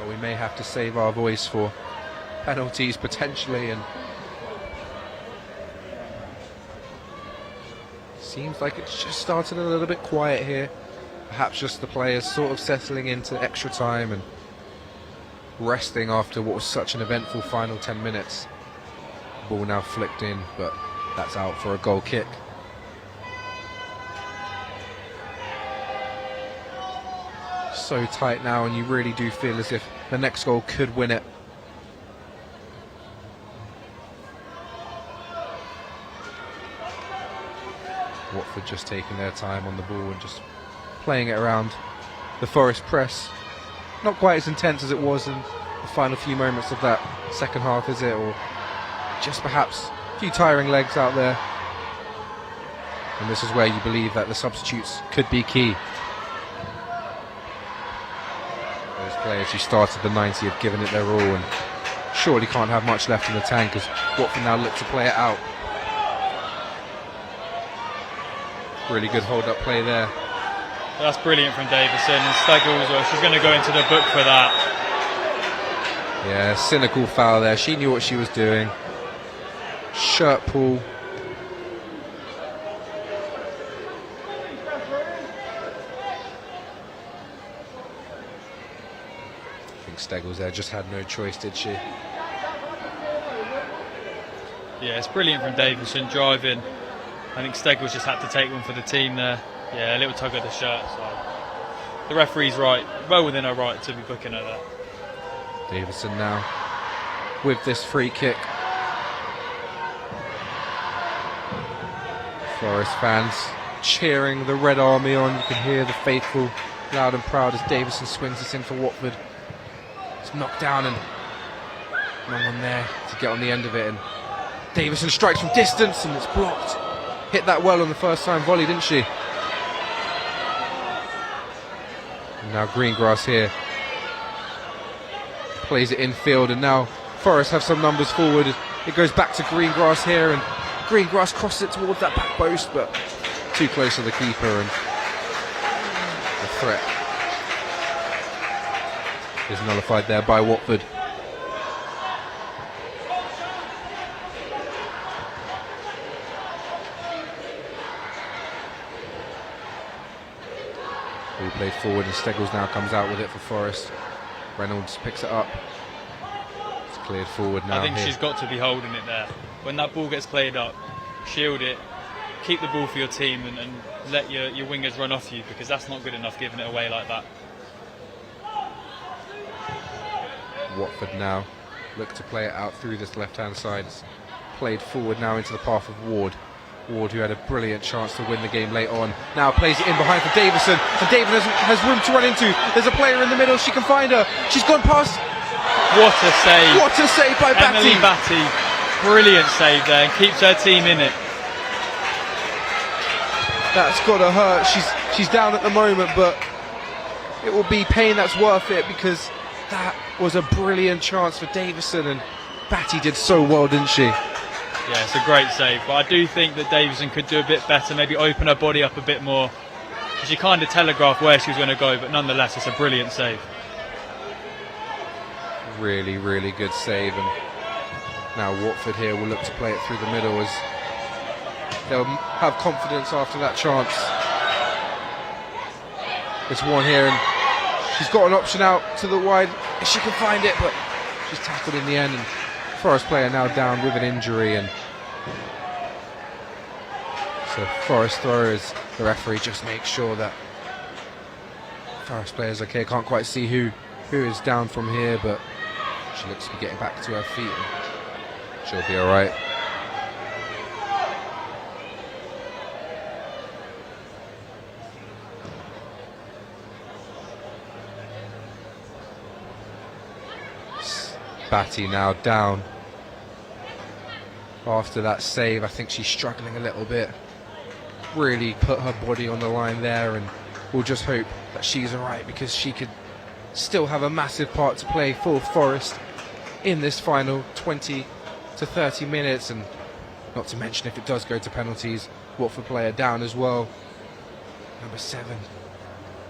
We may have to save our voice for penalties potentially, and seems like it's just started a little bit quiet here. Perhaps just the players sort of settling into extra time and resting after what was such an eventful final 10 minutes. Ball now flicked in, but that's out for a goal kick. So tight now, and you really do feel as if the next goal could win it. Watford just taking their time on the ball and just playing it around the Forest press. Not quite as intense as it was in the final few moments of that second half, is it? Or just perhaps a few tiring legs out there. And this is where you believe that the substitutes could be key. Those players who started the 90 have given it their all, and surely can't have much left in the tank as Watford now look to play it out. Really good hold-up play there. That's brilliant from Davison, and Steggles, she's going to go into the book for that. Yeah, cynical foul there. She knew what she was doing. Shirt pull. I think Steggles there just had no choice, did she? Yeah, it's brilliant from Davison driving. I think Steggles just had to take one for the team there. Yeah, a little tug of the shirt. So the referee's right, well within her right to be booking her there. Davison now with this free kick. Forest fans cheering the Red Army on. You can hear the faithful loud and proud as Davison swings this in for Watford. It's knocked down and no one there to get on the end of it. And Davison strikes from distance and it's blocked. Hit that well on the first time volley, didn't she? And now Greengrass here. Plays it infield and now Forest have some numbers forward. It goes back to Greengrass here and Greengrass crosses it towards that back post, but too close to the keeper and the threat is nullified there by Watford. Ball played forward and Steggles now comes out with it for Forest. Reynolds picks it up. It's cleared forward now. I think she's got to be holding it there. When that ball gets played up, shield it, keep the ball for your team and let your wingers run off you, because that's not good enough giving it away like that. Watford now look to play it out through this left-hand side. It's played forward now into the path of Ward. Ward, who had a brilliant chance to win the game late on, now plays it in behind for Davison, and Davison has room to run into. There's a player in the middle, she can find her. She's gone past. What a save! What a save by Emily Batty! Batty, brilliant save there, and keeps her team in it. That's got to hurt. She's down at the moment, but it will be pain that's worth it, because that was a brilliant chance for Davison, and Batty did so well, didn't she? Yeah, it's a great save, but I do think that Davison could do a bit better, maybe open her body up a bit more. She kind of telegraphed where she was going to go, but nonetheless, it's a brilliant save. Really, really good save, and now Watford here will look to play it through the middle as they'll have confidence after that chance. There's one here, and she's got an option out to the wide if she can find it, but she's tackled in the end. And Forest player now down with an injury, and so Forest throwers, the referee just makes sure that Forest player's okay. Can't quite see who is down from here, but she looks to be getting back to her feet and she'll be alright. Batty now down after that save. I think she's struggling a little bit. Really put her body on the line there, and we'll just hope that she's alright, because she could still have a massive part to play for Forest in this final 20 to 30 minutes, and not to mention if it does go to penalties, Watford player down as well. Number 7.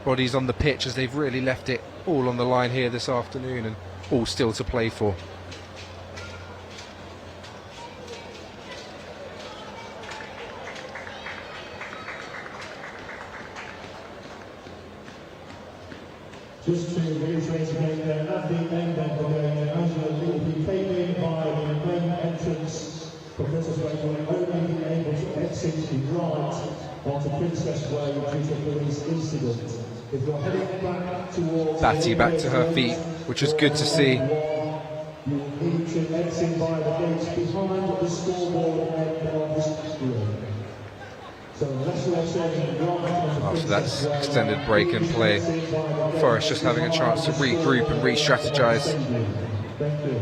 Bodies on the pitch as they've really left it all on the line here this afternoon, and all still to play for. Just to reiterate again, at the end of the game, Angela will be taken by the main entrance. Professor Blake will only be able to exit the right onto Princess Way due to police incident. If you're heading back towards Batty back to her feet, which is good to see. you need to exit by the gates behind the scoreboard end of the screen. So after that extended break in play, Forest just having a chance to regroup and re-strategise. Thank you.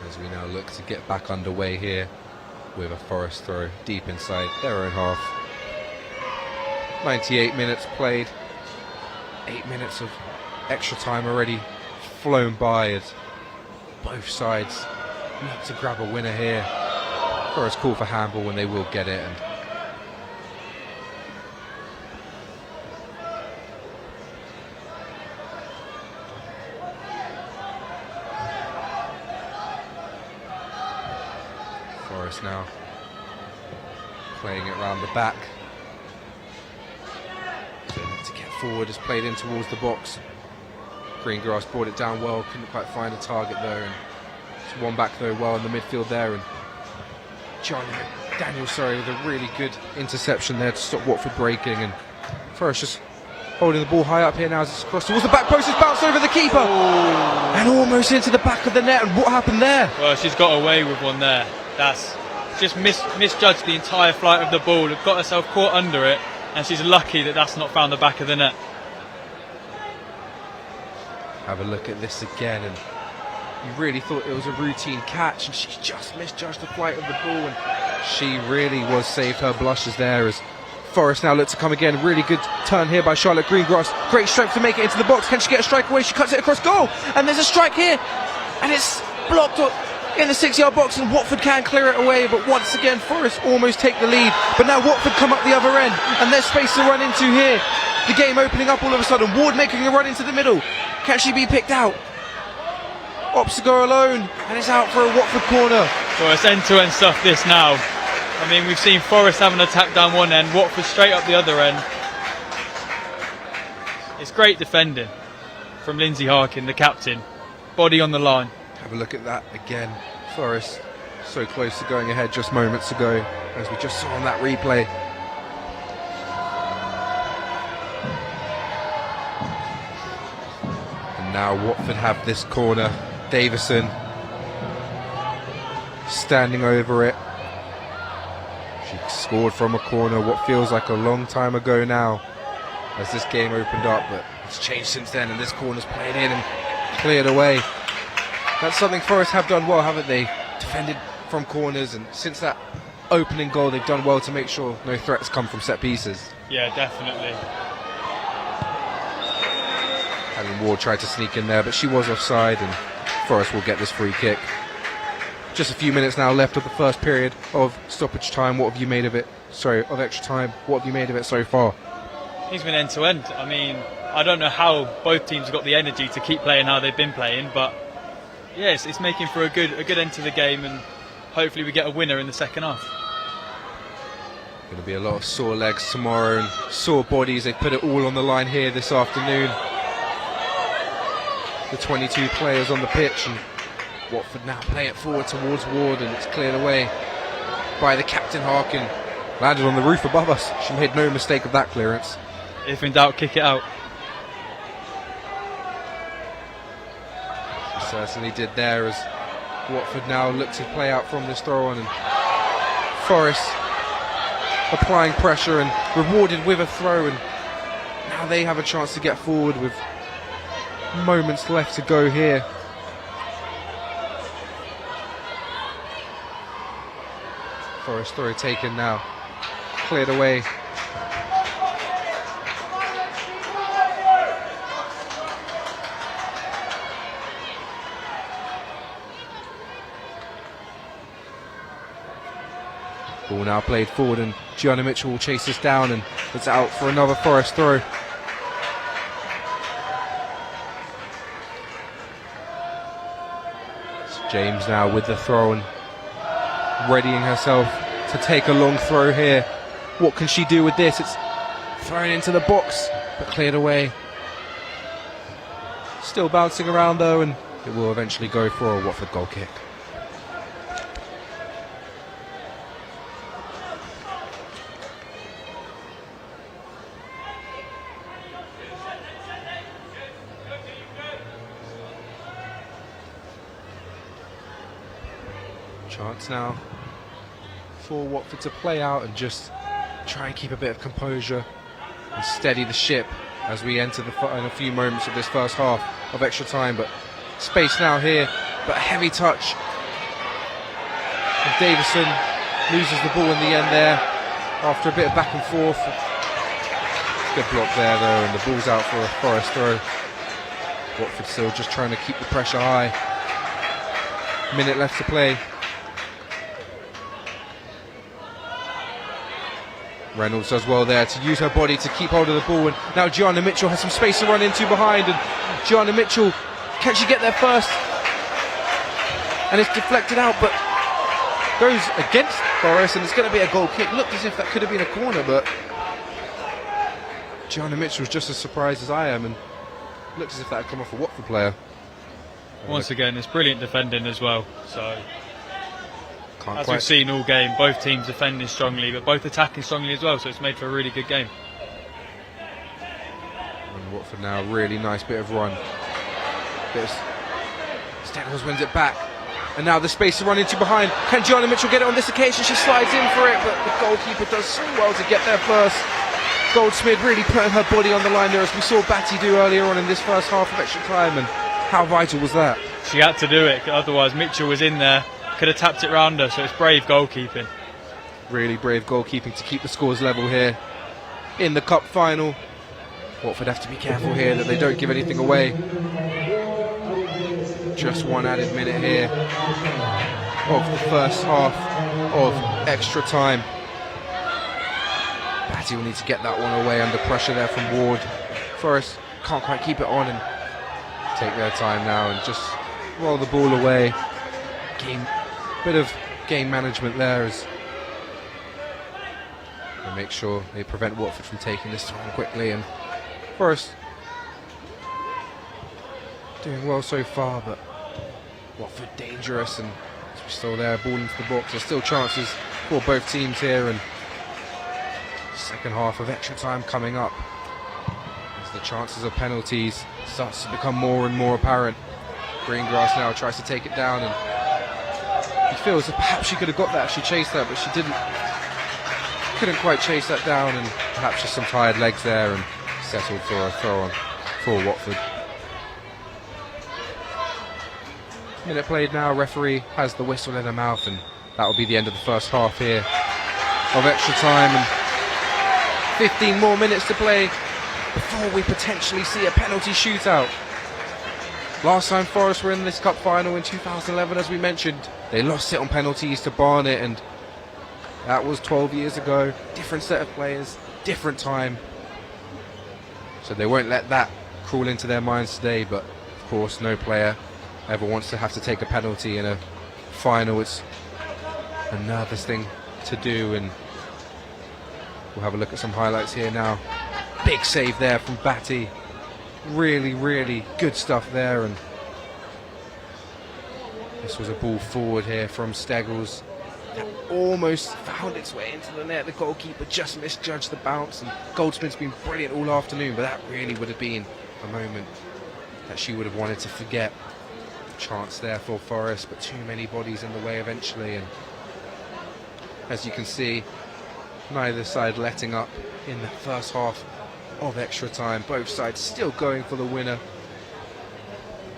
As we now look to get back underway here with a Forest throw deep inside their own half. 98 minutes played, 8 minutes of extra time already flown by as both sides look to grab a winner here. Forest call for handball and they will get it. And Forest now playing it around the back. So to get forward, is played in towards the box. Greengrass brought it down well, couldn't quite find a target though. And it's one back though well in the midfield there. And Daniel, with a really good interception there to stop Watford breaking. And Forest just holding the ball high up here now as it's crossed towards the back post. It's bounced over the keeper and almost into the back of the net. And what happened there? Well, she's got away with one there. That's just misjudged the entire flight of the ball. Got herself caught under it, and she's lucky that that's not found the back of the net. Have a look at this again, and you really thought it was a routine catch, and she just misjudged the flight of the ball, and she really was saved her blushes there as Forest now look to come again. Really good turn here by Charlotte Greengrass. Great strength to make it into the box. Can she get a strike away? She cuts it across goal, and there's a strike here, and it's blocked in the 6-yard box, and Watford can clear it away. But once again, Forest almost take the lead. But now Watford come up the other end, and there's space to run into here. The game opening up all of a sudden. Ward making a run into the middle. Can she be picked out? Opts to go alone, and it's out for a Watford corner. Well, it's end-to-end stuff this now. I mean, we've seen Forest have an attack down one end, Watford straight up the other end. It's great defending from Lindsay Harkin, the captain. Body on the line. Have a look at that again. Forest so close to going ahead just moments ago, as we just saw on that replay. And now Watford have this corner. Davison standing over it. She scored from a corner what feels like a long time ago now as this game opened up, but it's changed since then, and this corner's played in and cleared away. That's something Forest have done well, haven't they? Defended from corners, and since that opening goal they've done well to make sure no threats come from set pieces. Yeah, definitely. Helen Ward tried to sneak in there, but she was offside, and Forest will get this free kick. Just a few minutes now left of the first period of stoppage time. What have you made of it? Sorry, of extra time. What have you made of it so far? He's been end to end. I mean, I don't know how both teams have got the energy to keep playing how they've been playing, but yes, it's making for a good end to the game, and hopefully we get a winner in the second half. Going to be a lot of sore legs tomorrow and sore bodies. They put it all on the line here this afternoon. The 22 players on the pitch, and Watford now play it forward towards Ward, and it's cleared away by the captain Harkin. Landed on the roof above us. She made no mistake of that clearance. If in doubt, kick it out. She certainly did there, as Watford now look to play out from this throw on, and Forest applying pressure and rewarded with a throw, and now they have a chance to get forward with moments left to go here. Forest throw taken now, cleared away. Ball now played forward, and Gianna Mitchell will chase this down, and it's out for another Forest throw. It's James now with the throw and readying herself to take a long throw here. What can she do with this? It's thrown into the box, but cleared away. Still bouncing around though, and it will eventually go for a Watford goal kick. Chance now for Watford to play out and just try and keep a bit of composure and steady the ship as we enter in a few moments of this first half of extra time. But space now here, but a heavy touch. And Davison loses the ball in the end there after a bit of back and forth. Good block there though, and the ball's out for a Forest throw. Watford still just trying to keep the pressure high. Minute left to play. Reynolds does well there to use her body to keep hold of the ball, and now Gianna Mitchell has some space to run into behind, and Gianna Mitchell, can she get there first? And it's deflected out, but goes against Forest, and it's going to be a goal kick. Looked as if that could have been a corner, but Gianna Mitchell's just as surprised as I am, and looks as if that had come off a Watford player. Once again, it's brilliant defending as well. So, as we've seen all game, both teams defending strongly, but both attacking strongly as well. So it's made for a really good game. And Watford now, really nice bit of run. Steggles wins it back, and now the space to run into behind. Can Gianna Mitchell get it on this occasion? She slides in for it, but the goalkeeper does so well to get there first. Goldsmith really putting her body on the line there, as we saw Batty do earlier on in this first half of extra time, and how vital was that? She had to do it, otherwise Mitchell was in there, could have tapped it round her, so it's brave goalkeeping. Really brave goalkeeping to keep the scores level here in the cup final. Watford have to be careful here that they don't give anything away. Just one added minute here of the first half of extra time. Batty will need to get that one away under pressure there from Ward. Forest can't quite keep it on and take their time now and just roll the ball away. Bit of game management there as they make sure they prevent Watford from taking this on quickly, and Forest doing well so far, but Watford dangerous, and we're still there, ball into the box. There's still chances for both teams here, and second half of extra time coming up as the chances of penalties starts to become more and more apparent. Greengrass now tries to take it down, and he feels that perhaps she could have got that if she chased that, but she couldn't quite chase that down, and perhaps just some tired legs there, and settled for a throw on for Watford. Minute played now, referee has the whistle in her mouth, and that will be the end of the first half here of extra time, and 15 more minutes to play before we potentially see a penalty shootout. Last time Forest were in this cup final in 2011, as we mentioned, they lost it on penalties to Barnet, and that was 12 years ago. Different set of players, different time. So they won't let that crawl into their minds today, but of course no player ever wants to have to take a penalty in a final. It's a nervous thing to do, and we'll have a look at some highlights here now. Big save there from Batty. Really, really good stuff there, and this was a ball forward here from Steggles that almost found its way into the net. The goalkeeper just misjudged the bounce, and Goldsmith's been brilliant all afternoon, but that really would have been a moment that she would have wanted to forget. Chance there for Forest, but too many bodies in the way eventually, and as you can see, neither side letting up in the first half of extra time. Both sides still going for the winner.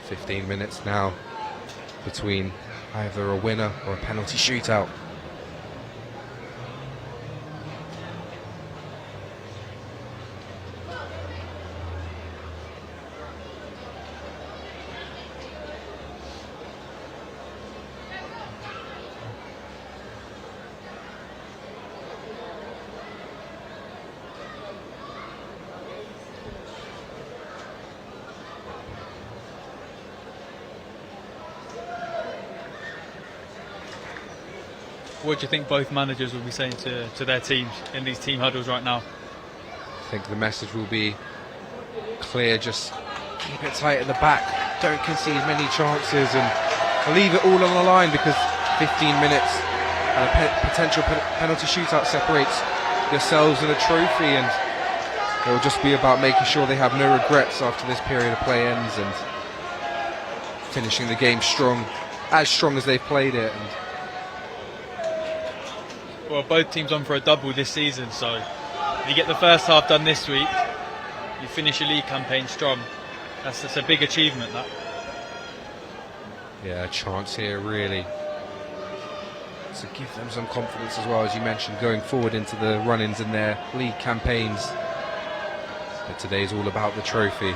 15 minutes now between either a winner or a penalty shootout. What do you think both managers will be saying to their teams in these team huddles right now? I think the message will be clear, just keep it tight at the back, don't concede many chances, and leave it all on the line, because 15 minutes and a potential penalty shootout separates yourselves and a trophy, and it will just be about making sure they have no regrets after this period of play ends, and finishing the game strong as they've played it. And well, both teams on for a double this season, so if you get the first half done this week, you finish your league campaign strong. That's a big achievement, that. Yeah, a chance here really to give them some confidence as well, as you mentioned, going forward into the run-ins in their league campaigns. But today's all about the trophy.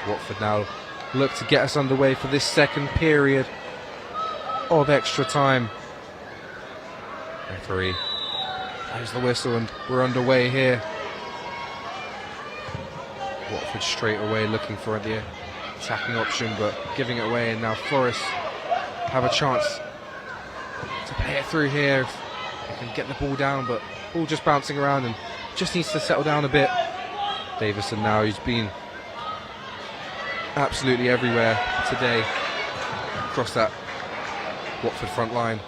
Watford now look to get us underway for this second period of extra time. Referee blows the whistle and we're underway here. Watford straight away looking for the attacking option but giving it away, and now Forest have a chance to play it through here if they can get the ball down, but ball just bouncing around and just needs to settle down a bit. Davison now, who's been absolutely everywhere today across that Watford front line.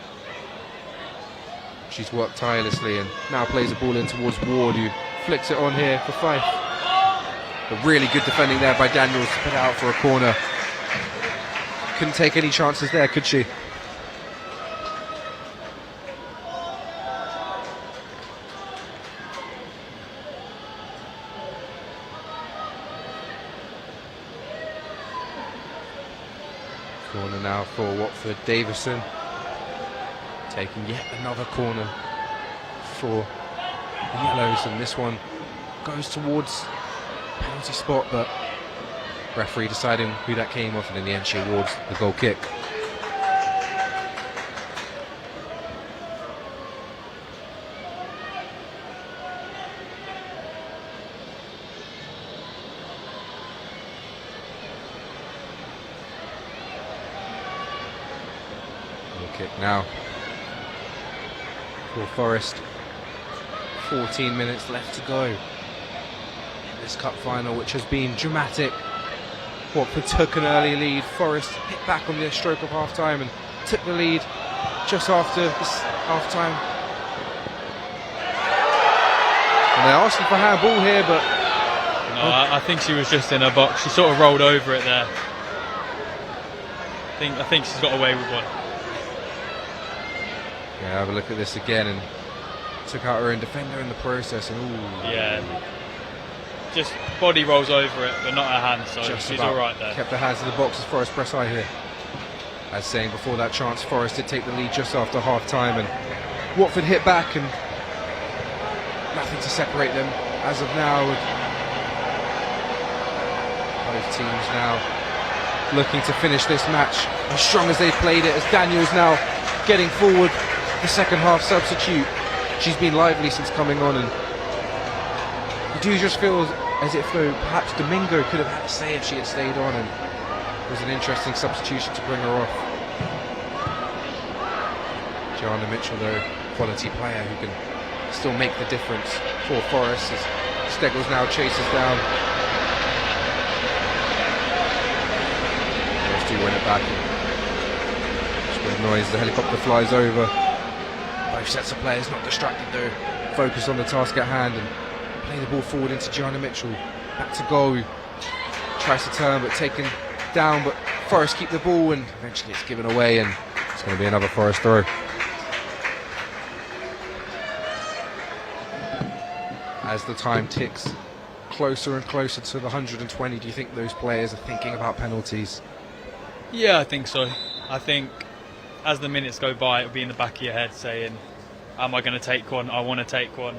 She's worked tirelessly and now plays the ball in towards Ward, who flicks it on here for Fife. But really good defending there by Daniels to put it out for a corner. Couldn't take any chances there, could she? Corner now for Watford. Davison taking yet another corner for the Yellows, and this one goes towards penalty spot, but referee deciding who that came off, and in the end she awards the goal kick. Goal kick now for Forest. 14 minutes left to go. This cup final, which has been dramatic. Watford took an early lead. Forest hit back on the stroke of half time and took the lead just after this half time. And they're asking for handball here, but no, I think she was just in her box. She sort of rolled over it there. I think she's got away with one. Yeah, have a look at this again, and took out her own defender in the process. And ooh, yeah. Just body rolls over it, but not her hand, so just she's all right there. Kept her hands in the box as Forest press high here. As saying before that chance, Forest did take the lead just after half time, and Watford hit back, and nothing to separate them as of now. Both teams now looking to finish this match as strong as they've played it, as Daniels now getting forward, the second half substitute. She's been lively since coming on, and you do just feel as if though perhaps Domingo could have had a say if she had stayed on, and it was an interesting substitution to bring her off. Joanna Mitchell though, quality player who can still make the difference for Forest, as Steggles now chases down. Forest do win it back. Just with noise, the helicopter flies over. Both sets of players not distracted though, focused on the task at hand, and play the ball forward into Gianna Mitchell. Back to goal. Tries to turn but taken down, but Forest keep the ball, and eventually it's given away, and it's going to be another Forest throw. As the time ticks closer and closer to the 120, do you think those players are thinking about penalties? Yeah, I think so. I think as the minutes go by, it'll be in the back of your head saying, am I going to take one? I want to take one.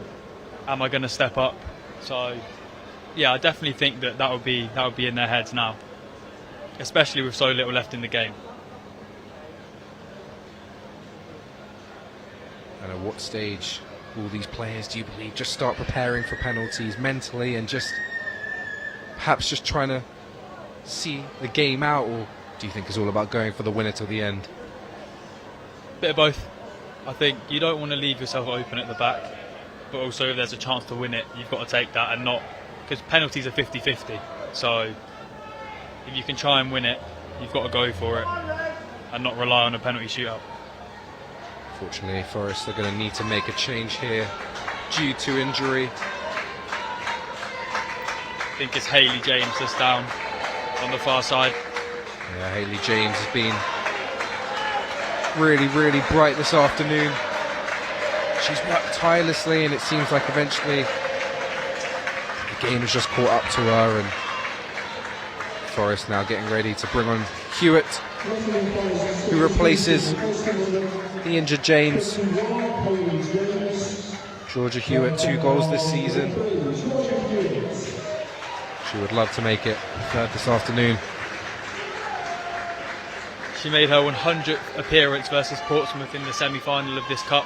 Am I going to step up? So, yeah, I definitely think that would be in their heads now, especially with so little left in the game. And at what stage will these players, do you believe, just start preparing for penalties mentally and just perhaps just trying to see the game out, or do you think it's all about going for the winner till the end? Bit of both. I think you don't want to leave yourself open at the back, but also if there's a chance to win it, you've got to take that, and not, because penalties are 50-50, so if you can try and win it, you've got to go for it and not rely on a penalty shootout. Fortunately, Forest are going to need to make a change here due to injury. I think it's Hayley James that's down on the far side. Yeah, Hayley James has been really, really bright this afternoon. She's worked tirelessly, and it seems like eventually the game has just caught up to her, and Forest now getting ready to bring on Hewitt, who replaces the injured James. Georgia Hewitt, 2 goals this season. She would love to make it third this afternoon. She made her 100th appearance versus Portsmouth in the semi-final of this cup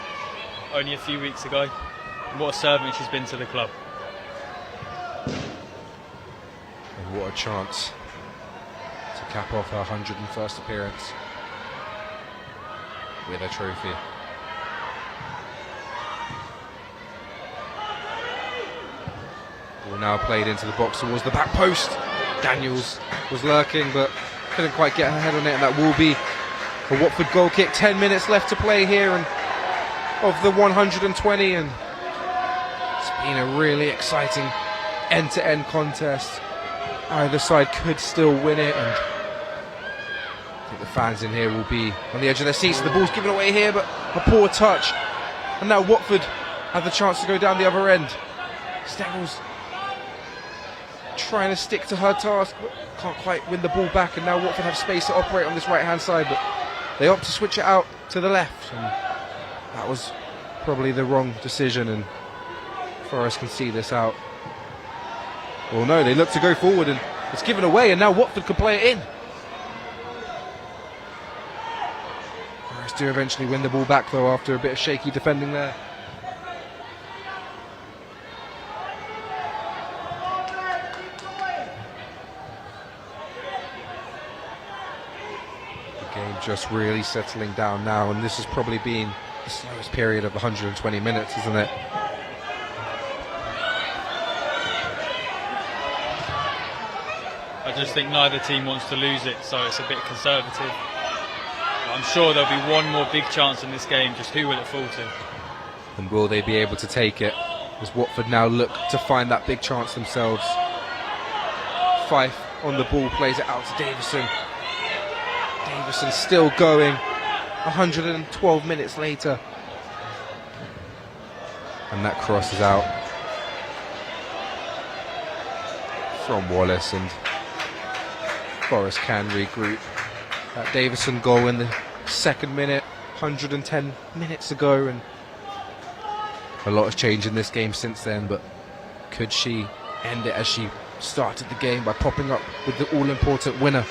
only a few weeks ago. And what a servant she's been to the club. And what a chance to cap off her 101st appearance with a trophy. Ball now played into the box towards the back post. Daniels was lurking but couldn't quite get her head on it, and that will be a Watford goal kick. 10 minutes left to play here and of the 120, and it's been a really exciting end-to-end contest. Either side could still win it, and I think the fans in here will be on the edge of their seats. The ball's given away here, but a poor touch, and now Watford have the chance to go down the other end. Steggles trying to stick to her task, but can't quite win the ball back, and now Watford have space to operate on this right-hand side, but they opt to switch it out to the left, and that was probably the wrong decision, and Forest can see this out. Well, no, they look to go forward, and it's given away, and now Watford can play it in. Forest do eventually win the ball back, though, after a bit of shaky defending there. Game just really settling down now, and this has probably been the slowest period of 120 minutes, isn't it? I just think neither team wants to lose it, so it's a bit conservative. I'm sure there'll be one more big chance in this game, just who will it fall to? And will they be able to take it? As Watford now look to find that big chance themselves. Fife on the ball, plays it out to Davison. Davison still going 112 minutes later, and that cross is out from Wallace, and Forest can regroup. That Davison goal in the second minute, 110 minutes ago, and a lot has changed in this game since then, but could she end it as she started the game by popping up with the all-important winner?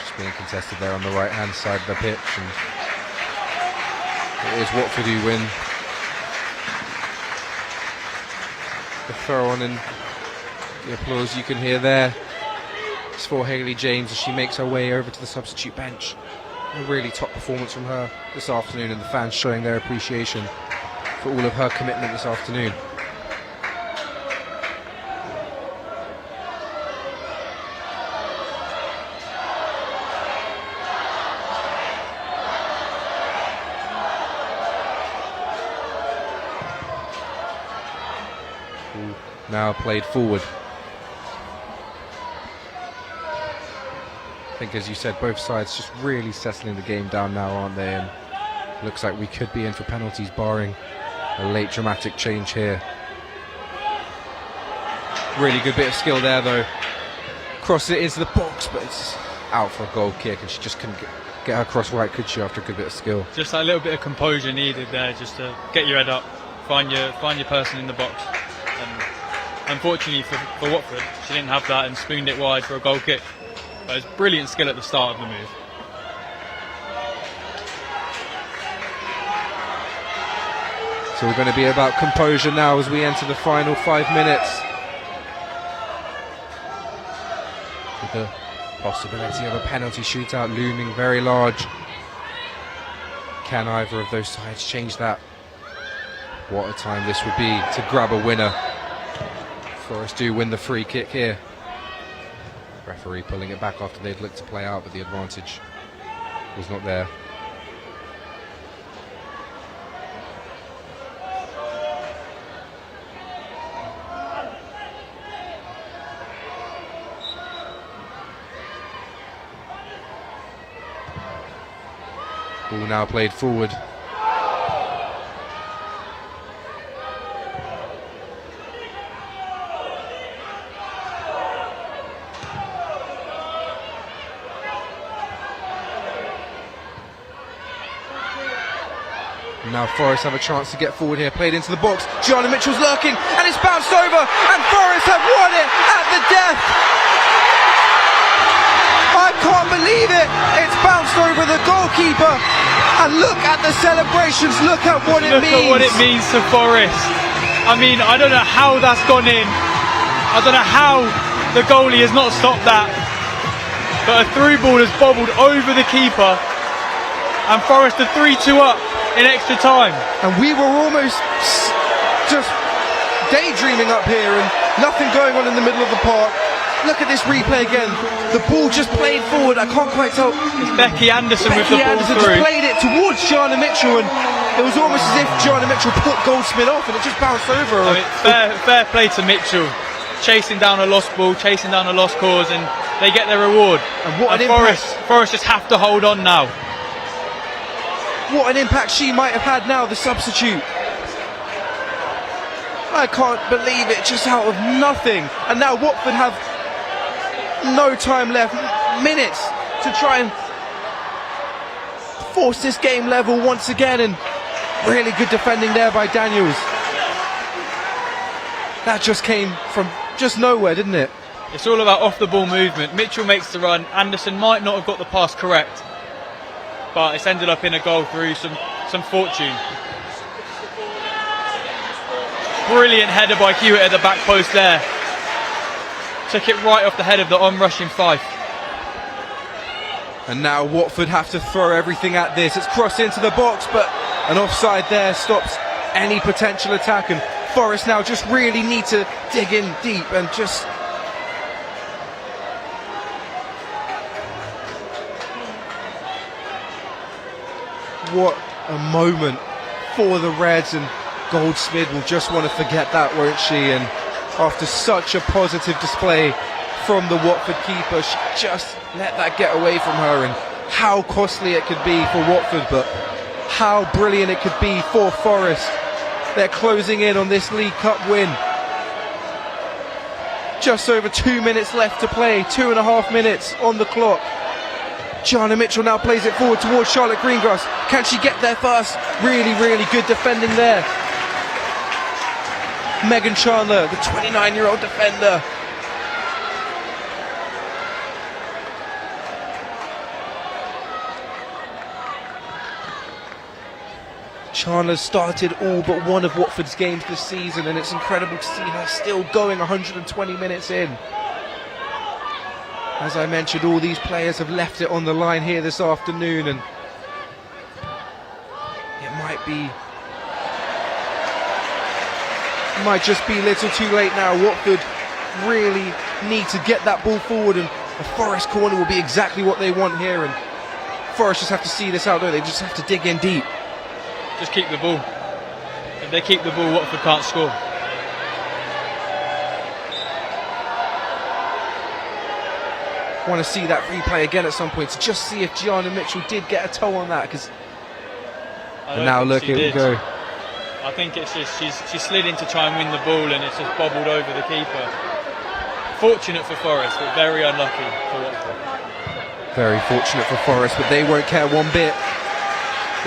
Just being contested there on the right hand side of the pitch, and it is Watford who win. The throw on and the applause you can hear there. It's for Hayley James as she makes her way over to the substitute bench. A really top performance from her this afternoon, and the fans showing their appreciation for all of her commitment this afternoon. Now played forward. I think, as you said, both sides just really settling the game down now, aren't they? And looks like we could be in for penalties, barring a late dramatic change here. Really good bit of skill there, though. Crosses it into the box, but it's out for a goal kick, and she just couldn't get her cross right, could she, after a good bit of skill? Just that little bit of composure needed there, just to get your head up, find your person in the box. And unfortunately for Watford, she didn't have that and spooned it wide for a goal kick. But it's brilliant skill at the start of the move. So we're going to be about composure now as we enter the final 5 minutes, with the possibility of a penalty shootout looming very large. Can either of those sides change that? What a time this would be to grab a winner. Forest do win the free kick here. Referee pulling it back after they'd looked to play out, but the advantage was not there. Ball now played forward. Now Forest have a chance to get forward here, played into the box. Gianna Mitchell's lurking, and it's bounced over, and Forest have won it at the death. I can't believe it. It's bounced over the goalkeeper, and look at the celebrations. Look at what it means. Look at what it means to Forest. I mean, I don't know how that's gone in. I don't know how the goalie has not stopped that. But a through ball has bobbled over the keeper, and Forest are 3-2 up in extra time. And we were almost just daydreaming up here, and nothing going on in the middle of the park. Look at this replay again. The ball just played forward. I can't quite tell. It's Becky Anderson with the ball Anderson through. Just played it towards Gianna Mitchell, and it was almost as if Gianna Mitchell put Goldsmith off, and it just bounced over. I mean, fair play to Mitchell, chasing down a lost ball, chasing down a lost cause, and they get their reward. And what an impact. Forest just have to hold on now. What an impact she might have had now, the substitute. I can't believe it, just out of nothing. And now Watford have no time left, minutes to try and force this game level once again, and really good defending there by Daniels. That just came from just nowhere, didn't it? It's all about off the ball movement. Mitchell makes the run. Anderson might not have got the pass correct, but it's ended up in a goal through some fortune. Brilliant header by Hewitt at the back post there. Took it right off the head of the on-rushing Fife. And now Watford have to throw everything at this. It's crossed into the box, but an offside there stops any potential attack, and Forest now just really need to dig in deep and just... What a moment for the Reds, and Goldsmith will just want to forget that, won't she? And after such a positive display from the Watford keeper, she just let that get away from her, and how costly it could be for Watford, but how brilliant it could be for Forest. They're closing in on this League Cup win. Just over 2 minutes left to play, 2.5 minutes on the clock. Gianna Mitchell now plays it forward towards Charlotte Greengrass. Can she get there first? Really, really good defending there. Megan Chandler, the 29-year-old defender. Chandler started all but one of Watford's games this season, and it's incredible to see her still going 120 minutes in. As I mentioned, all these players have left it on the line here this afternoon, and it might just be a little too late now. Watford really need to get that ball forward, and a Forest corner will be exactly what they want here, and Forest just have to see this out, don't they? They just have to dig in deep. Just keep the ball. If they keep the ball, Watford can't score. Want to see that replay again at some point to just see if Gianna Mitchell did get a toe on that, because now look, here we go. I think it's just she slid in to try and win the ball, and it's just bobbled over the keeper. Fortunate for Forest, but very unlucky for Watford. Very fortunate for Forest, but they won't care one bit.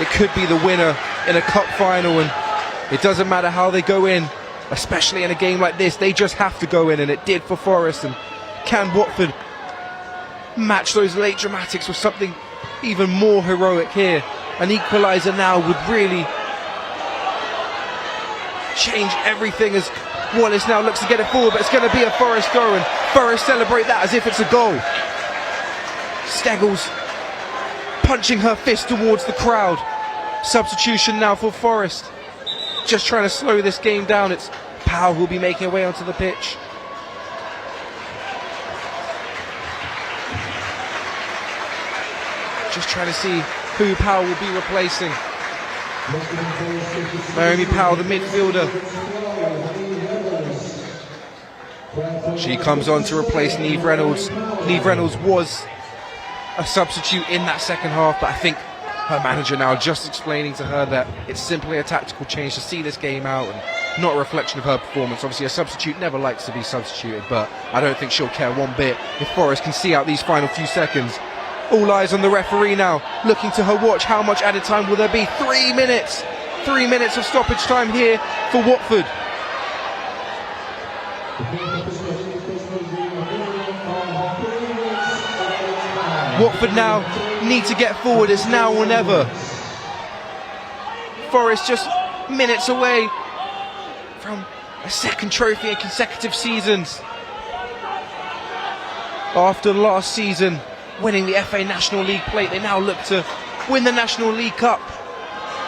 It could be the winner in a cup final, and it doesn't matter how they go in, especially in a game like this. They just have to go in, and it did for Forest. And can Watford match those late dramatics with something even more heroic here? An equaliser now would really change everything, as Wallace now looks to get it forward, but it's going to be a Forest goal, and Forest celebrate that as if it's a goal. Steggles punching her fist towards the crowd. Substitution now for Forest. Just trying to slow this game down. It's Powell who will be making her way onto the pitch. Just trying to see who Powell will be replacing. Naomi Powell, the midfielder. She comes on to replace Neve Reynolds. Neve Reynolds was a substitute in that second half, but I think her manager now just explaining to her that it's simply a tactical change to see this game out and not a reflection of her performance. Obviously a substitute never likes to be substituted, but I don't think she'll care one bit if Forest can see out these final few seconds. All eyes on the referee now, looking to her watch. How much added time will there be? 3 minutes. 3 minutes of stoppage time here for Watford. Watford now need to get forward. It's now or never. Forest just minutes away from a second trophy in consecutive seasons. After last season winning the FA National League plate, they now look to win the National League Cup.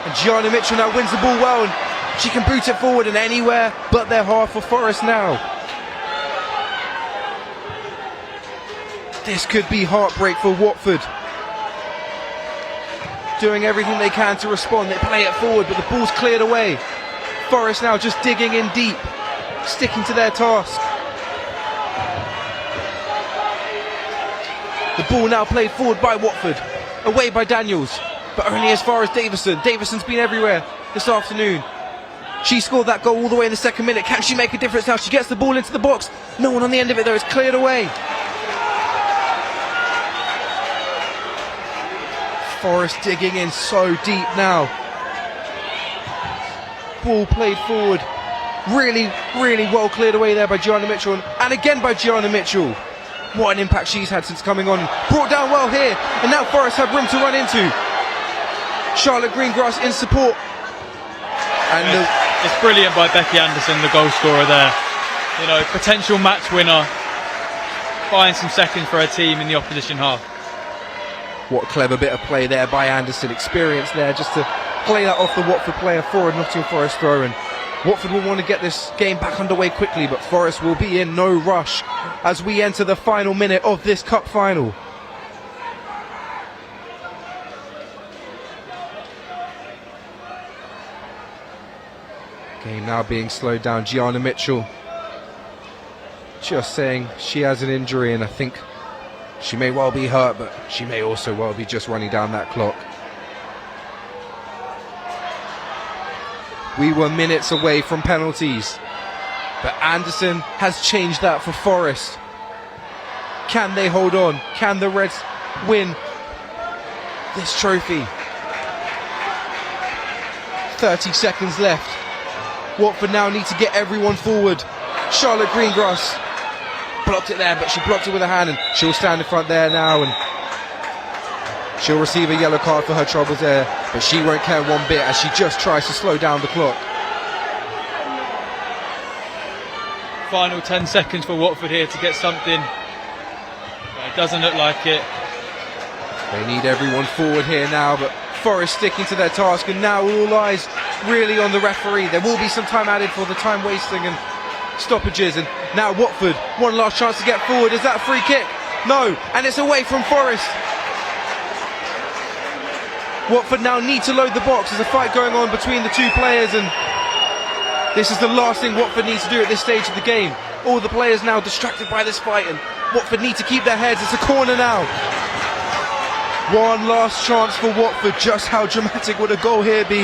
And Gianna Mitchell now wins the ball well, and she can boot it forward and anywhere but their half for Forest now. This could be heartbreak for Watford. Doing everything they can to respond. They play it forward, but the ball's cleared away. Forest now just digging in deep, sticking to their task. The ball now played forward by Watford, away by Daniels, but only as far as Davison. Davison's been everywhere this afternoon. She scored that goal all the way in the second minute. Can she make a difference now? She gets the ball into the box. No one on the end of it though. It's cleared away. Forest digging in so deep now. Ball played forward. Really, really well cleared away there by Gianna Mitchell. And again by Gianna Mitchell. What an impact she's had since coming on. Brought down well here. And now Forest have room to run into. Charlotte Greengrass in support. And it's brilliant by Becky Anderson, the goal scorer there. You know, potential match winner. Buying some seconds for her team in the opposition half. What a clever bit of play there by Anderson. Experience there just to play that off the Watford player for a Nottingham Forest throw. And Watford will want to get this game back underway quickly, but Forest will be in no rush as we enter the final minute of this cup final. Game now being slowed down. Gianna Mitchell just saying she has an injury, and I think she may well be hurt, but she may also well be just running down that clock. We were minutes away from penalties, but Anderson has changed that for Forest. Can they hold on? Can the Reds win this trophy? 30 seconds left. Watford now need to get everyone forward. Charlotte Greengrass blocked it there, but she blocked it with her hand, and she'll stand in front there now, and she'll receive a yellow card for her troubles there, but she won't care one bit as she just tries to slow down the clock. Final 10 seconds for Watford here to get something. It doesn't look like it. They need everyone forward here now, but Forest sticking to their task, and now all eyes really on the referee. There will be some time added for the time wasting and stoppages, and now Watford, one last chance to get forward. Is that a free kick? No, and it's away from Forest. Watford now need to load the box. There's a fight going on between the two players, and this is the last thing Watford needs to do at this stage of the game. All the players now distracted by this fight, and Watford need to keep their heads. It's a corner now. One last chance for Watford. Just how dramatic would a goal here be?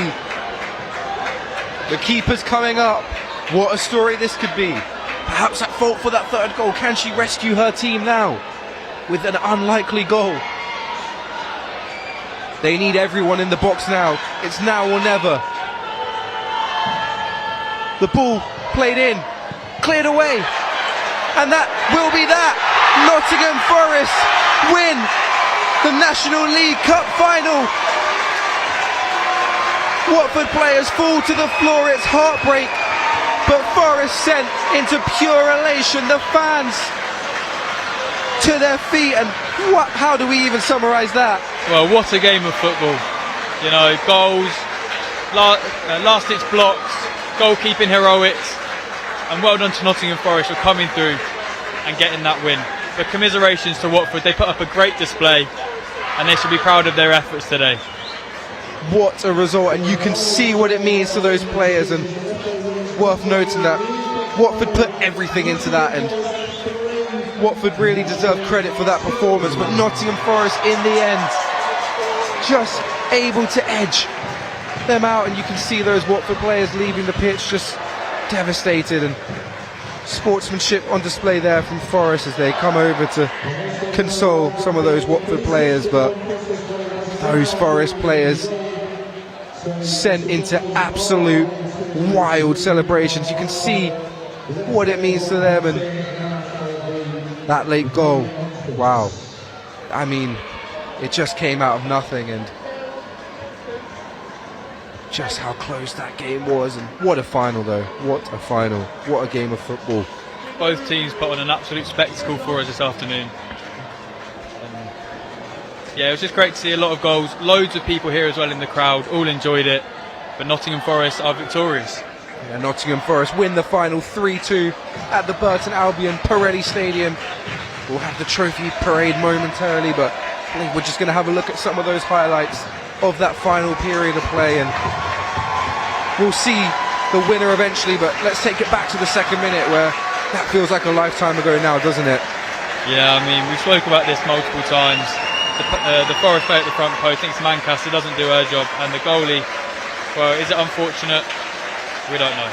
The keeper's coming up. What a story this could be. Perhaps at fault for that third goal. Can she rescue her team now with an unlikely goal? They need everyone in the box now. It's now or never. The ball played in, cleared away, and that will be that. Nottingham Forest win the National League Cup final. Watford players fall to the floor. It's heartbreak, but Forest sent into pure elation. The fans to their feet, and how do we even summarise that? Well, what a game of football. You know, goals, last-ditch blocks, goalkeeping heroics, and well done to Nottingham Forest for coming through and getting that win. But commiserations to Watford. They put up a great display, and they should be proud of their efforts today. What a result, and you can see what it means to those players, and worth noting that Watford put everything into that, and Watford really deserve credit for that performance, but Nottingham Forest in the end just able to edge them out, and you can see those Watford players leaving the pitch just devastated, and sportsmanship on display there from Forest as they come over to console some of those Watford players. But those Forest players sent into absolute wild celebrations. You can see what it means to them, and that late goal, wow. I mean, it just came out of nothing, and just how close that game was. And what a final though, what a final, what a game of football. Both teams put on an absolute spectacle for us this afternoon. Yeah, it was just great to see a lot of goals, loads of people here as well in the crowd, all enjoyed it, but Nottingham Forest are victorious. Yeah, Nottingham Forest win the final 3-2 at the Burton Albion Pirelli Stadium. We'll have the trophy parade momentarily, but I think we're just going to have a look at some of those highlights of that final period of play, and we'll see the winner eventually. But let's take it back to the second minute, where that feels like a lifetime ago now, doesn't it? Yeah, I mean, we spoke about this multiple times. The Forest player at the front post thinks Manchester doesn't do her job, and the goalie, well, is it unfortunate? We don't know.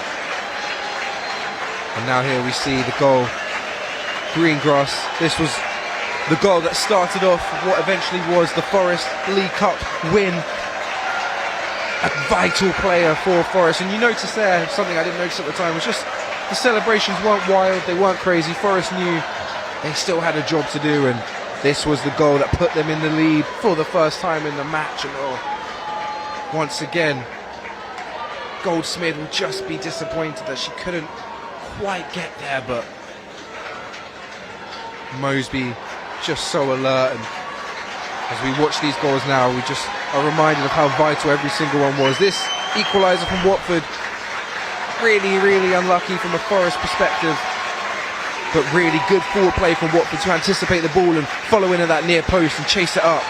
And now here we see the goal. Greengrass. This was the goal that started off what eventually was the Forest League Cup win. A vital player for Forest. And you notice there, something I didn't notice at the time, was just the celebrations weren't wild, they weren't crazy. Forest knew they still had a job to do, and this was the goal that put them in the lead for the first time in the match. And once again, Goldsmith will just be disappointed that she couldn't quite get there, but Mosby just so alert. And as we watch these goals now, we just are reminded of how vital every single one was. This equaliser from Watford, really, really unlucky from a Forest perspective, but really good forward play from Watford to anticipate the ball and follow into that near post and chase it up.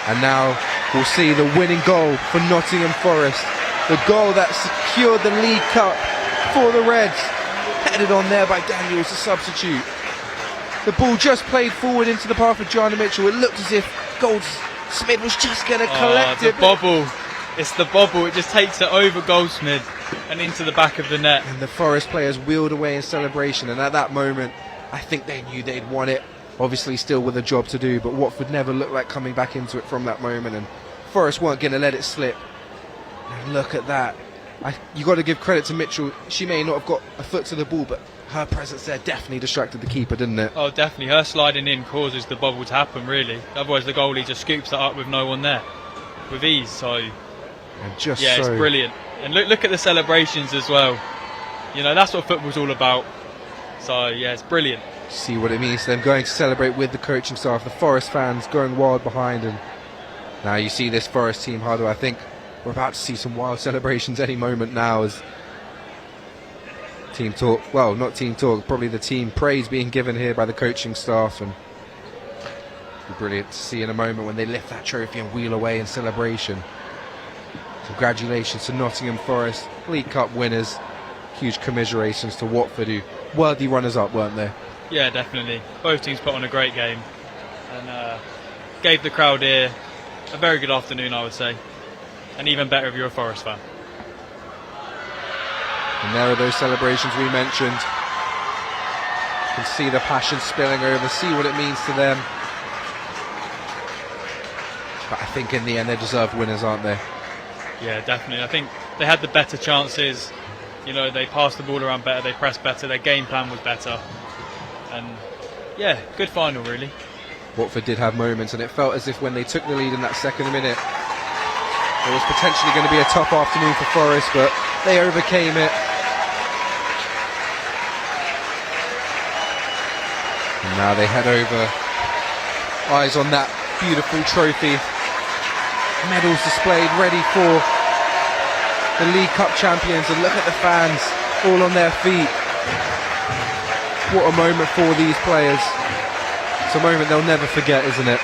And now we'll see the winning goal for Nottingham Forest, the goal that secured the League Cup for the Reds, headed on there by Daniels, the substitute. The ball just played forward into the path of Joanna Mitchell. It looked as if Goldsmith was just going to collect it. The bobble. It's the bobble. It just takes it over Goldsmith and into the back of the net. And the Forest players wheeled away in celebration. And at that moment, I think they knew they'd won it. Obviously still with a job to do, but Watford never looked like coming back into it from that moment. And Forest weren't going to let it slip. And look at that. You got to give credit to Mitchell. She may not have got a foot to the ball, but her presence there definitely distracted the keeper, didn't it? Oh, definitely. Her sliding in causes the bobble to happen, really. Otherwise, the goalie just scoops it up with no one there, with ease. So, and just yeah, so, it's brilliant. And look at the celebrations as well. You know, that's what football's all about. So, yeah, it's brilliant. See what it means to them going to celebrate with the coaching staff, the Forest fans going wild behind, and now you see this Forest team, Hardo. I think we're about to see some wild celebrations any moment now as team talk, well, not team talk, probably the team praise being given here by the coaching staff. And it'll be brilliant to see in a moment when they lift that trophy and wheel away in celebration. Congratulations to Nottingham Forest, League Cup winners. Huge commiserations to Watford, who worthy runners-up, weren't they? Yeah, definitely. Both teams put on a great game and gave the crowd here a very good afternoon, I would say. And even better if you're a Forest fan. And there are those celebrations we mentioned. You can see the passion spilling over, see what it means to them. But I think in the end they're deserved winners, aren't they? Yeah, definitely. I think they had the better chances. You know, they passed the ball around better, they pressed better, their game plan was better. And yeah, good final really. Watford did have moments, and it felt as if when they took the lead in that second minute, it was potentially going to be a tough afternoon for Forest, but they overcame it. And now they head over, eyes on that beautiful trophy, medals displayed, ready for the League Cup champions. And look at the fans all on their feet. What a moment for these players. It's a moment they'll never forget, isn't it?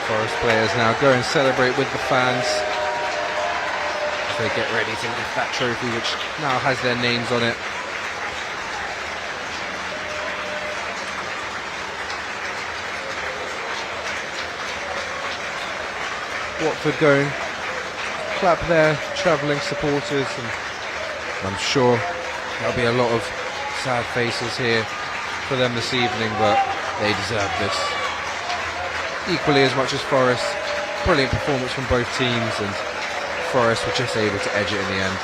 Forest players now go and celebrate with the fans. Watford get ready to lift that trophy, which now has their names on it. Watford going, clap their travelling supporters, and I'm sure there'll be a lot of sad faces here for them this evening, but they deserve this. Equally as much as Forest. Brilliant performance from both teams, and Forest were just able to edge it in the end.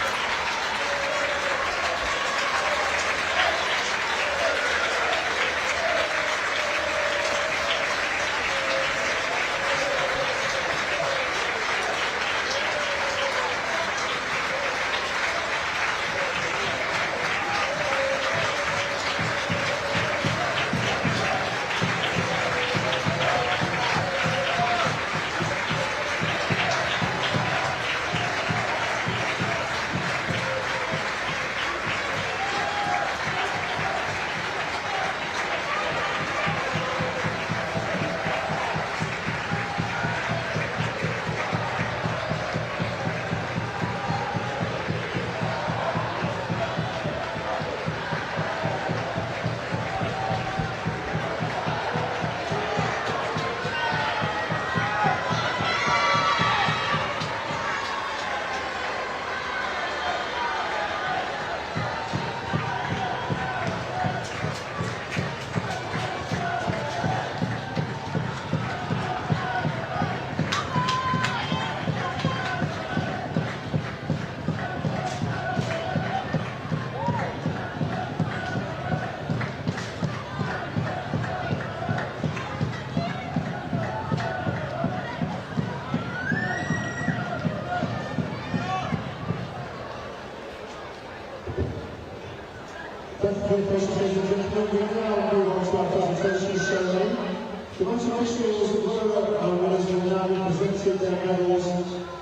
The most officials of Relive and winners will now be presented their medals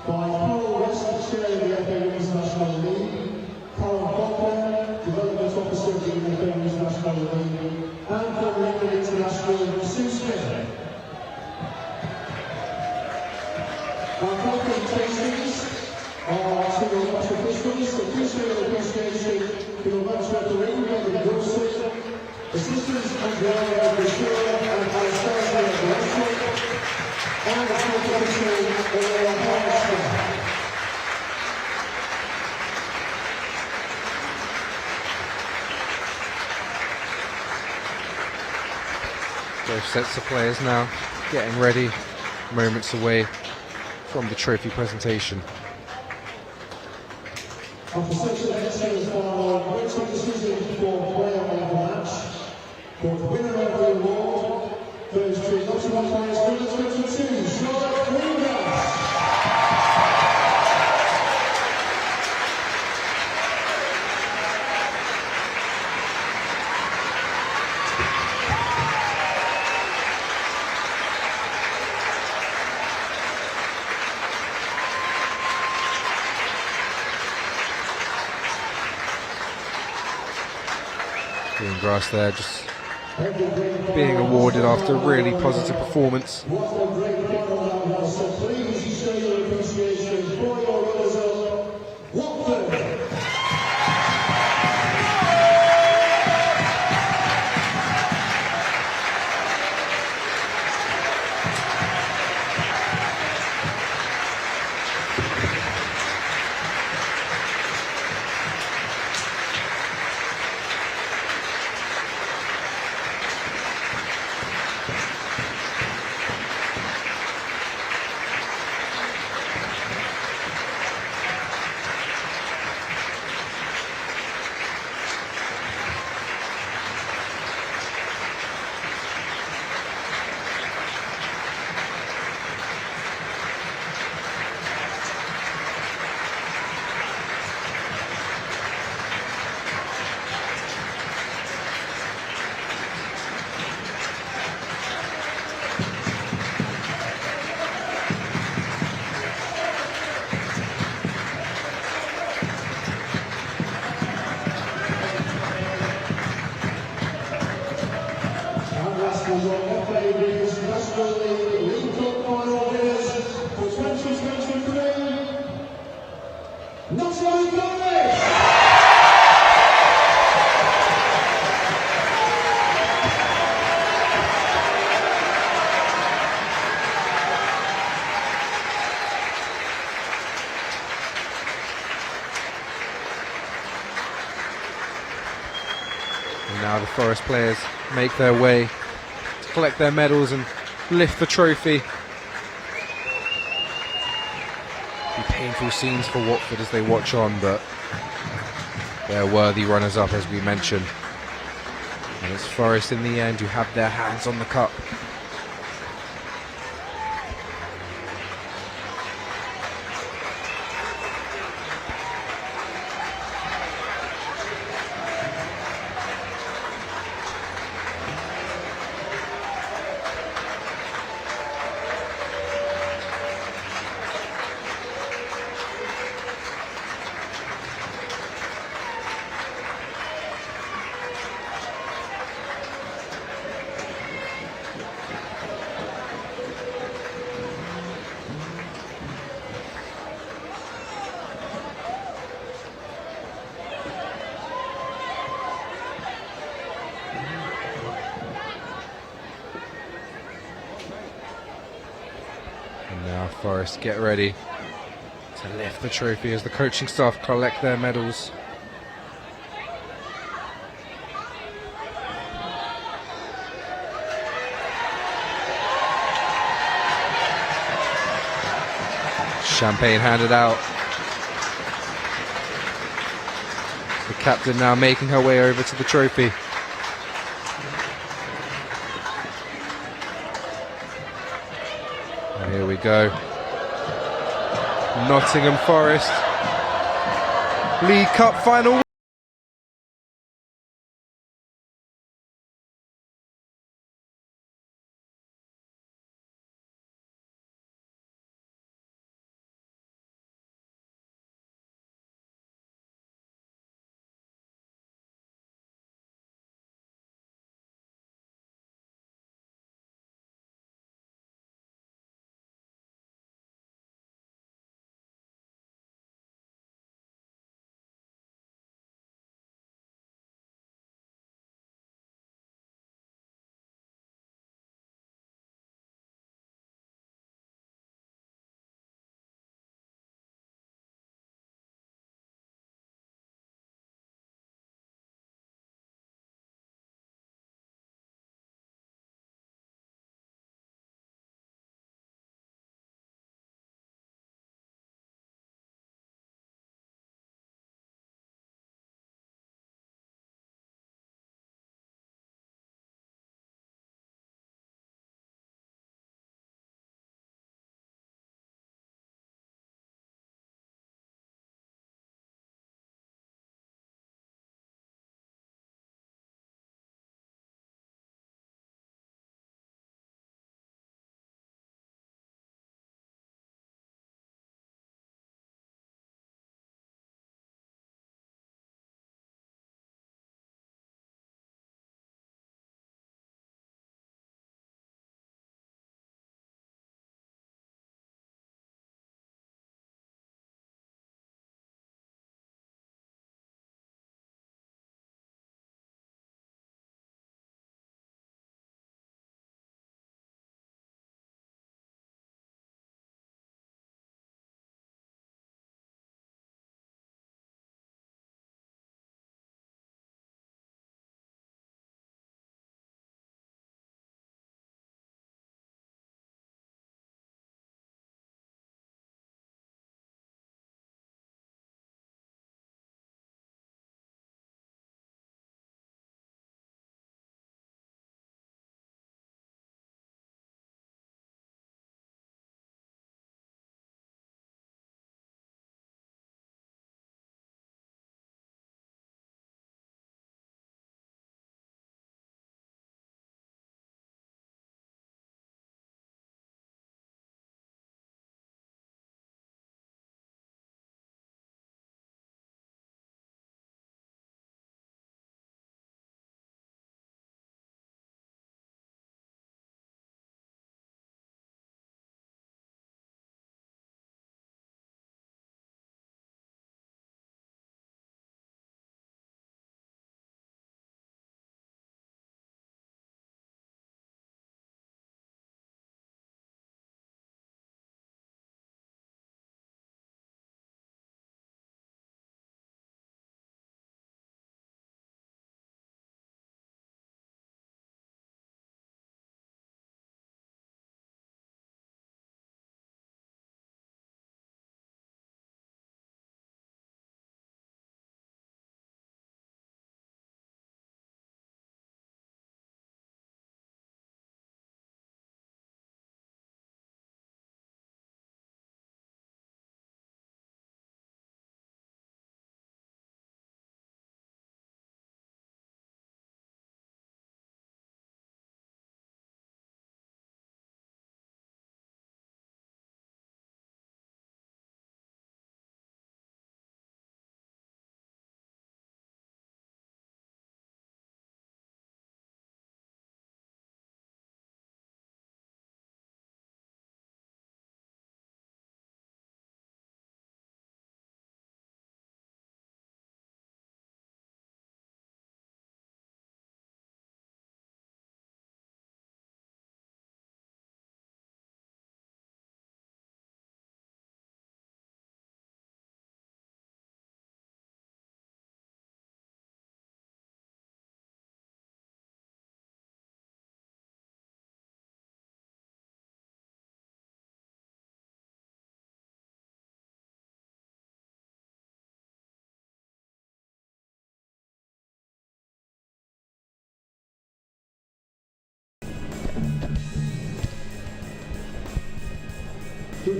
by Carl West, Chair of the FA Women's National League, Carl Butler, Development Officer of the FA Women's National League, and former England International Sue Smith. Our welcome tastings are to the match officials, so please show your appreciation to the match referee, Robert Wilson, assistants Andrea Bashir and Anastasia Gillespie, and the fourth official, Laura Harmster. Both sets of players now getting ready, moments away from the trophy presentation. After such an excellent final, great decision for player of the match. For the winner of the award goes to Nottingham Forest number 22, Charlotte Greengrass. Greengrass there, just being awarded after a really positive performance. What a great final that was. So please show your appreciation for your runners-up, Watford. Nottingham Forest! And now the Forest players make their way to collect their medals and lift the trophy. Be painful scenes for Watford as they watch on, but they're worthy runners-up, as we mentioned. And it's Forest in the end who have their hands on the cup. And now Forest get ready to lift the trophy as the coaching staff collect their medals. Champagne handed out. The captain now making her way over to the trophy. And here we go. Nottingham Forest League Cup final.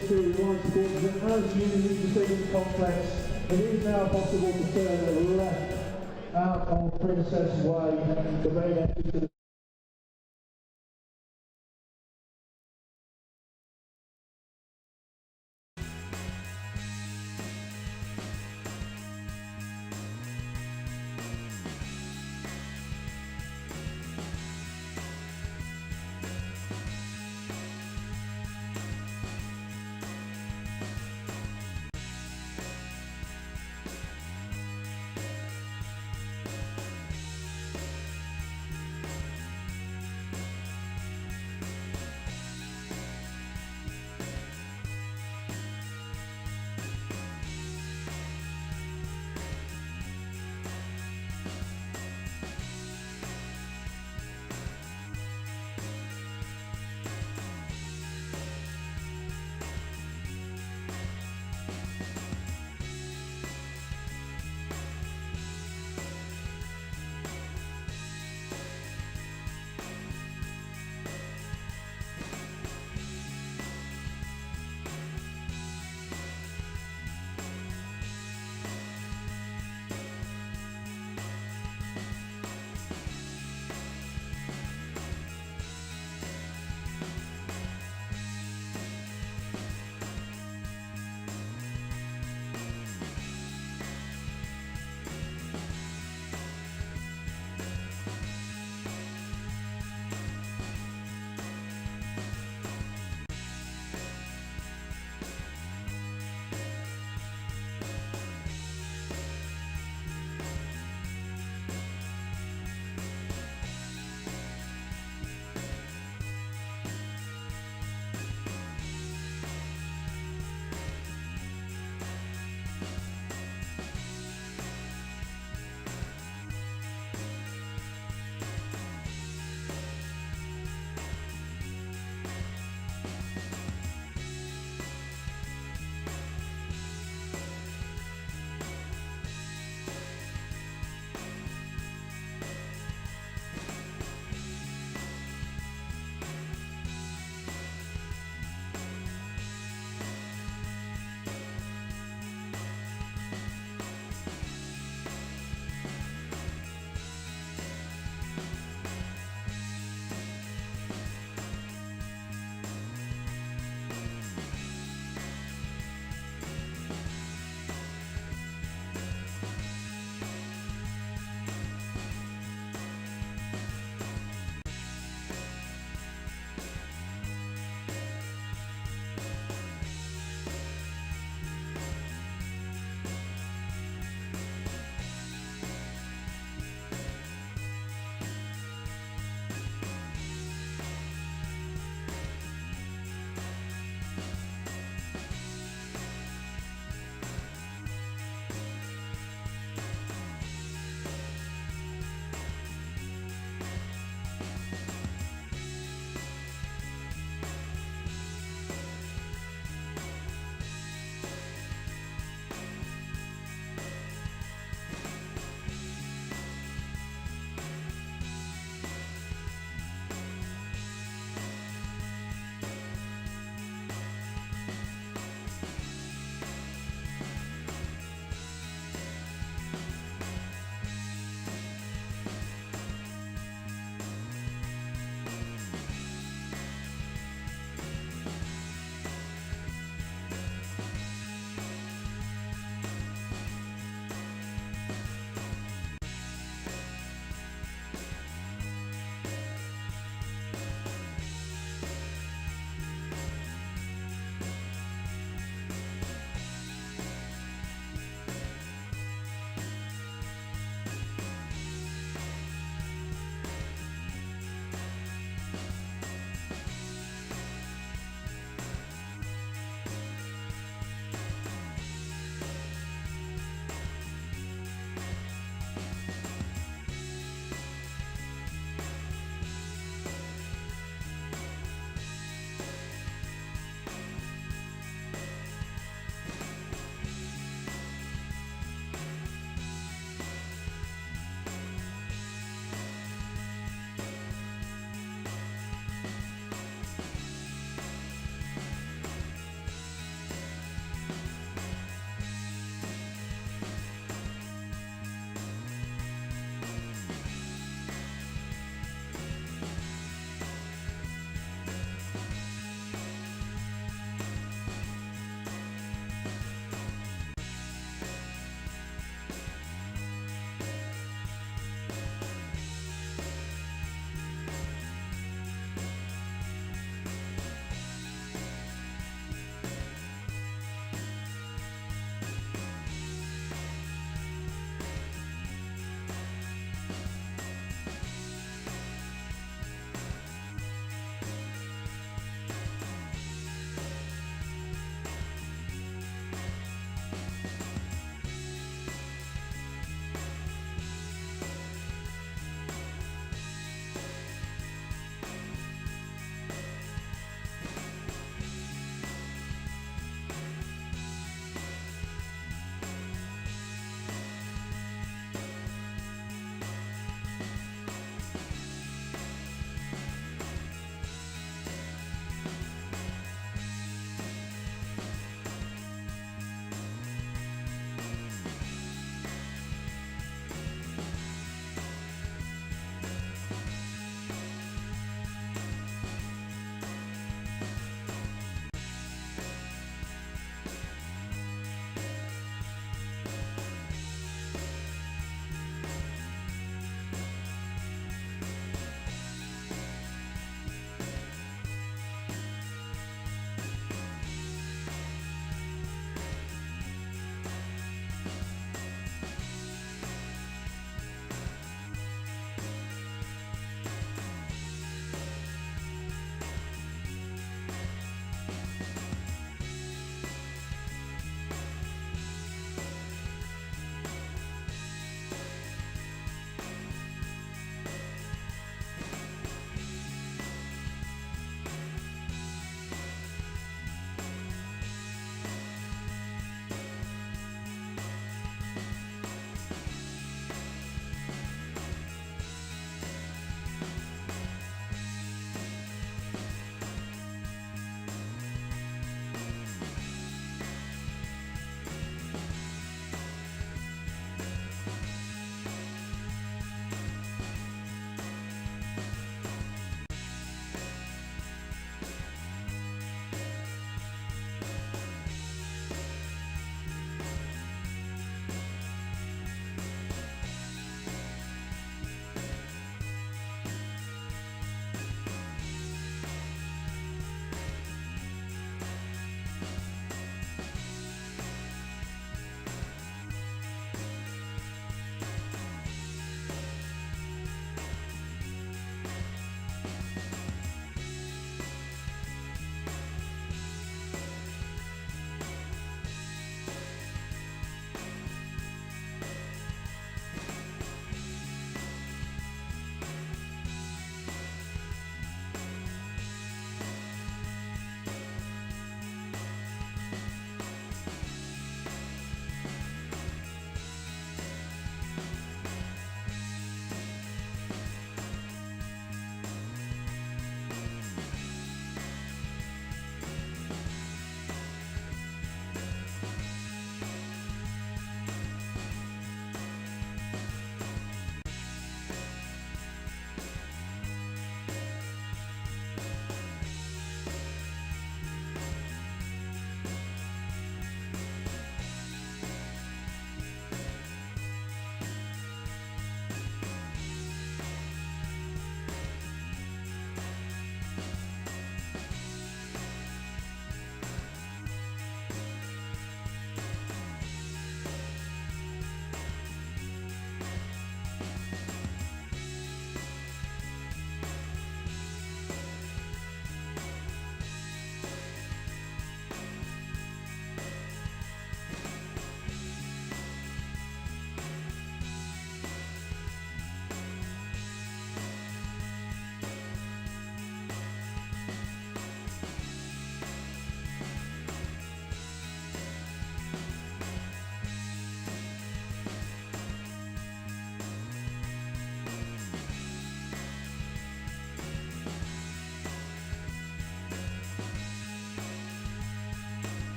history of line supporters, and as you reach the stadium complex, it is now possible to turn left out on Princess Way, the main entrance to the